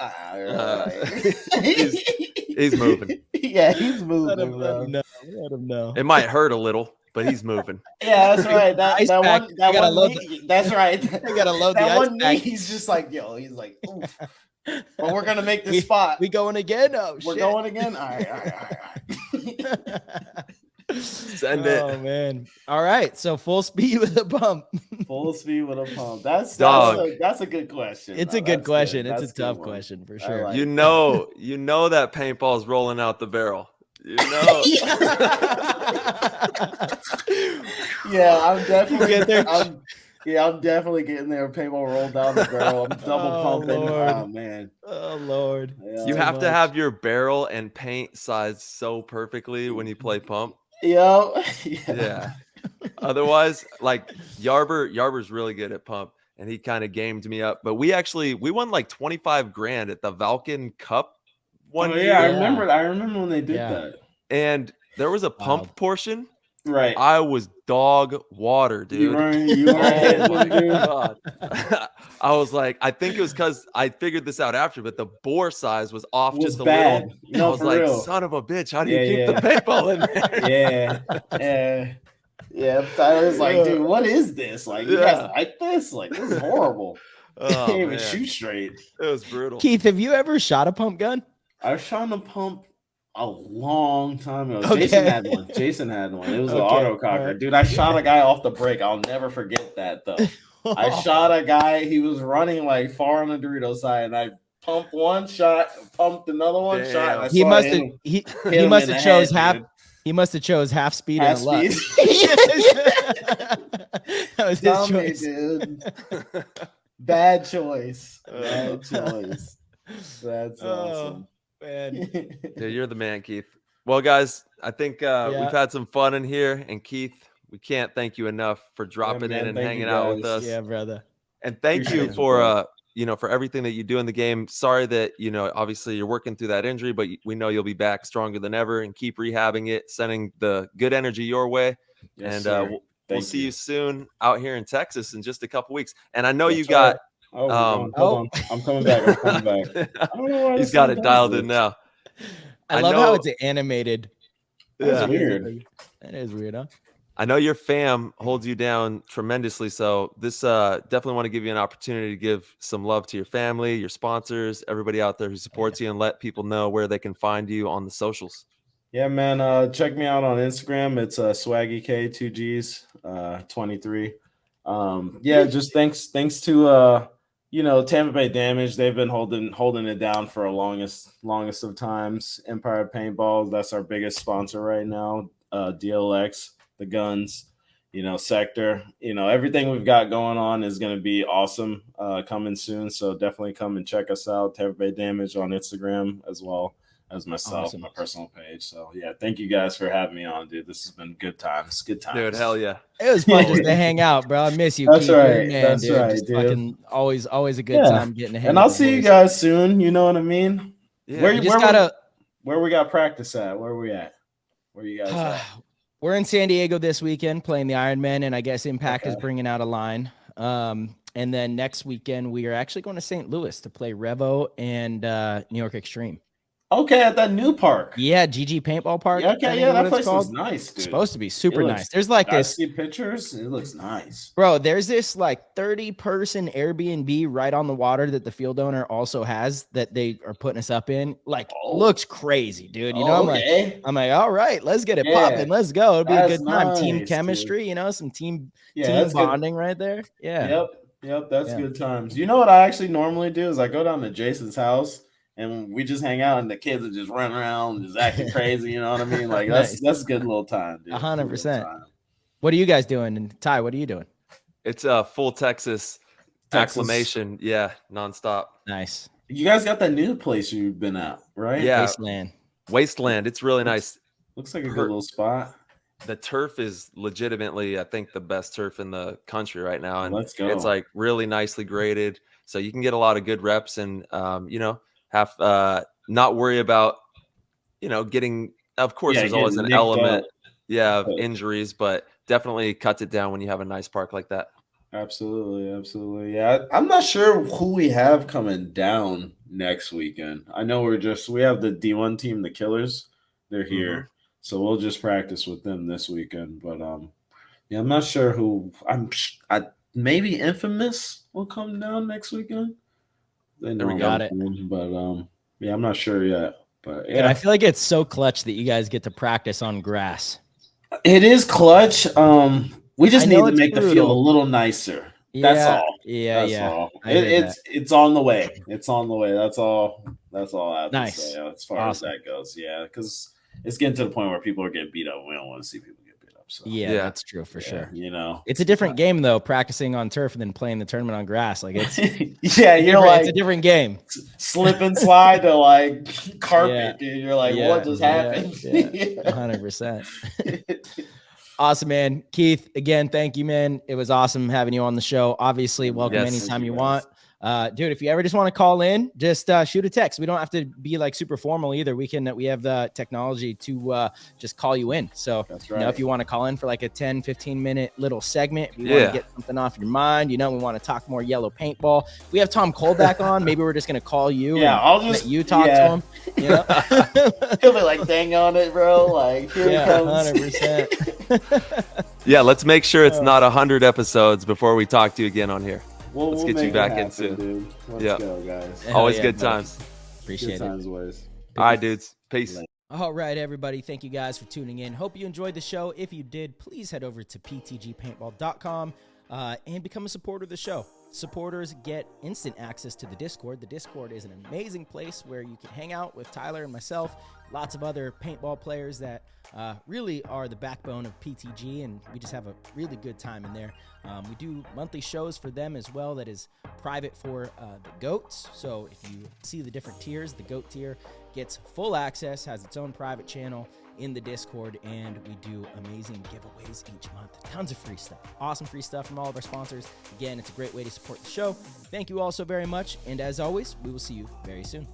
[SPEAKER 1] he's moving.
[SPEAKER 4] Yeah, he's moving.
[SPEAKER 2] Let him know.
[SPEAKER 1] It might hurt a little, but he's moving.
[SPEAKER 4] Yeah, that's right. That one knee, that's right.
[SPEAKER 2] I gotta load
[SPEAKER 4] that
[SPEAKER 2] the
[SPEAKER 4] one
[SPEAKER 2] ice
[SPEAKER 4] knee. He's just like, he's like, oof. But we're gonna make this spot.
[SPEAKER 2] We going again? Oh,
[SPEAKER 4] we're
[SPEAKER 2] shit.
[SPEAKER 4] going again. All right.
[SPEAKER 1] Send it.
[SPEAKER 2] Oh man. All right. So full speed with a pump.
[SPEAKER 4] Full speed with a pump. That's
[SPEAKER 1] Dog.
[SPEAKER 4] that's a good question.
[SPEAKER 2] It's
[SPEAKER 4] though.
[SPEAKER 2] a good
[SPEAKER 4] That's
[SPEAKER 2] question.
[SPEAKER 4] That's
[SPEAKER 2] It's a
[SPEAKER 4] good
[SPEAKER 2] tough
[SPEAKER 4] one.
[SPEAKER 2] question for
[SPEAKER 4] I
[SPEAKER 2] sure.
[SPEAKER 4] like
[SPEAKER 1] You
[SPEAKER 4] that.
[SPEAKER 1] know that paintball's rolling out the barrel. You know.
[SPEAKER 4] Yeah, I'm definitely
[SPEAKER 2] get there.
[SPEAKER 4] I'm definitely getting there. Paintball rolled down the barrel. I'm double
[SPEAKER 2] Oh,
[SPEAKER 4] pumping.
[SPEAKER 2] Lord.
[SPEAKER 4] Oh man.
[SPEAKER 2] Oh Lord.
[SPEAKER 4] Yeah.
[SPEAKER 1] You
[SPEAKER 2] Too
[SPEAKER 1] have to
[SPEAKER 2] much.
[SPEAKER 1] have your barrel and paint sized so perfectly when you play pump.
[SPEAKER 4] Yeah.
[SPEAKER 1] Yeah. Otherwise, like Yarber's really good at pump, and he kind of gamed me up. But we won like 25 grand at the Valken Cup one
[SPEAKER 4] Oh
[SPEAKER 1] year.
[SPEAKER 4] yeah, I remember when they did
[SPEAKER 2] Yeah.
[SPEAKER 4] that.
[SPEAKER 1] And there was a pump
[SPEAKER 2] Wild.
[SPEAKER 1] portion.
[SPEAKER 4] Right.
[SPEAKER 1] I was dog water, dude.
[SPEAKER 4] You weren't
[SPEAKER 1] Oh
[SPEAKER 4] hitting
[SPEAKER 1] my
[SPEAKER 4] them, dude.
[SPEAKER 1] god. I was like, I think it was because I figured this out after, but the bore size was off
[SPEAKER 4] Was
[SPEAKER 1] just a
[SPEAKER 4] bad.
[SPEAKER 1] little.
[SPEAKER 4] No,
[SPEAKER 1] I was
[SPEAKER 4] for
[SPEAKER 1] like,
[SPEAKER 4] real.
[SPEAKER 1] son of a bitch, how do
[SPEAKER 4] Yeah,
[SPEAKER 1] you keep the paintball in there?
[SPEAKER 4] Yeah. Tyler's like, dude, what is this? Like, you guys
[SPEAKER 1] Yeah.
[SPEAKER 4] like this? Like, this is horrible.
[SPEAKER 1] Oh,
[SPEAKER 4] Can't even
[SPEAKER 1] man.
[SPEAKER 4] shoot straight.
[SPEAKER 1] It was brutal.
[SPEAKER 2] Keith, have you ever shot a pump gun?
[SPEAKER 4] I shot a pump a long time ago.
[SPEAKER 2] Okay.
[SPEAKER 4] Jason had one. It was an
[SPEAKER 2] Okay,
[SPEAKER 4] auto cocker.
[SPEAKER 2] alright.
[SPEAKER 4] Dude, I shot a guy off the break. I'll never forget that though. I shot a guy, he was running like far on the Dorito side, and I pumped one shot, pumped another one shot. And I
[SPEAKER 2] He
[SPEAKER 4] saw
[SPEAKER 2] must
[SPEAKER 4] it
[SPEAKER 2] have
[SPEAKER 4] hit him-
[SPEAKER 2] he
[SPEAKER 4] hit him
[SPEAKER 2] must
[SPEAKER 4] in
[SPEAKER 2] have
[SPEAKER 4] the
[SPEAKER 2] chose
[SPEAKER 4] head,
[SPEAKER 2] half.
[SPEAKER 4] dude.
[SPEAKER 2] He must have chose half speed
[SPEAKER 4] Half
[SPEAKER 2] and a luck.
[SPEAKER 4] speed.
[SPEAKER 2] That was his
[SPEAKER 4] Tell me,
[SPEAKER 2] choice.
[SPEAKER 4] dude. Bad choice. Bad choice. That's awesome.
[SPEAKER 2] Man.
[SPEAKER 1] Yeah, you're the man, Keith. Well, guys, I think we've had some fun in here. And Keith, we can't thank you enough for dropping
[SPEAKER 4] man,
[SPEAKER 1] in and
[SPEAKER 4] thank
[SPEAKER 1] hanging
[SPEAKER 4] you
[SPEAKER 1] out with
[SPEAKER 4] guys.
[SPEAKER 1] us.
[SPEAKER 2] Yeah, brother.
[SPEAKER 1] And thank
[SPEAKER 4] Appreciate
[SPEAKER 1] you
[SPEAKER 4] it,
[SPEAKER 1] for
[SPEAKER 4] bro.
[SPEAKER 1] for everything that you do in the game. Sorry that, obviously you're working through that injury, but we know you'll be back stronger than ever, and keep rehabbing it, sending the good energy your way.
[SPEAKER 4] Yes,
[SPEAKER 1] And
[SPEAKER 4] sir.
[SPEAKER 1] we'll
[SPEAKER 4] Thank
[SPEAKER 1] see you soon out here in Texas in just a couple weeks. And I know you
[SPEAKER 4] That's
[SPEAKER 1] got
[SPEAKER 4] right. Hold on. I'm coming back. I don't know why
[SPEAKER 1] he's
[SPEAKER 4] this
[SPEAKER 1] got
[SPEAKER 4] thing
[SPEAKER 1] it
[SPEAKER 4] does
[SPEAKER 1] dialed
[SPEAKER 4] this.
[SPEAKER 1] in now.
[SPEAKER 2] I
[SPEAKER 1] I
[SPEAKER 2] love how
[SPEAKER 1] know-
[SPEAKER 2] it's animated.
[SPEAKER 4] That's
[SPEAKER 1] Yeah.
[SPEAKER 4] weird.
[SPEAKER 2] That is weird, huh?
[SPEAKER 1] I know your fam holds you down tremendously. So this definitely want to give you an opportunity to give some love to your family, your sponsors, everybody out there who supports you, and let people know where they can find you on the socials.
[SPEAKER 4] Yeah, man. Check me out on Instagram. It's Swaggy K 2Gs 23. Yeah, just thanks to Tampa Bay Damage. They've been holding it down for a longest of times. Empire Paintballs, that's our biggest sponsor right now. DLX, the guns, Sector, everything we've got going on is going to be awesome coming soon. So definitely come and check us out. Tampa Bay Damage on Instagram as well as myself,
[SPEAKER 2] Awesome.
[SPEAKER 4] my personal page. So yeah, thank you guys for having me on, dude. This has been good times. Good times.
[SPEAKER 1] Dude, hell yeah.
[SPEAKER 2] It was fun just to hang out, bro. I miss you.
[SPEAKER 4] That's
[SPEAKER 2] Keith. You're the
[SPEAKER 4] right.
[SPEAKER 2] man,
[SPEAKER 4] That's
[SPEAKER 2] dude.
[SPEAKER 4] right,
[SPEAKER 2] Just
[SPEAKER 4] dude.
[SPEAKER 2] fucking always a good
[SPEAKER 4] Yeah.
[SPEAKER 2] time getting to hang.
[SPEAKER 4] And
[SPEAKER 2] with
[SPEAKER 4] I'll
[SPEAKER 2] the
[SPEAKER 4] see you
[SPEAKER 2] boys.
[SPEAKER 4] guys soon. You know what I mean?
[SPEAKER 1] Yeah.
[SPEAKER 4] Where
[SPEAKER 2] You just gotta.
[SPEAKER 4] we got practice at? Where we at? Where you guys at?
[SPEAKER 2] We're in San Diego this weekend playing the Ironman, and I guess Impact is
[SPEAKER 4] Okay.
[SPEAKER 2] bringing out a line. And then next weekend we are actually going to St. Louis to play Revo and New York Extreme.
[SPEAKER 4] Okay, at that new park.
[SPEAKER 2] Yeah, GG Paintball Park.
[SPEAKER 4] Yeah,
[SPEAKER 2] I
[SPEAKER 4] okay,
[SPEAKER 2] think
[SPEAKER 4] yeah,
[SPEAKER 2] is what
[SPEAKER 4] that
[SPEAKER 2] it's
[SPEAKER 4] place
[SPEAKER 2] called.
[SPEAKER 4] was nice, dude.
[SPEAKER 2] It's supposed to be super
[SPEAKER 4] It looks-
[SPEAKER 2] nice. There's like
[SPEAKER 4] I
[SPEAKER 2] this,
[SPEAKER 4] see pictures. It looks nice.
[SPEAKER 2] bro. There's this like 30-person Airbnb right on the water that the field owner also has that they are putting us up in. Like,
[SPEAKER 4] Oh.
[SPEAKER 2] looks crazy, dude. You know,
[SPEAKER 4] okay.
[SPEAKER 2] I'm like, all right, let's get it
[SPEAKER 4] Yeah.
[SPEAKER 2] popping. Let's go. It'll be a
[SPEAKER 4] That's
[SPEAKER 2] good time. Team
[SPEAKER 4] nice,
[SPEAKER 2] chemistry, some team
[SPEAKER 4] that's good.
[SPEAKER 2] bonding right there. Yeah.
[SPEAKER 4] Yep, that's
[SPEAKER 2] Yeah.
[SPEAKER 4] good times. You know what I actually normally do is I go down to Jason's house and we just hang out and the kids are just running around just acting crazy. You know what I mean? Like
[SPEAKER 2] Nice.
[SPEAKER 4] that's a good little time, dude.
[SPEAKER 2] 100%.
[SPEAKER 4] Good time.
[SPEAKER 2] What are you guys doing? And Ty, what are you doing?
[SPEAKER 1] It's a full Texas acclamation. Yeah, nonstop.
[SPEAKER 2] Nice.
[SPEAKER 4] You guys got that new place you've been at, right?
[SPEAKER 1] Yeah.
[SPEAKER 2] Wasteland.
[SPEAKER 1] Wasteland. It's really nice.
[SPEAKER 4] Looks like a good little spot.
[SPEAKER 1] The turf is legitimately, I think, the best turf in the country right now. And
[SPEAKER 4] Let's go.
[SPEAKER 1] it's like really nicely graded. So you can get a lot of good reps and, have not worry about, getting, of course, there's always
[SPEAKER 4] getting
[SPEAKER 1] an
[SPEAKER 4] nicked
[SPEAKER 1] element,
[SPEAKER 4] up.
[SPEAKER 1] of injuries, but definitely cuts it down when you have a nice park like that.
[SPEAKER 4] Absolutely. Yeah, I'm not sure who we have coming down next weekend. I know we have the D1 team, the Killers. They're here, so we'll just practice with them this weekend. But yeah, I'm not sure who. Maybe Infamous will come down next weekend.
[SPEAKER 1] There we go.
[SPEAKER 4] But yeah, I'm not sure yet. But
[SPEAKER 2] And
[SPEAKER 4] yeah,
[SPEAKER 2] I feel like it's so clutch that you guys get to practice on grass.
[SPEAKER 4] It is clutch. We just
[SPEAKER 2] I
[SPEAKER 4] need
[SPEAKER 2] know
[SPEAKER 4] to
[SPEAKER 2] it's
[SPEAKER 4] make the field
[SPEAKER 2] brutal.
[SPEAKER 4] a little nicer. That's
[SPEAKER 2] Yeah,
[SPEAKER 4] all.
[SPEAKER 2] yeah,
[SPEAKER 4] That's
[SPEAKER 2] yeah.
[SPEAKER 4] all.
[SPEAKER 2] I heard that.
[SPEAKER 4] It's on the way. It's on the way. That's all. That's all I have
[SPEAKER 2] Nice.
[SPEAKER 4] to say as far
[SPEAKER 2] Awesome.
[SPEAKER 4] as that goes. Yeah, because it's getting to the point where people are getting beat up. We don't want to see people get beat up. So
[SPEAKER 2] Yeah,
[SPEAKER 1] Yeah.
[SPEAKER 2] that's true for sure.
[SPEAKER 4] you know,
[SPEAKER 2] It's a different game though, practicing on turf and then playing the tournament on grass. Like it's
[SPEAKER 4] yeah, you're like
[SPEAKER 2] it's a different game.
[SPEAKER 4] slip and slide to like carpet,
[SPEAKER 2] Yeah.
[SPEAKER 4] dude. You're like,
[SPEAKER 2] Yeah,
[SPEAKER 4] what just happened?
[SPEAKER 2] Yeah, 100%. Awesome, man. Keith, again, thank you, man. It was awesome having you on the show. Obviously, welcome
[SPEAKER 1] Yes.
[SPEAKER 2] anytime
[SPEAKER 4] Thank
[SPEAKER 2] you
[SPEAKER 4] you,
[SPEAKER 2] want. Dude, if you ever just want to call in, just shoot a text. We don't have to be like super formal either. We have the technology to just call you in. So,
[SPEAKER 4] That's
[SPEAKER 2] you know,
[SPEAKER 4] right.
[SPEAKER 2] if you want to call in for like a 10, 15-minute little segment, if you want to get something off your mind, you know, we want to talk more yellow paintball. If we have Tom Cole back on, maybe we're just going to call you.
[SPEAKER 4] Yeah,
[SPEAKER 2] and
[SPEAKER 4] I'll
[SPEAKER 2] let
[SPEAKER 4] just
[SPEAKER 2] you talk to him. You know?
[SPEAKER 4] He'll be like, dang on it, bro. Like, here it comes.
[SPEAKER 2] 100%.
[SPEAKER 1] Yeah, let's make sure it's not 100 episodes before we talk to you again on here.
[SPEAKER 4] We'll
[SPEAKER 1] get you
[SPEAKER 4] make
[SPEAKER 1] back
[SPEAKER 4] it
[SPEAKER 1] in
[SPEAKER 4] happen,
[SPEAKER 1] soon.
[SPEAKER 4] Dude. Let's
[SPEAKER 1] Yeah.
[SPEAKER 4] go, guys.
[SPEAKER 2] Hell
[SPEAKER 1] Always
[SPEAKER 2] yeah,
[SPEAKER 1] good
[SPEAKER 2] brother.
[SPEAKER 1] times.
[SPEAKER 2] Appreciate
[SPEAKER 4] Good
[SPEAKER 2] it.
[SPEAKER 4] times, boys.
[SPEAKER 1] All right, dudes. Peace.
[SPEAKER 2] All right, everybody. Thank you guys for tuning in. Hope you enjoyed the show. If you did, please head over to ptgpaintball.com and become a supporter of the show. Supporters get instant access to the Discord. The Discord is an amazing place where you can hang out with Tyler and myself, lots of other paintball players that really are the backbone of PTG, and we just have a really good time in there. We do monthly shows for them as well that is private for the GOATs. So if you see the different tiers, the GOAT tier gets full access, has its own private channel in the Discord, and we do amazing giveaways each month. Tons of free stuff. Awesome free stuff from all of our sponsors. Again, it's a great way to support the show. Thank you all so very much, and as always, we will see you very soon.